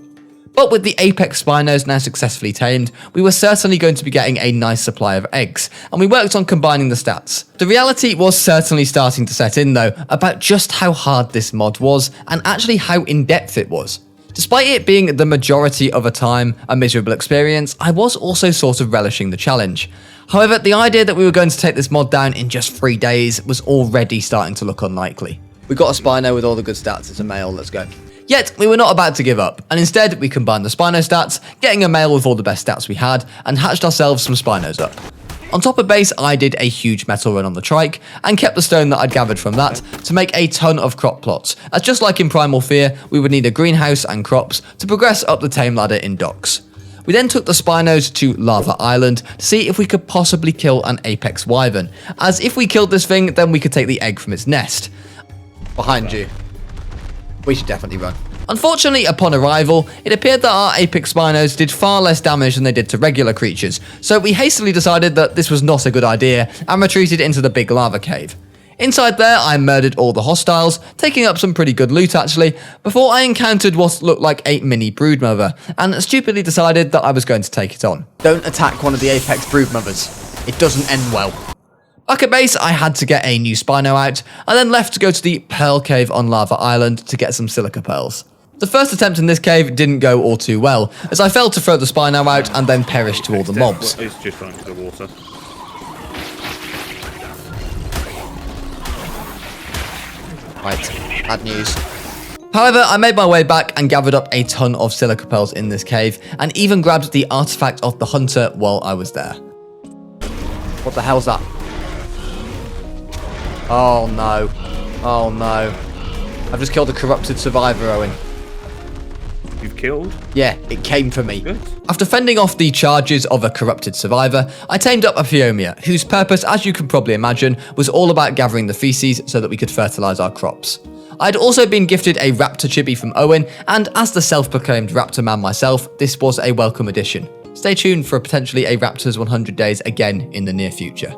But with the Apex Spinos now successfully tamed, we were certainly going to be getting a nice supply of eggs, and we worked on combining the stats. The reality was certainly starting to set in though, about just how hard this mod was, and actually how in-depth it was. Despite it being the majority of the time a miserable experience, I was also sort of relishing the challenge. However, the idea that we were going to take this mod down in just 3 days was already starting to look unlikely. We got a Spino with all the good stats, it's a male, let's go. Yet, we were not about to give up, and instead we combined the Spino stats, getting a male with all the best stats we had, and hatched ourselves some Spinos up. On top of base, I did a huge metal run on the trike, and kept the stone that I'd gathered from that to make a ton of crop plots, as just like in Primal Fear, we would need a greenhouse and crops to progress up the tame ladder in D.O.X. We then took the Spinos to Lava Island to see if we could possibly kill an Apex Wyvern, as if we killed this thing, then we could take the egg from its nest. Behind you. We should definitely run. Unfortunately, upon arrival, it appeared that our Apex Spinos did far less damage than they did to regular creatures, so we hastily decided that this was not a good idea and retreated into the big lava cave. Inside there, I murdered all the hostiles, taking up some pretty good loot actually, before I encountered what looked like a mini broodmother, and stupidly decided that I was going to take it on. Don't attack one of the Apex broodmothers. It doesn't end well. Back at base, I had to get a new Spino out, and then left to go to the Pearl Cave on Lava Island to get some silica pearls. The first attempt in this cave didn't go all too well, as I failed to throw the Spino out and then perished to all the mobs. It's just going to the water. Right, bad news. However, I made my way back and gathered up a ton of silica pearls in this cave, and even grabbed the artifact of the hunter while I was there. What the hell's that? Oh no. Oh no. I've just killed a corrupted survivor, Owen. You've killed? Yeah, it came for me. Good. After fending off the charges of a corrupted survivor, I tamed up a Pugnacia, whose purpose, as you can probably imagine, was all about gathering the feces so that we could fertilise our crops. I'd also been gifted a raptor chibi from Owen, and as the self-proclaimed raptor man myself, this was a welcome addition. Stay tuned for potentially a Raptors 100 days again in the near future.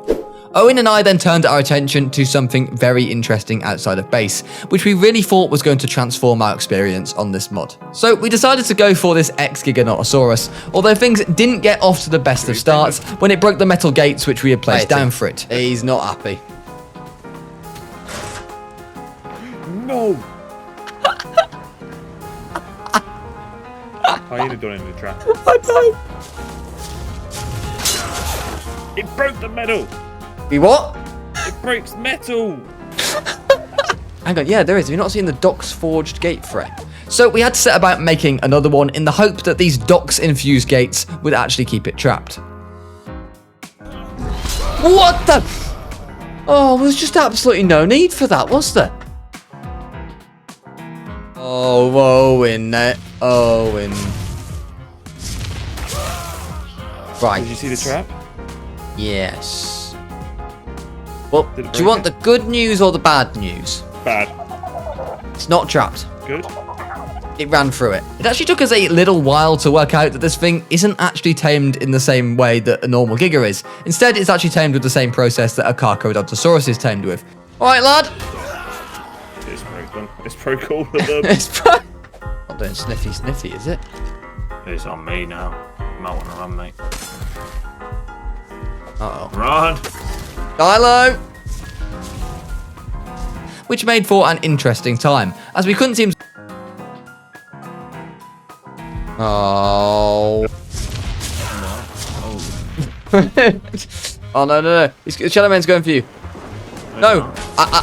Owen and I then turned our attention to something very interesting outside of base, which we really thought was going to transform our experience on this mod. So we decided to go for this X-Giganotosaurus, although things didn't get off to the best of starts when it broke the metal gates which we had placed down for it. He's not happy. No! Oh, you'd have done it in the trap. I know. It broke the metal! He what? It breaks metal! Hang on, yeah, there is. Have you not seen the D.O.X forged gate frame? So we had to set about making another one in the hope that these D.O.X infused gates would actually keep it trapped. What the? Oh, there's just absolutely no need for that, was there? Oh, Owen. Owen. Right. Did you see the trap? Yes. Well, Did it do you break want it? the good news or the bad news? Bad. It's not trapped. Good. It ran through it. It actually took us a little while to work out that this thing isn't actually tamed in the same way that a normal Giga is. Instead, it's actually tamed with the same process that a Carcharodontosaurus is tamed with. Alright, lad. It's broken. It's broke all of them. It's not doing sniffy, is it? It's on me now. You might want to run, mate. Uh-oh. Run! Dilo! Which made for an interesting time, as we couldn't seem... Oh. Oh, no. Shadow Man's going for you. No. I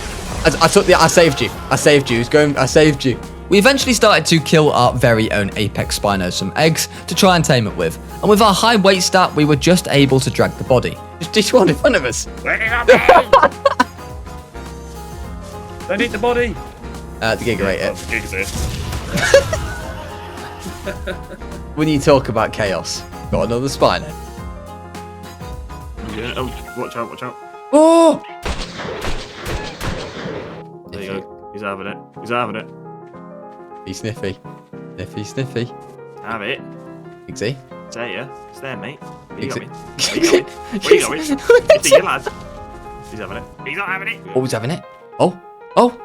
saved you. I saved you. We eventually started to kill our very own Apex Spino some eggs to try and tame it with. And with our high weight stat, we were just able to drag the body. Just one in front of us. Don't eat the body! The Giga ate it. Giga's here. When you talk about chaos, got another Spino. Yeah. Oh, watch out. Oh! There you go. He's having it. Sniffy. Sniffy. Have it. Easy. There ya. It's there, mate. Where you Easy. going? Where you going? It's you, lad. He's having it. He's not having it. Oh, he's having it. Oh.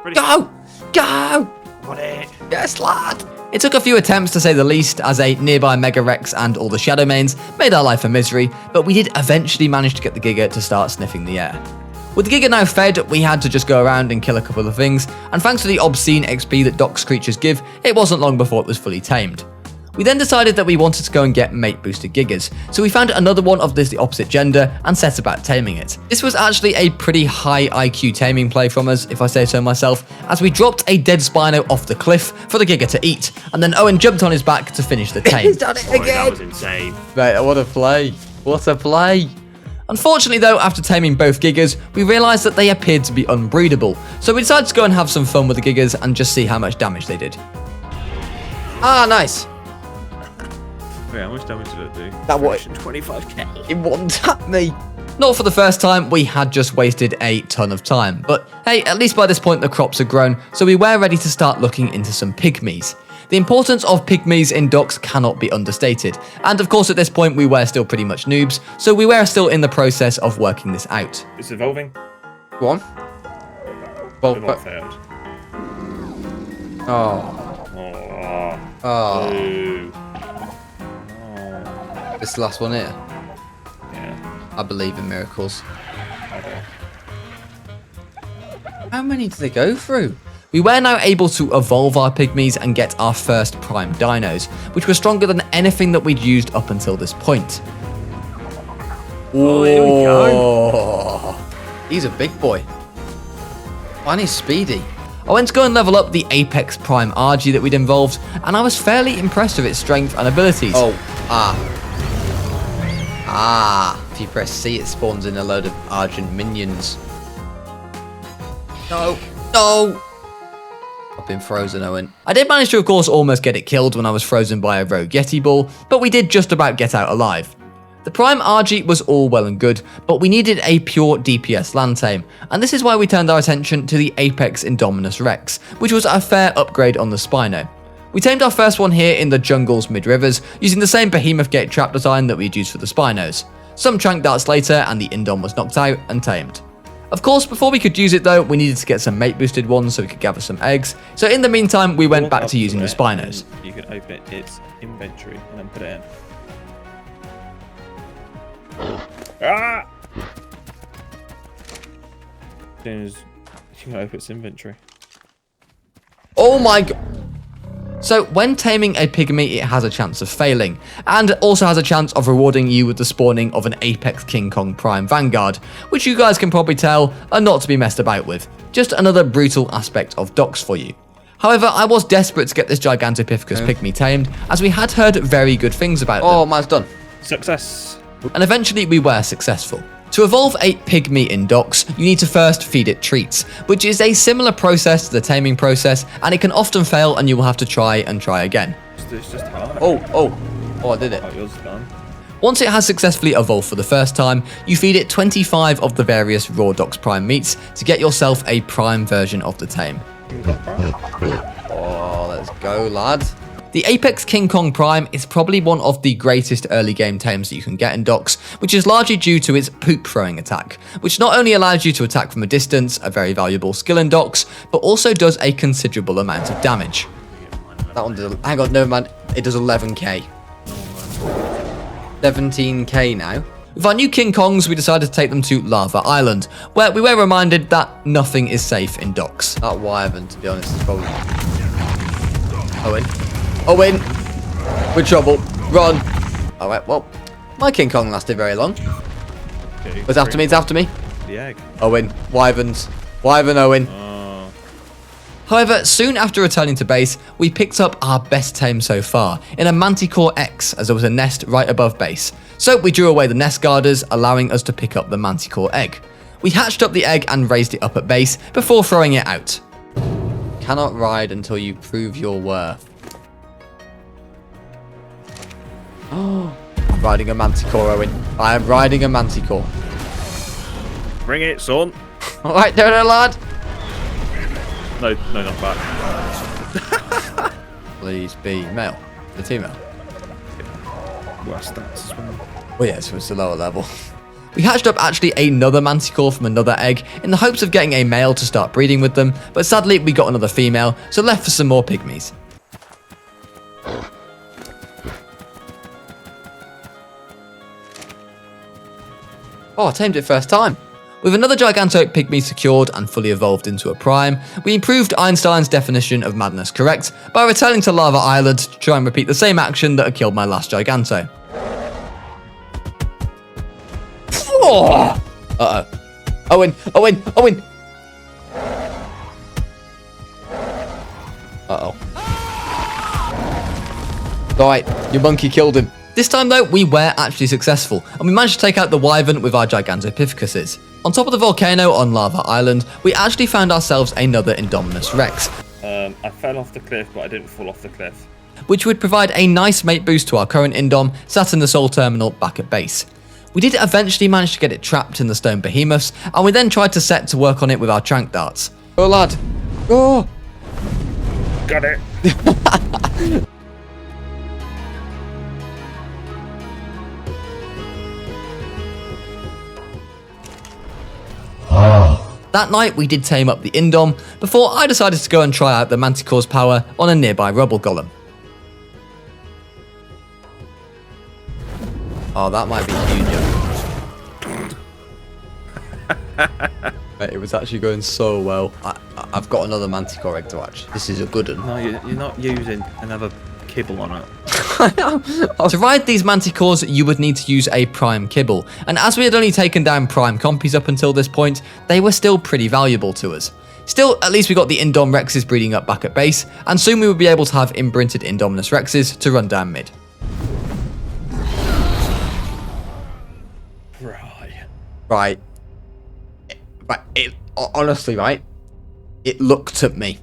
Ready? Go! Got it. Yes, lad! It took a few attempts to say the least, as a nearby Mega Rex and all the Shadow Mains made our life a misery, but we did eventually manage to get the Giga to start sniffing the air. With the Giga now fed, we had to just go around and kill a couple of things, and thanks to the obscene XP that D.O.X creatures give, it wasn't long before it was fully tamed. We then decided that we wanted to go and get mate boosted Gigas, so we found another one of the opposite gender and set about taming it. This was actually a pretty high IQ taming play from us, if I say so myself, as we dropped a dead Spino off the cliff for the Giga to eat, and then Owen jumped on his back to finish the tame. He's done it Boy, that again! was insane. Mate, what a play. What a play. Unfortunately though, after taming both Gigas, we realised that they appeared to be unbreedable, so we decided to go and have some fun with the Gigas and just see how much damage they did. Ah, nice. Wait, how much damage did it do? That what? 25k. It one-tapped me. Not for the first time, we had just wasted a ton of time, but hey, at least by this point the crops had grown, so we were ready to start looking into some pygmies. The importance of pygmies in D.O.X cannot be understated, and of course at this point we were still pretty much noobs, so we were still in the process of working this out. It's evolving. Go on. Well, Evolve failed. oh, Ooh. this last one here. Yeah. I believe in miracles. Okay. How many did they go through? We were now able to evolve our pygmies and get our first prime dinos, which were stronger than anything that we'd used up until this point. Oh, here we go. Oh, he's a big boy. And he's speedy. I went to go and level up the Apex Prime RG that we'd involved, and I was fairly impressed with its strength and abilities. If you press C, it spawns in a load of Argent minions. No. I've been frozen, Owen. I did manage to, of course, almost get it killed when I was frozen by a rogue Yeti ball, but we did just about get out alive. The Prime RG was all well and good, but we needed a pure DPS land tame, and this is why we turned our attention to the Apex Indominus Rex, which was a fair upgrade on the Spino. We tamed our first one here in the jungle's mid-rivers, using the same behemoth gate trap design that we'd used for the Spinos. Some trank darts later and the Indom was knocked out and tamed. Of course, before we could use it though, we needed to get some mate boosted ones so we could gather some eggs. So in the meantime, we went back to using the Spinos. You can open its inventory and then put it in. Ah! As soon as you can open its inventory. Oh my god. So when taming a pygmy, it has a chance of failing, and also has a chance of rewarding you with the spawning of an Apex King Kong Prime Vanguard, which you guys can probably tell are not to be messed about with. Just another brutal aspect of D.O.X for you. However, I was desperate to get this Gigantopithecus pygmy tamed, as we had heard very good things about them. Oh, mine's done. Success! And eventually we were successful. To evolve a pygmy in D.O.X, you need to first feed it treats, which is a similar process to the taming process, and it can often fail and you will have to try and try again. It's just hard. Oh, I did it. Oh, yours is done. Once it has successfully evolved for the first time, you feed it 25 of the various raw D.O.X Prime meats to get yourself a prime version of the tame. Oh, let's go, lad. The Apex King Kong Prime is probably one of the greatest early game tames that you can get in D.O.X, which is largely due to its poop throwing attack, which not only allows you to attack from a distance, a very valuable skill in D.O.X, but also does a considerable amount of damage. That one did. Hang on, no man. It does 11k. 17k now. With our new King Kongs, we decided to take them to Lava Island, where we were reminded that nothing is safe in D.O.X. That wyvern, to be honest, is probably... Owen. We're trouble. Run. Alright, well, my King Kong lasted very long. Okay, It's after me, it's after me. The egg. Owen. Wyverns. Wyvern, Owen. Oh. However, soon after returning to base, we picked up our best tame so far, in a Manticore X, as there was a nest right above base. So we drew away the nest guarders, allowing us to pick up the Manticore egg. We hatched up the egg and raised it up at base, before throwing it out. Cannot ride until you prove your worth. Oh, I'm riding a Manticore, Owen. I am riding a Manticore. Bring it, son. Alright, there, lad. No, not back. Please be male. The female. Worse stats as well. Oh yeah, so it's a lower level. We hatched up actually another Manticore from another egg, in the hopes of getting a male to start breeding with them, but sadly we got another female, so left for some more pygmies. Oh, I tamed it first time. With another Giganto pygmy secured and fully evolved into a prime, we improved Einstein's definition of madness correct by returning to Lava Island to try and repeat the same action that had killed my last Giganto. Uh-oh. Owen. Uh-oh. Alright, your monkey killed him. This time though, we were actually successful, and we managed to take out the wyvern with our Gigantopithecus. On top of the volcano on Lava Island, we actually found ourselves another Indominus Rex, I fell off the cliff, but I didn't fall off the cliff. which would provide a nice mate boost to our current Indom sat in the Soul Terminal back at base. We did eventually manage to get it trapped in the stone behemoths, and we then tried to set to work on it with our trank darts. Oh, lad. Oh. Got it. That night we did tame up the Indom, before I decided to go and try out the Manticore's power on a nearby rubble golem. Oh, that might be huge. Mate, it was actually going so well. I've got another Manticore egg to hatch. This is a good one. No, you're not using another kibble on it. To ride these Manticores, you would need to use a Prime Kibble, and as we had only taken down Prime Compies up until this point, they were still pretty valuable to us. Still, at least we got the Indom Rexes breeding up back at base, and soon we would be able to have imprinted Indominus Rexes to run down mid. Right. Honestly, right? It looked at me.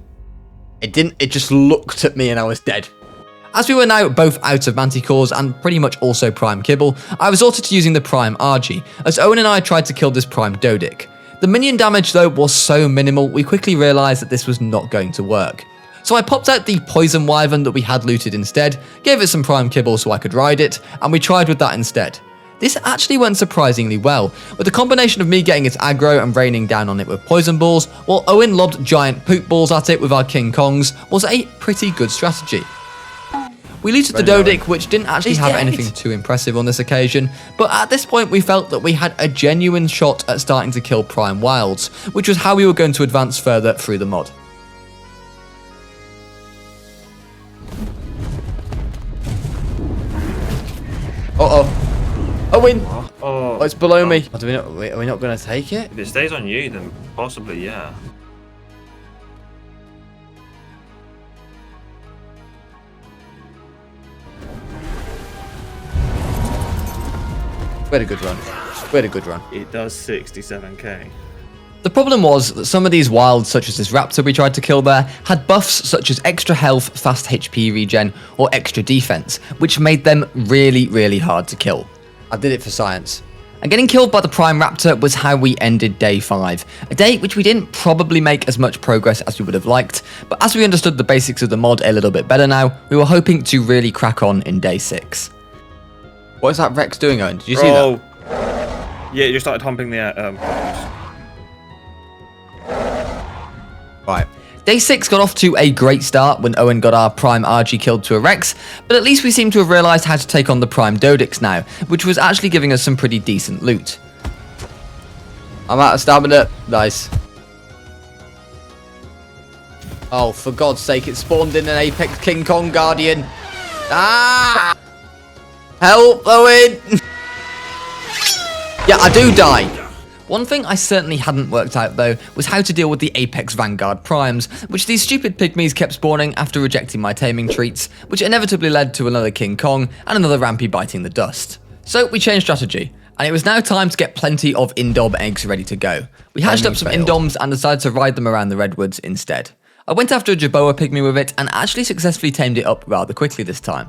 It just looked at me and I was dead. As we were now both out of Manticores and pretty much also Prime Kibble, I resorted to using the Prime Argy, as Owen and I tried to kill this Prime Dodic. The minion damage though was so minimal, we quickly realised that this was not going to work. So I popped out the Poison Wyvern that we had looted instead, gave it some Prime Kibble so I could ride it, and we tried with that instead. This actually went surprisingly well, with the combination of me getting its aggro and raining down on it with poison balls, while Owen lobbed giant poop balls at it with our King Kongs, was a pretty good strategy. We looted the D.O.X, which didn't actually have anything too impressive on this occasion, but at this point we felt that we had a genuine shot at starting to kill Prime Wilds, which was how we were going to advance further through the mod. Uh-oh. Owen! Oh, it's below me. Are we not going to take it? If it stays on you, then possibly, yeah. We had a good run. We had a good run. It does 67k. The problem was that some of these wilds, such as this raptor we tried to kill there, had buffs such as extra health, fast HP regen, or extra defense, which made them really, really hard to kill. I did it for science. And getting killed by the Prime Raptor was how we ended day 5, a day which we didn't probably make as much progress as we would have liked, but as we understood the basics of the mod a little bit better now, we were hoping to really crack on in day 6. What is that Rex doing, Owen? Did you see that? Yeah, you just started humping the Right. Day 6 got off to a great start when Owen got our Prime RG killed to a Rex, but at least we seem to have realised how to take on the Prime D.O.X now, which was actually giving us some pretty decent loot. I'm out of stamina. Nice. Oh, for God's sake, it spawned in an Apex King Kong Guardian. Ah! Help, Owen! Yeah, I do die. One thing I certainly hadn't worked out though was how to deal with the Apex Vanguard Primes, which these stupid pygmies kept spawning after rejecting my taming treats, which inevitably led to another King Kong and another Rampy biting the dust. So we changed strategy, and it was now time to get plenty of Indom eggs ready to go. We hatched up some Indoms and decided to ride them around the redwoods instead. I went after a Jerboa pygmy with it and actually successfully tamed it up rather quickly this time.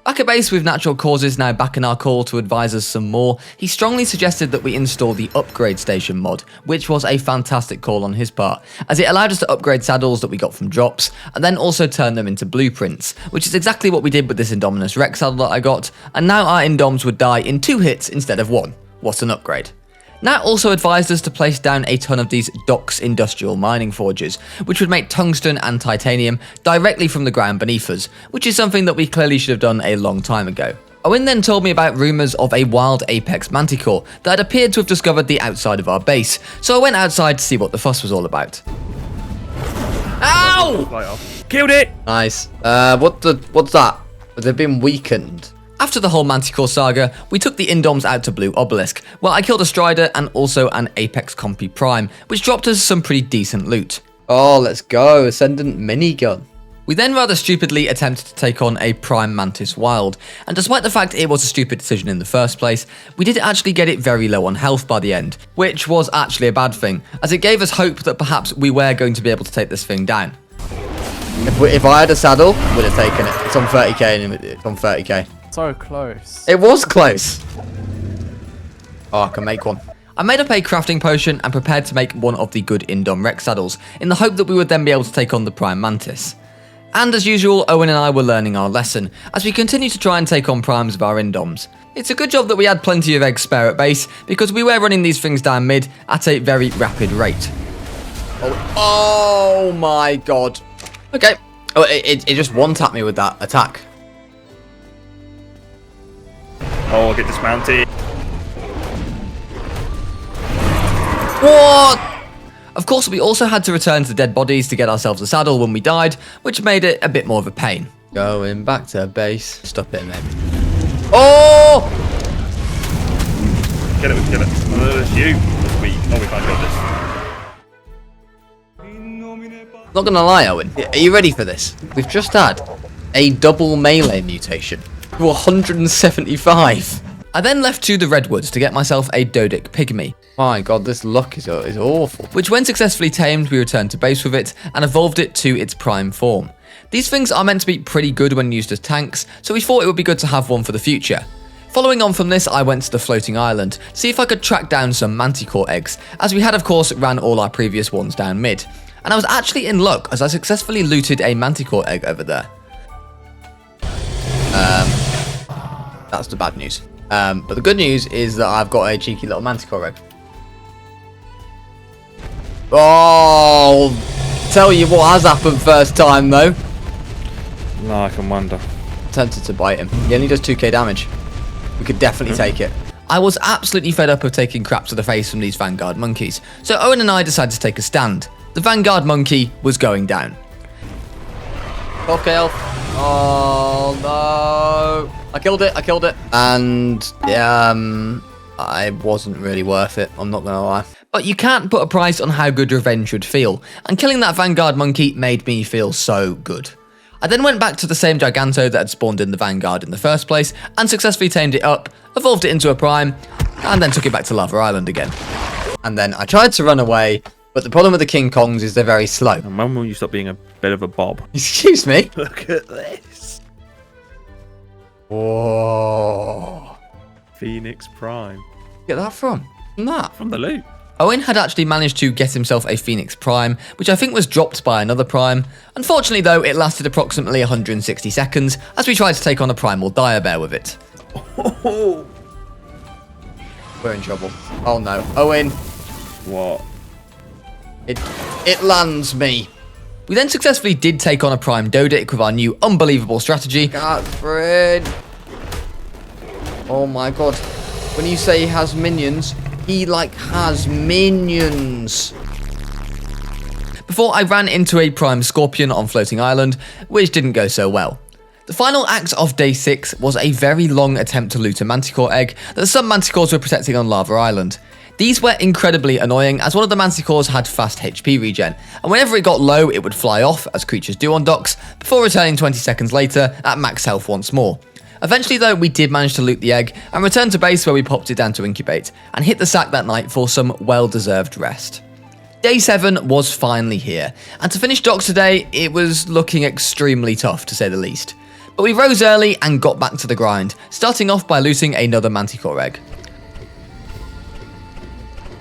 Back at base with Natural Causes now back in our call to advise us some more, he strongly suggested that we install the Upgrade Station mod, which was a fantastic call on his part, as it allowed us to upgrade saddles that we got from drops, and then also turn them into blueprints, which is exactly what we did with this Indominus Rex saddle that I got, and now our Indoms would die in 2 hits instead of 1. What an upgrade. Nat also advised us to place down a ton of these D.O.X industrial mining forges, which would make tungsten and titanium directly from the ground beneath us, which is something that we clearly should have done a long time ago. Owen then told me about rumours of a wild apex manticore that had appeared to have discovered the outside of our base, so I went outside to see what the fuss was all about. Ow! Killed it! Nice. What's that? They've been weakened. After the whole Manticore saga, we took the Indoms out to Blue Obelisk, where I killed a Strider and also an Apex Compy Prime, which dropped us some pretty decent loot. Oh, let's go, Ascendant Minigun. We then rather stupidly attempted to take on a Prime Mantis Wild, and despite the fact it was a stupid decision in the first place, we did actually get it very low on health by the end, which was actually a bad thing, as it gave us hope that perhaps we were going to be able to take this thing down. If I had a saddle, would have taken it. It's on 30k and it's on 30k. So close. It was close. Oh, I can make one. I made up a crafting potion and prepared to make one of the good Indom Rex saddles, in the hope that we would then be able to take on the Prime Mantis. And as usual, Owen and I were learning our lesson, as we continue to try and take on primes with our Indoms. It's a good job that we had plenty of eggs spare at base, because we were running these things down mid at a very rapid rate. Oh my god. Okay. Oh, it just one-tapped me with that attack. Oh, get dismounted. What? Of course, we also had to return to the dead bodies to get ourselves a saddle when we died, which made it a bit more of a pain. Going back to base. Stop it, maybe. Oh! Get it, get it. It's you. We can't get this. Not gonna lie, Owen. Are you ready for this? We've just had a double melee mutation to 175. I then left to the Redwoods to get myself a D.O.X pygmy. My god, this luck is awful. Which, when successfully tamed, we returned to base with it and evolved it to its prime form. These things are meant to be pretty good when used as tanks, so we thought it would be good to have one for the future. Following on from this, I went to the floating island to see if I could track down some Manticore eggs, as we had of course ran all our previous ones down mid. And I was actually in luck as I successfully looted a Manticore egg over there. That's the bad news. But the good news is that I've got a cheeky little manticore egg. Oh, tell you what has happened first time though. No, I can wonder. Tempted to bite him. He only does 2k damage. We could definitely take it. I was absolutely fed up of taking crap to the face from these Vanguard monkeys, so Owen and I decided to take a stand. The Vanguard monkey was going down. Okay, Elf. Oh no. I killed it. And I wasn't really worth it, I'm not gonna lie. But you can't put a price on how good revenge would feel, and killing that Vanguard monkey made me feel so good. I then went back to the same Giganto that had spawned in the Vanguard in the first place, and successfully tamed it up, evolved it into a Prime, and then took it back to Lava Island again. And then I tried to run away, but the problem with the King Kongs is they're very slow. And when will you stop being a bit of a bob? Excuse me? Look at this. Whoa. Phoenix Prime. Get that from? From that? From the loot. Owen had actually managed to get himself a Phoenix Prime, which I think was dropped by another Prime. Unfortunately though, it lasted approximately 160 seconds, as we tried to take on a Primal Dire Bear with it. Oh. We're in trouble. Oh no. Owen. What? It lands me. We then successfully did take on a Prime D.O.X with our new unbelievable strategy. Catfred. Oh my god. When you say he has minions, he has minions. Before I ran into a Prime Scorpion on Floating Island, which didn't go so well. The final act of day 6 was a very long attempt to loot a Manticore egg that some Manticores were protecting on Lava Island. These were incredibly annoying as one of the Manticores had fast HP regen, and whenever it got low it would fly off, as creatures do on docks, before returning 20 seconds later at max health once more. Eventually though, we did manage to loot the egg and return to base where we popped it down to incubate, and hit the sack that night for some well-deserved rest. Day 7 was finally here, and to finish docks today, it was looking extremely tough to say the least. But we rose early and got back to the grind, starting off by looting another Manticore egg.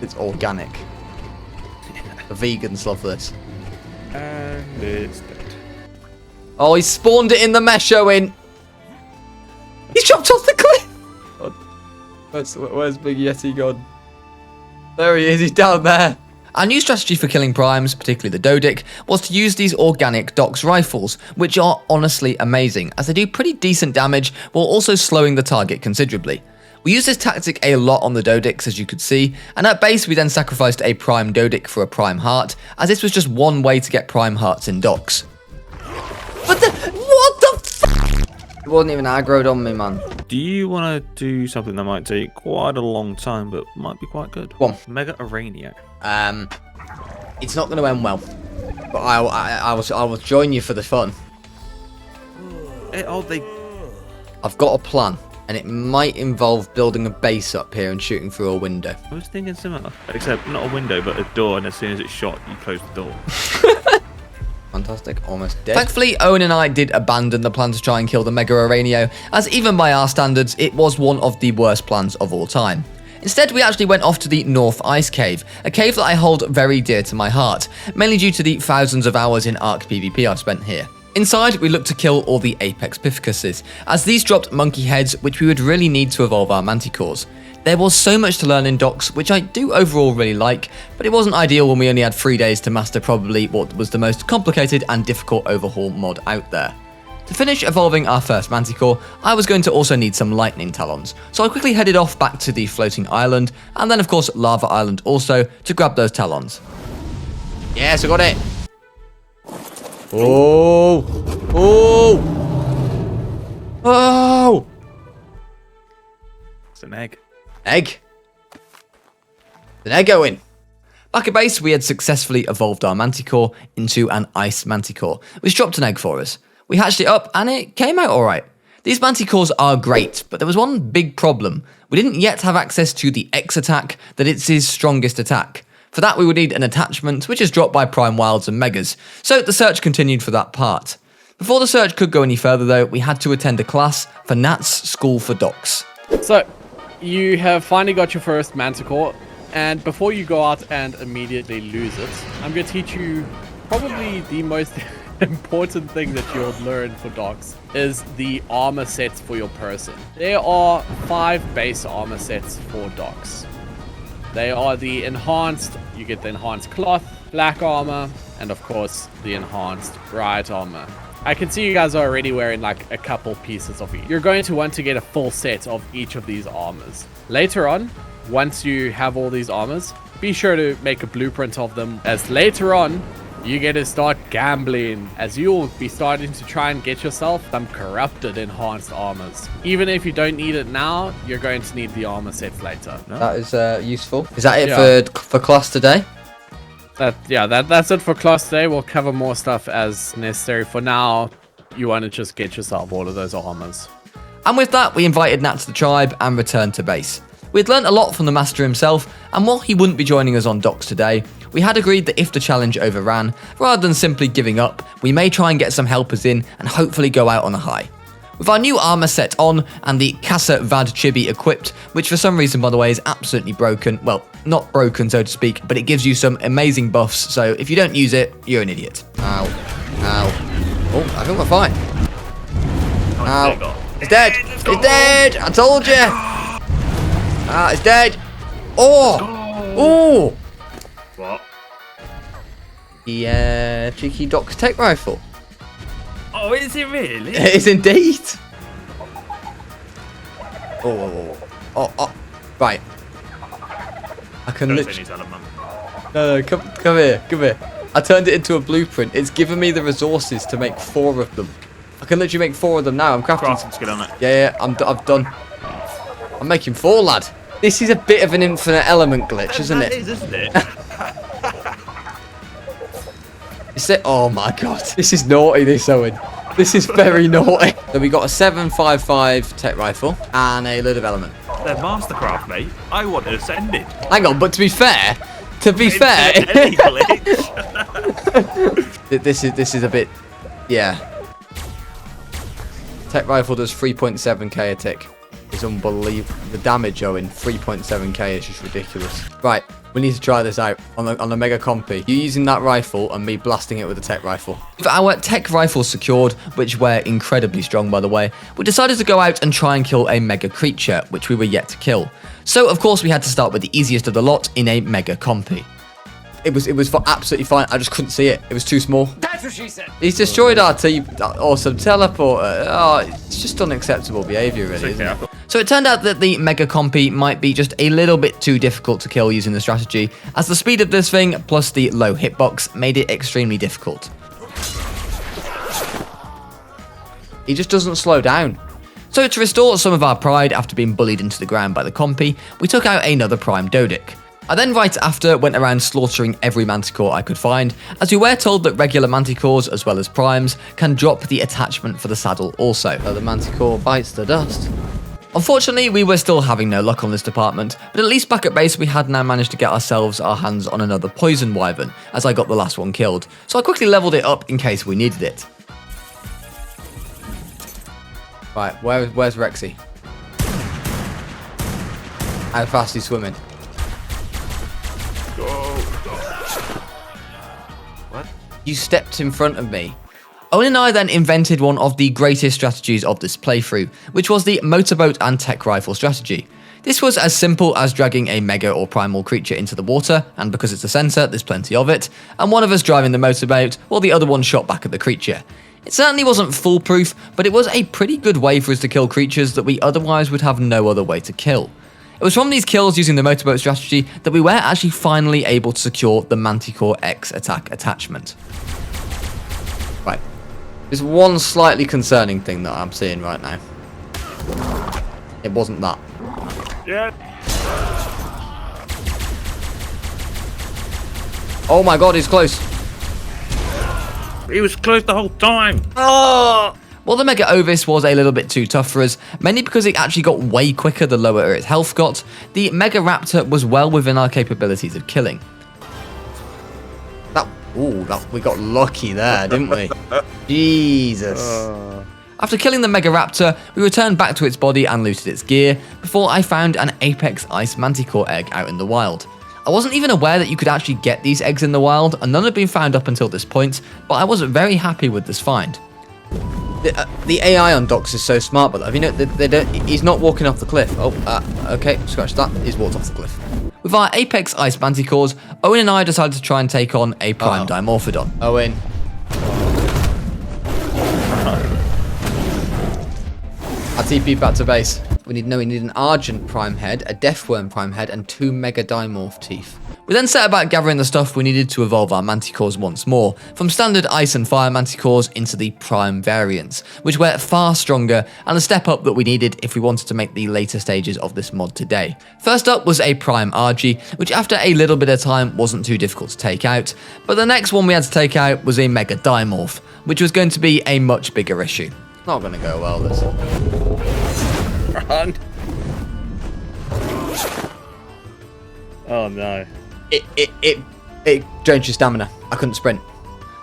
It's organic. The vegans love this. And it's dead. Oh, he spawned it in the mesh, Owen! He's chopped off the cliff! Where's Big Yeti gone? There he is, he's down there. Our new strategy for killing primes, particularly the D.O.X, was to use these organic D.O.X rifles, which are honestly amazing, as they do pretty decent damage while also slowing the target considerably. We used this tactic a lot on the D.O.X, as you could see, and at base we then sacrificed a prime D.O.X for a prime heart, as this was just one way to get prime hearts in D.O.X. What the f***? It wasn't even aggroed on me, man. Do you want to do something that might take quite a long time, but might be quite good? Go on. Mega Araniac. It's not going to end well, but I will join you for the fun. I've got a plan, and it might involve building a base up here and shooting through a window. I was thinking similar, except not a window, but a door, and as soon as it's shot, you close the door. Fantastic, almost dead. Thankfully, Owen and I did abandon the plan to try and kill the Mega Aranio, as even by our standards, it was one of the worst plans of all time. Instead, we actually went off to the North Ice Cave, a cave that I hold very dear to my heart, mainly due to the thousands of hours in Ark PvP I've spent here. Inside, we looked to kill all the Apex Pificuses, as these dropped monkey heads which we would really need to evolve our Manticores. There was so much to learn in D.O.X, which I do overall really like, but it wasn't ideal when we only had 3 days to master probably what was the most complicated and difficult overhaul mod out there. To finish evolving our first Manticore, I was going to also need some lightning talons, so I quickly headed off back to the floating island, and then of course Lava Island also, to grab those talons. Yes, I got it! Oh! Oh! Oh! It's an egg. Egg? An egg going. Back at base, we had successfully evolved our Manticore into an Ice Manticore, which dropped an egg for us. We hatched it up, and it came out alright. These Manticores are great, but there was one big problem. We didn't yet have access to the X attack, that it's his strongest attack. For that, we would need an attachment, which is dropped by Prime Wilds and Megas, so the search continued for that part. Before the search could go any further though, we had to attend a class for Nat's School for D.O.X. So, you have finally got your first Manticore, and before you go out and immediately lose it, I'm going to teach you probably the most important thing that you'll learn for dogs is the armor sets for your person. There are 5 base armor sets for dogs. They are the enhanced, you get the enhanced cloth, black armor, and of course the enhanced riot armor. I can see you guys are already wearing like a couple pieces of each. You're going to want to get a full set of each of these armors. Later on, once you have all these armors, be sure to make a blueprint of them, as later on you get to start gambling, as you'll be starting to try and get yourself some corrupted enhanced armors. Even if you don't need it now, you're going to need the armor sets later. That is useful. Is that it for class today? That's it for class today. We'll cover more stuff as necessary. For now, you want to just get yourself all of those armors. And with that, we invited Nat to the tribe and returned to base. We'd learnt a lot from the master himself, and while he wouldn't be joining us on docks today, we had agreed that if the challenge overran, rather than simply giving up, we may try and get some helpers in and hopefully go out on a high. With our new armor set on and the Casa Vad Chibi equipped, which for some reason, by the way, is absolutely broken. Well, not broken, so to speak, but it gives you some amazing buffs, so if you don't use it, you're an idiot. Ow. Ow. Oh, I think we're fine. Ow. It's dead! It's dead! I told you! Ah, it's dead! Oh! Oh! What? The cheeky D.O.X tech rifle. Oh, is it really? It is indeed. Oh. Right. I can literally. No, come here. I turned it into a blueprint. It's given me the resources to make 4 of them. I can literally make 4 of them now. I'm crafting. Skill on it. Yeah, I've done. I'm making 4, lad. This is a bit of an infinite element glitch, isn't it? It is, isn't it? Oh my god. This is naughty, this, Owen. This is very naughty. So we got a 7.55 tech rifle and a load of element. They're mastercraft, mate. I want to ascend it. Hang on, but to be fair, this is a bit, yeah. Tech rifle does 3.7k a tick. It's unbelievable. The damage, Owen, 3.7k is just ridiculous. Right, we need to try this out on the Mega Compy. You using that rifle and me blasting it with a tech rifle. With our tech rifles secured, which were incredibly strong by the way, we decided to go out and try and kill a mega creature, which we were yet to kill. So of course we had to start with the easiest of the lot in a Mega Compy. It was absolutely fine. I just couldn't see it. It was too small. That's what she said. He's destroyed our team. Awesome teleporter. Oh, it's just unacceptable behavior, really, isn't it? So it turned out that the Mega Compy might be just a little bit too difficult to kill using the strategy, as the speed of this thing plus the low hitbox made it extremely difficult. He just doesn't slow down. So to restore some of our pride after being bullied into the ground by the Compy, we took out another Prime D.O.X. I then right after went around slaughtering every manticore I could find, as we were told that regular manticores as well as primes can drop the attachment for the saddle also. So the manticore bites the dust. Unfortunately, we were still having no luck on this department, but at least back at base we had now managed to get our hands on another poison wyvern, as I got the last one killed, so I quickly leveled it up in case we needed it. Right, where's Rexy? How fast is he swimming? What? You stepped in front of me. Owen and I then invented one of the greatest strategies of this playthrough, which was the motorboat and tech rifle strategy. This was as simple as dragging a mega or primal creature into the water, and because it's a sensor, there's plenty of it, and one of us driving the motorboat while the other one shot back at the creature. It certainly wasn't foolproof, but it was a pretty good way for us to kill creatures that we otherwise would have no other way to kill. It was from these kills using the motorboat strategy that we were actually finally able to secure the Manticore X attack attachment. Right. There's one slightly concerning thing that I'm seeing right now. It wasn't that. Yeah. Oh my god, he's close. He was close the whole time. Oh! Well, the Mega Ovis was a little bit too tough for us, mainly because it actually got way quicker the lower its health got. The Mega Raptor was well within our capabilities of killing. We got lucky there, didn't we? Jesus. After killing the Mega Raptor, we returned back to its body and looted its gear, before I found an Apex Ice Manticore egg out in the wild. I wasn't even aware that you could actually get these eggs in the wild, and none had been found up until this point, but I was very happy with this find. The AI on D.O.X is so smart, but you know, he's not walking off the cliff. Oh, okay, scratch that. He's walked off the cliff. With our Apex Ice Manticores, Owen and I decided to try and take on a Prime Dimorphodon. Owen. Our TP back to base. We need an Argent Prime Head, a Deathworm Prime Head, and 2 Mega Dimorph Teeth. We then set about gathering the stuff we needed to evolve our Manticores once more, from standard Ice and Fire Manticores into the Prime variants, which were far stronger and a step up that we needed if we wanted to make the later stages of this mod today. First up was a Prime Argy, which after a little bit of time wasn't too difficult to take out, but the next one we had to take out was a Mega Dimorph, which was going to be a much bigger issue. Not going to go well, this. Run. Oh no. It drains your stamina. I couldn't sprint.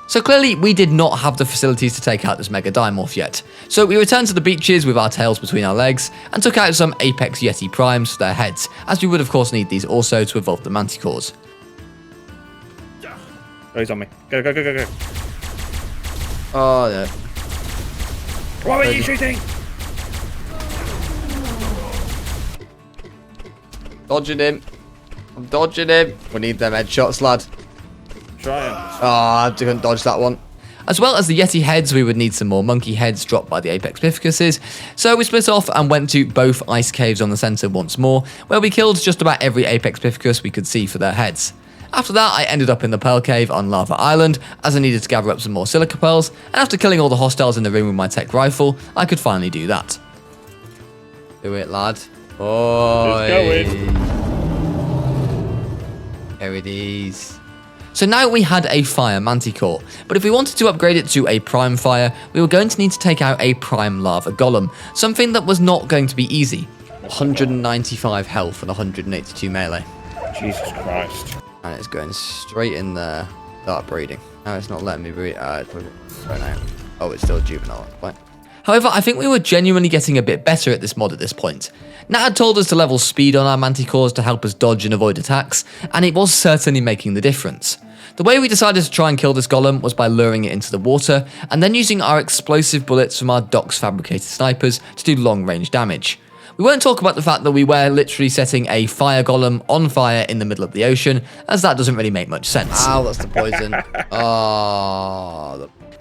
So clearly we did not have the facilities to take out this Mega Dimorph yet. So we returned to the beaches with our tails between our legs and took out some Apex Yeti Primes for their heads, as we would of course need these also to evolve the Manticores. Oh, he's on me. Go, go, go, go, go. Oh no. Why are you shooting? Dodging him. I'm dodging him. We need them headshots, lad. Trying. Oh, I couldn't dodge that one. As well as the Yeti heads, we would need some more monkey heads dropped by the Apex Pificuses, so we split off and went to both ice caves on the centre once more, where we killed just about every Apex Pificus we could see for their heads. After that, I ended up in the Pearl Cave on Lava Island, as I needed to gather up some more silica pearls, and after killing all the hostiles in the room with my tech rifle, I could finally do that. Do it, lad. Oh, it's going. There it is. So now we had a Fire Manticore, but if we wanted to upgrade it to a Prime Fire, we were going to need to take out a Prime Lava Golem, something that was not going to be easy. 195 health and 182 melee. Jesus Christ. And it's going straight in there. Start breeding. No, it's not letting me breed. Right now. Oh, it's still a juvenile. Right. However, I think we were genuinely getting a bit better at this mod at this point. Nat had told us to level speed on our Manticores to help us dodge and avoid attacks, and it was certainly making the difference. The way we decided to try and kill this golem was by luring it into the water, and then using our explosive bullets from our D.O.X fabricated snipers to do long range damage. We won't talk about the fact that we were literally setting a fire golem on fire in the middle of the ocean, as that doesn't really make much sense. Ow, that's the poison.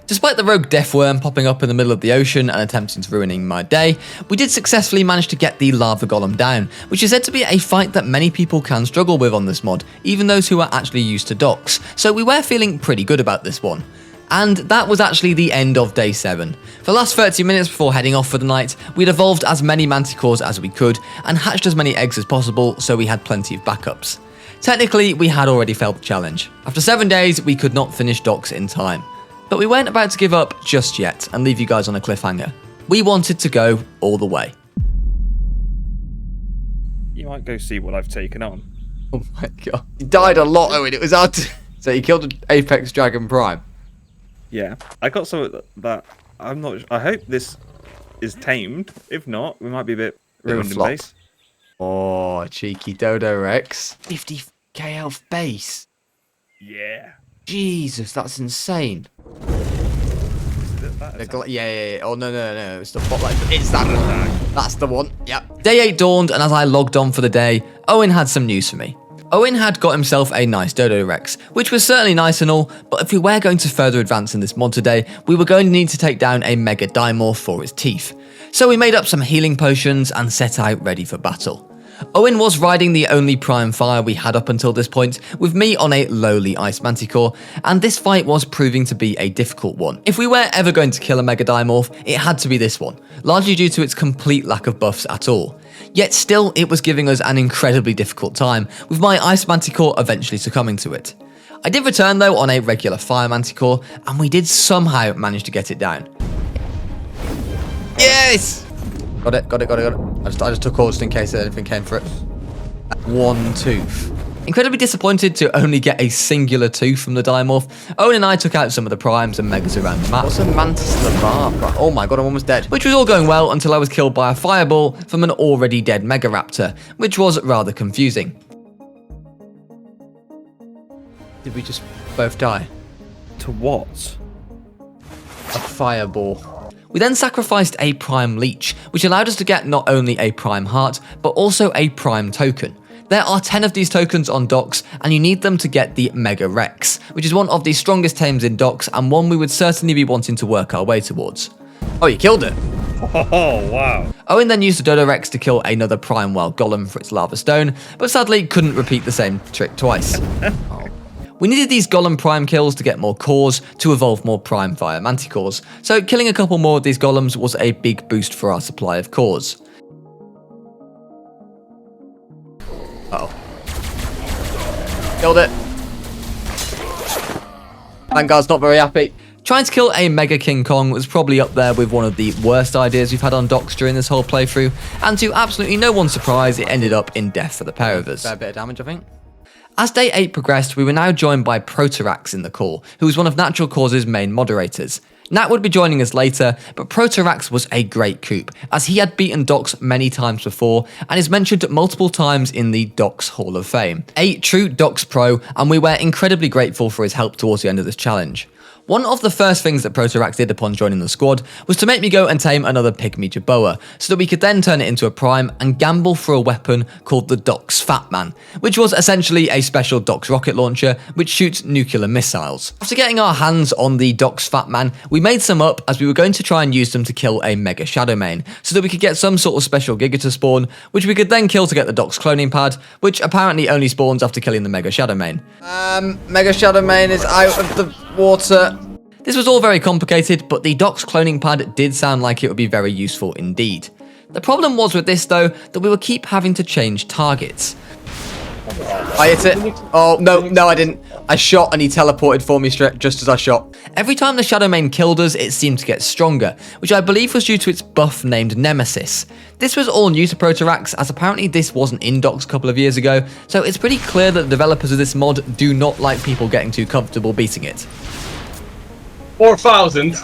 Despite the rogue Deathworm popping up in the middle of the ocean and attempting to ruining my day, we did successfully manage to get the Lava Golem down, which is said to be a fight that many people can struggle with on this mod, even those who are actually used to D.O.X, so we were feeling pretty good about this one. And that was actually the end of day 7. For the last 30 minutes before heading off for the night, we'd evolved as many Manticores as we could, and hatched as many eggs as possible, so we had plenty of backups. Technically, we had already failed the challenge. After 7 days, we could not finish D.O.X in time. But we weren't about to give up just yet and leave you guys on a cliffhanger. We wanted to go all the way. You might go see what I've taken on. Oh my god. He died a lot, Owen. It was hard to... So he killed an Apex Dragon Prime. Yeah. I got some that I'm not... I hope this is tamed. If not, we might be a bit ruined in base. Oh, cheeky Dodo-X. 50k health base. Yeah. Jesus, that's insane. Yeah. Oh, no. It's the spotlight. It's that one. That's the one. Yep. Day 8 dawned, and as I logged on for the day, Owen had some news for me. Owen had got himself a nice Dodo-Rex, which was certainly nice and all, but if we were going to further advance in this mod today, we were going to need to take down a Mega Dimorph for its teeth. So we made up some healing potions and set out ready for battle. Owen was riding the only Prime Fire we had up until this point, with me on a lowly Ice Manticore, and this fight was proving to be a difficult one. If we were ever going to kill a Mega Dimorph, it had to be this one, largely due to its complete lack of buffs at all. Yet still, it was giving us an incredibly difficult time, with my Ice Manticore eventually succumbing to it. I did return though on a regular Fire Manticore, and we did somehow manage to get it down. Yes! Got it. I just took all just in case anything came for it. One tooth. Incredibly disappointed to only get a singular tooth from the Dimorph, Owen and I took out some of the Primes and Megas around the map. What's a Mantis Lavar? Oh my god, I'm almost dead. Which was all going well until I was killed by a Fireball from an already dead Megaraptor, which was rather confusing. Did we just both die? To what? A fireball. We then sacrificed a prime leech, which allowed us to get not only a prime heart, but also a prime token. There are 10 of these tokens on D.O.X, and you need them to get the Mega Rex, which is one of the strongest tames in D.O.X, and one we would certainly be wanting to work our way towards. Oh, you killed it! Oh, wow. Owen then used the Dodo Rex to kill another prime well golem for its lava stone, but sadly couldn't repeat the same trick twice. We needed these golem prime kills to get more cores to evolve more prime fire manticores, so killing a couple more of these golems was a big boost for our supply of cores. Uh-oh. Killed it. Vanguard's not very happy. Trying to kill a Mega King Kong was probably up there with one of the worst ideas we've had on D.O.X during this whole playthrough, and to absolutely no one's surprise, it ended up in death for the pair of us. Fair bit of damage, I think. As day 8 progressed, we were now joined by Protorax in the call, who was one of Natural Cause's main moderators. Nat would be joining us later, but Protorax was a great coup, as he had beaten D.O.X many times before, and is mentioned multiple times in the D.O.X Hall of Fame. A true D.O.X pro, and we were incredibly grateful for his help towards the end of this challenge. One of the first things that Protorax did upon joining the squad was to make me go and tame another pygmy Jerboa, so that we could then turn it into a prime and gamble for a weapon called the D.O.X Fat Man, which was essentially a special D.O.X rocket launcher which shoots nuclear missiles. After getting our hands on the D.O.X Fat Man, we made some up as we were going to try and use them to kill a Mega Shadow Main, so that we could get some sort of special Giga to spawn, which we could then kill to get the D.O.X cloning pad, which apparently only spawns after killing the Mega Shadow Main. Mega Shadow Main is out of the water. This was all very complicated, but the D.O.X cloning pad did sound like it would be very useful indeed. The problem was with this though, that we would keep having to change targets. I hit it. Oh, no, I didn't. I shot and he teleported for me straight just as I shot. Every time the Shadow Main killed us, it seemed to get stronger, which I believe was due to its buff named Nemesis. This was all new to Protorax, as apparently this wasn't in D.O.X a couple of years ago, so it's pretty clear that the developers of this mod do not like people getting too comfortable beating it. 4,000.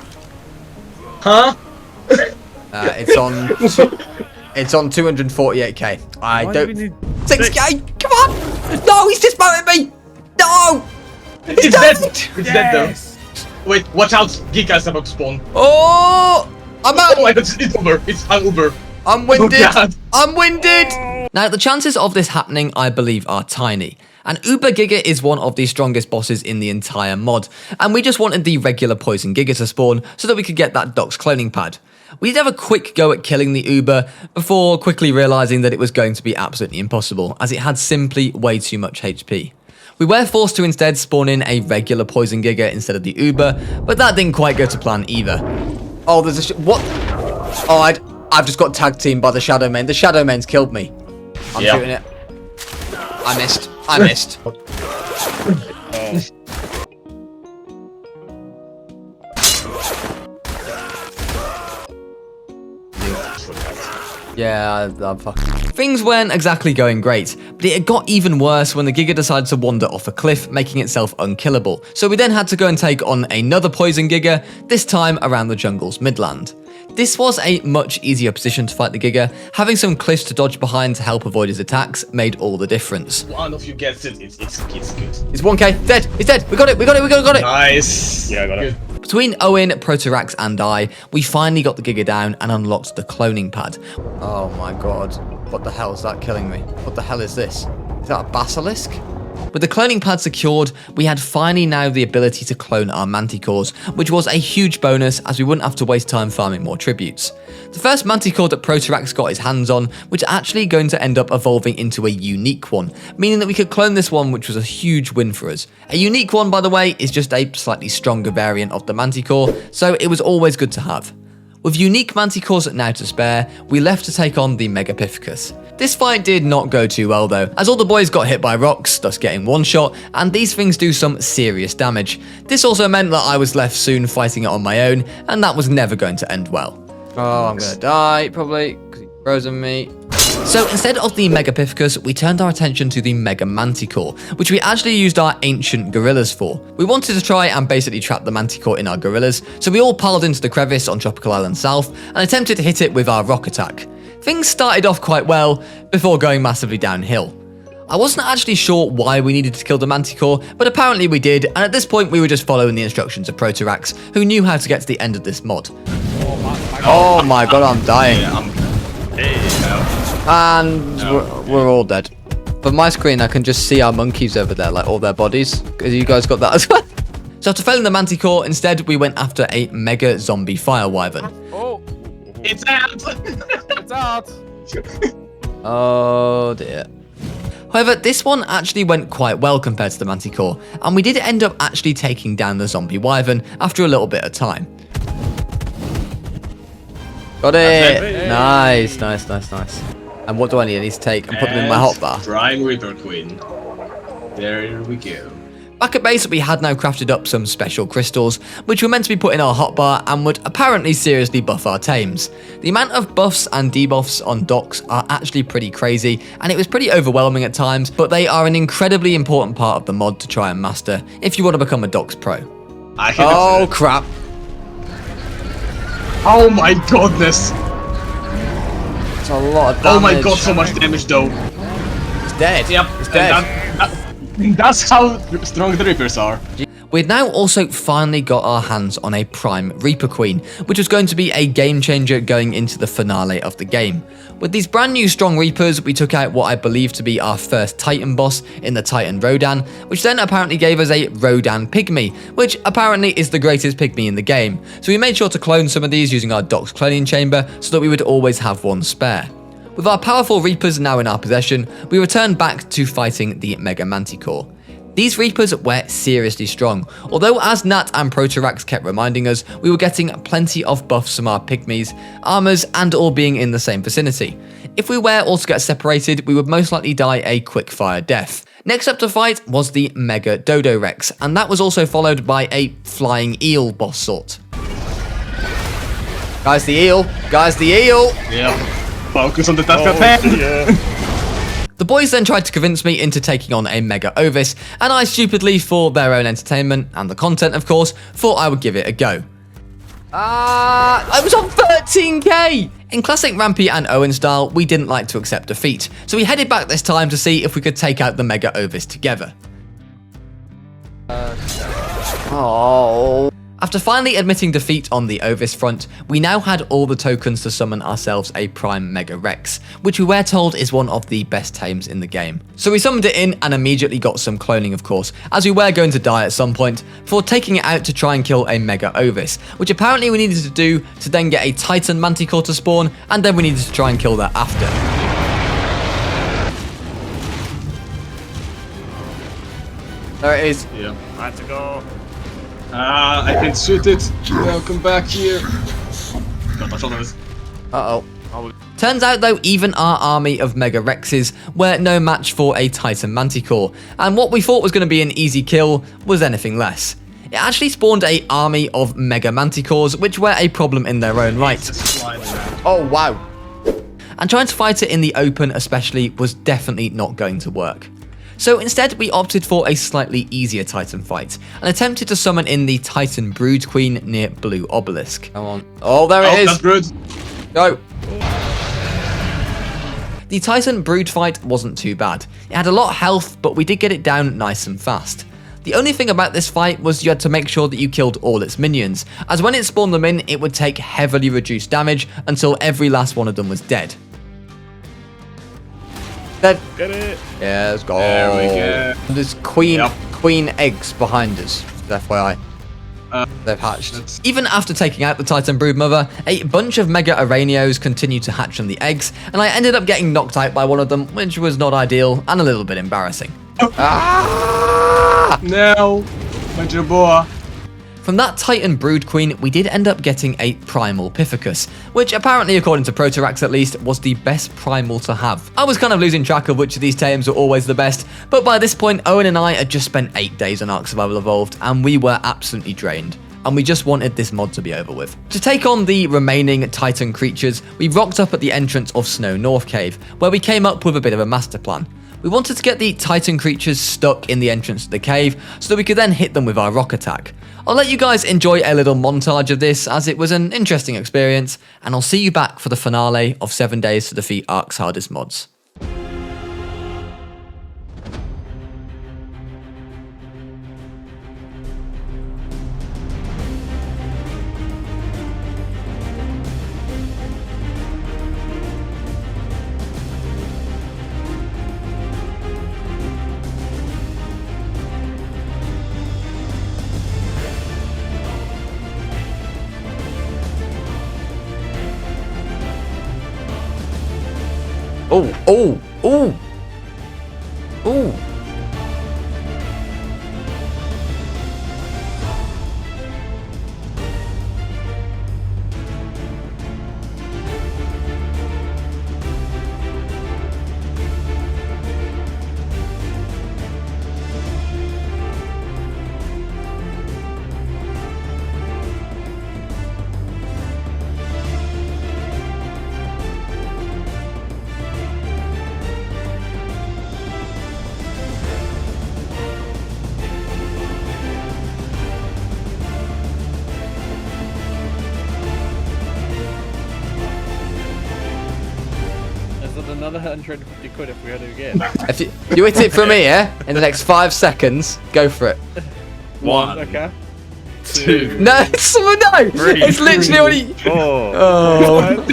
Huh? It's on 248k. I Why don't. do we need 6k. Come on! No, he's dismounted me. No. It's dead. It's dead though. Wait, watch out! Giga is about to spawn. Oh, I'm out. Oh my god, it's over. It's over. I'm winded. Oh god. I'm winded. Now, the chances of this happening, I believe, are tiny. And Uber Giga is one of the strongest bosses in the entire mod, and we just wanted the regular Poison Giga to spawn so that we could get that D.O.X cloning pad. We did have a quick go at killing the Uber before quickly realising that it was going to be absolutely impossible, as it had simply way too much HP. We were forced to instead spawn in a regular Poison Giga instead of the Uber, but that didn't quite go to plan either. Oh, there's a what? Oh, I've just got tag teamed by the Shadow Main. The Shadow Main's killed me. I'm shooting it. I missed. Yeah, I'm fucking. Things weren't exactly going great, but it got even worse when the Giga decided to wander off a cliff, making itself unkillable. So we then had to go and take on another Poison Giga, this time around the jungle's midland. This was a much easier position to fight the Giga. Having some cliffs to dodge behind to help avoid his attacks made all the difference. One of you gets it. It's good. It's 1k. Dead. He's dead. We got it. Nice. Yeah, I got it. Between Owen, Protorax and I, we finally got the Giga down and unlocked the cloning pad. Oh my god. What the hell is that killing me? What the hell is this? Is that a basilisk? With the cloning pad secured, we had finally now the ability to clone our manticores, which was a huge bonus as we wouldn't have to waste time farming more tributes. The first manticore that Protorax got his hands on was actually going to end up evolving into a unique one, meaning that we could clone this one, which was a huge win for us. A unique one, by the way, is just a slightly stronger variant of the manticore, so it was always good to have. With unique manticores now to spare, we left to take on the Megapithecus. This fight did not go too well though, as all the boys got hit by rocks, thus getting one shot, and these things do some serious damage. This also meant that I was left soon fighting it on my own, and that was never going to end well. Oh, I'm gonna die, probably, because he frozen me. So instead of the Megapithecus, we turned our attention to the Mega Manticore, which we actually used our ancient gorillas for. We wanted to try and basically trap the Manticore in our gorillas, so we all piled into the crevice on Tropical Island South and attempted to hit it with our rock attack. Things started off quite well, before going massively downhill. I wasn't actually sure why we needed to kill the Manticore, but apparently we did, and at this point we were just following the instructions of Protarax, who knew how to get to the end of this mod. Oh my god, I'm dying. And we're all dead. From my screen, I can just see our monkeys over there, like all their bodies. Have you guys got that as well? So after failing the Manticore, instead we went after a mega zombie fire wyvern. Oh, It's out! it's out. Oh dear. However, this one actually went quite well compared to the Manticore, and we did end up actually taking down the zombie wyvern after a little bit of time. Got it! Nice, nice, nice, nice. And what do I need? I need to take and put them in my hotbar. Prime Reaper Queen. There we go. Back at base, we had now crafted up some special crystals, which were meant to be put in our hotbar and would apparently seriously buff our tames. The amount of buffs and debuffs on D.O.X are actually pretty crazy, and it was pretty overwhelming at times, but they are an incredibly important part of the mod to try and master if you want to become a D.O.X pro. Oh crap. Oh my goodness. It's a lot of damage. Oh my god, so much damage though. It's dead. Yep. It's dead. That's how strong the Reapers are. We'd now also finally got our hands on a Prime Reaper Queen, which was going to be a game changer going into the finale of the game. With these brand new strong Reapers, we took out what I believe to be our first Titan boss in the Titan Rodan, which then apparently gave us a Rodan Pygmy, which apparently is the greatest Pygmy in the game. So we made sure to clone some of these using our D.O.X cloning chamber so that we would always have one spare. With our powerful Reapers now in our possession, we returned back to fighting the Mega Manticore. These Reapers were seriously strong, although as Nat and Protarax kept reminding us, we were getting plenty of buffs from our Pygmies, armors, and all being in the same vicinity. If we were all to get separated, we would most likely die a quick-fire death. Next up to fight was the Mega Dodo Rex, and that was also followed by a flying eel boss sort. Guys, the eel! Guys, the eel! Yeah. Focus on the task at hand. The boys then tried to convince me into taking on a Mega Ovis, and I stupidly, for their own entertainment, and the content of course, thought I would give it a go. I was on 13k! In classic Rampy and Owen style, we didn't like to accept defeat, so we headed back this time to see if we could take out the Mega Ovis together. After finally admitting defeat on the Ovis front, we now had all the tokens to summon ourselves a Prime Mega Rex, which we were told is one of the best tames in the game. So we summoned it in and immediately got some cloning of course, as we were going to die at some point, before taking it out to try and kill a Mega Ovis, which apparently we needed to do to then get a Titan Manticore to spawn, and then we needed to try and kill that after. There it is. Yeah. I had to go. I can shoot it. Welcome back here. Got touch on those. Uh-oh. Turns out though, even our army of Mega Rexes were no match for a Titan Manticore, and what we thought was going to be an easy kill was anything less. It actually spawned an army of Mega Manticores, which were a problem in their own right. Oh wow. And trying to fight it in the open especially was definitely not going to work. So instead we opted for a slightly easier Titan fight, and attempted to summon in the Titan Brood Queen near Blue Obelisk. Come on. Oh, there it is. That's Brood. Go. The Titan Brood fight wasn't too bad. It had a lot of health, but we did get it down nice and fast. The only thing about this fight was you had to make sure that you killed all its minions, as when it spawned them in, it would take heavily reduced damage until every last one of them was dead. Dead. Get it. Yeah, let's go. There we go. There's queen eggs behind us, FYI. They've hatched. Even after taking out the Titan Brood Mother, a bunch of Mega Araneos continued to hatch from the eggs, and I ended up getting knocked out by one of them, which was not ideal and a little bit embarrassing. No. Boa. From that Titan Brood Queen, we did end up getting a Primal Pithecus, which apparently, according to Protarax at least, was the best Primal to have. I was kind of losing track of which of these tames were always the best, but by this point, Owen and I had just spent 8 days on Ark Survival Evolved, and we were absolutely drained. And we just wanted this mod to be over with. To take on the remaining Titan creatures, we rocked up at the entrance of Snow North Cave, where we came up with a bit of a master plan. We wanted to get the Titan creatures stuck in the entrance to the cave, so that we could then hit them with our rock attack. I'll let you guys enjoy a little montage of this, as it was an interesting experience, and I'll see you back for the finale of 7 days to defeat Ark's hardest mods. Oh, oh, oh. Oh. Another 150 quid if we had it again. If you hit it from here in the next 5 seconds, go for it. 1, Okay. 2. No, no. It's literally only. Oh. Oh.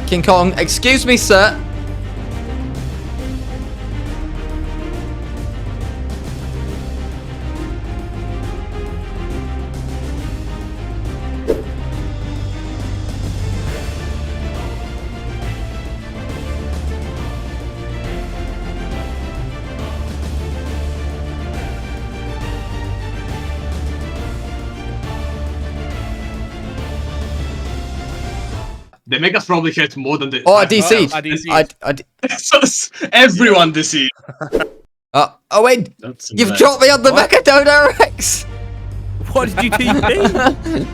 King Kong, excuse me, sir. They make us probably hit more than the. Oh, I DC'd. I DC'd. Everyone DC'd. Oh wait, That's you've bad. dropped me on the Mecha Dodo Rex. What did you TP?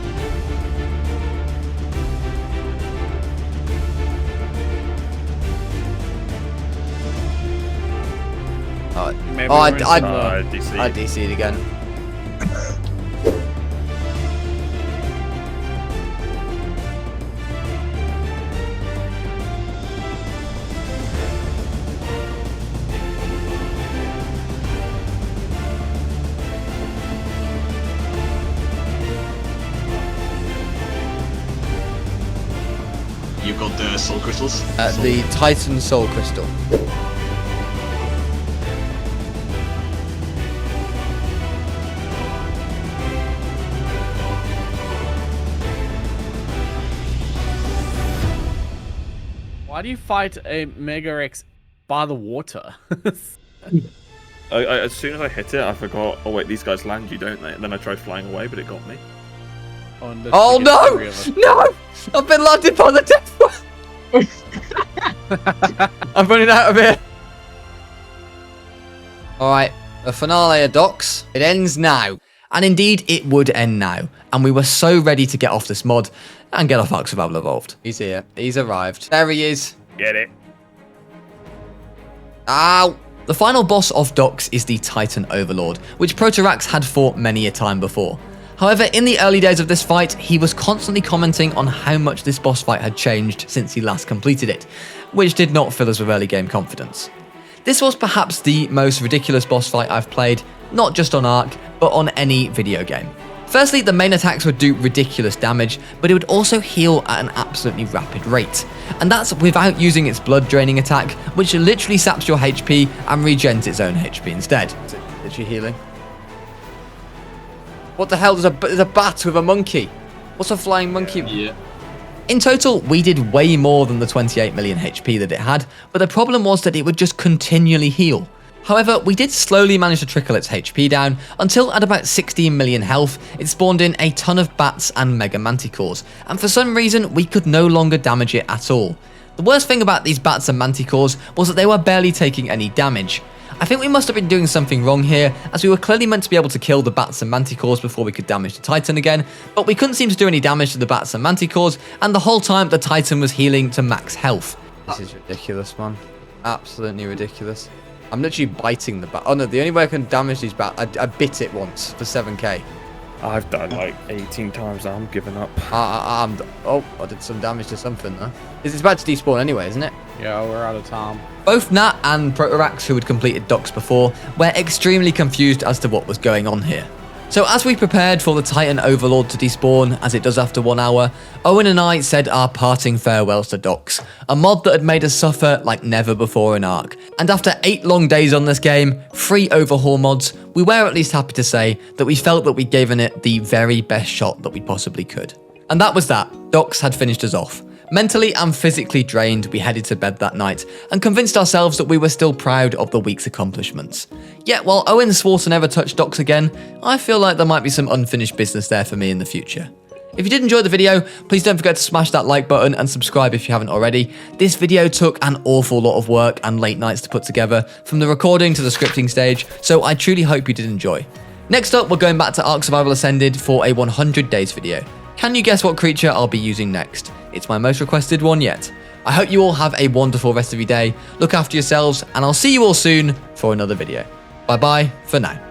Maybe Oh, I we're in I some- I DC'd again. You got the soul crystals. The Titan Soul Crystal. Why do you fight a Mega Rex by the water? As soon as I hit it, I forgot. Oh wait, these guys land you, don't they? And then I tried flying away, but it got me. Oh no! No! I've been landed by the death one! I'm running out of here. Alright, the finale of D.O.X. It ends now. And indeed, it would end now. And we were so ready to get off this mod and get off Ark Survival Evolved. He's here. He's arrived. There he is. Get it? Ow! The final boss of D.O.X. is the Titan Overlord, which Protorax had fought many a time before. However, in the early days of this fight, he was constantly commenting on how much this boss fight had changed since he last completed it, which did not fill us with early game confidence. This was perhaps the most ridiculous boss fight I've played, not just on Ark, but on any video game. Firstly, the main attacks would do ridiculous damage, but it would also heal at an absolutely rapid rate. And that's without using its blood draining attack, which literally saps your HP and regens its own HP instead. Is it literally healing? What the hell? There's a bat with a monkey. What's a flying monkey? Yeah. In total, we did way more than the 28 million HP that it had, but the problem was that it would just continually heal. However, we did slowly manage to trickle its HP down, until at about 16 million health, it spawned in a ton of bats and mega manticores, and for some reason, we could no longer damage it at all. The worst thing about these bats and manticores was that they were barely taking any damage. I think we must have been doing something wrong here, as we were clearly meant to be able to kill the bats and manticores before we could damage the Titan again, but we couldn't seem to do any damage to the bats and manticores, and the whole time the Titan was healing to max health. This is ridiculous, man. Absolutely ridiculous. I'm literally biting the bat. Oh no, the only way I can damage these bats, I bit it once for 7k. I've done like 18 times now. I'm giving up. I did some damage to something there. It's about to despawn anyway, isn't it? Yeah, we're out of time. Both Nat and Protorax, who had completed D.O.X before, were extremely confused as to what was going on here. So as we prepared for the Titan Overlord to despawn, as it does after 1 hour, Owen and I said our parting farewells to D.O.X, a mod that had made us suffer like never before in Ark. And after 8 long days on this game, 3 Overhaul mods, we were at least happy to say that we felt that we'd given it the very best shot that we possibly could. And that was that. D.O.X had finished us off. Mentally and physically drained, we headed to bed that night and convinced ourselves that we were still proud of the week's accomplishments. Yet while Owen swore to never touch D.O.X again, I feel like there might be some unfinished business there for me in the future. If you did enjoy the video, please don't forget to smash that like button and subscribe if you haven't already. This video took an awful lot of work and late nights to put together, from the recording to the scripting stage, so I truly hope you did enjoy. Next up, we're going back to Ark Survival Ascended for a 100 days video. Can you guess what creature I'll be using next? It's my most requested one yet. I hope you all have a wonderful rest of your day, look after yourselves, and I'll see you all soon for another video. Bye bye for now.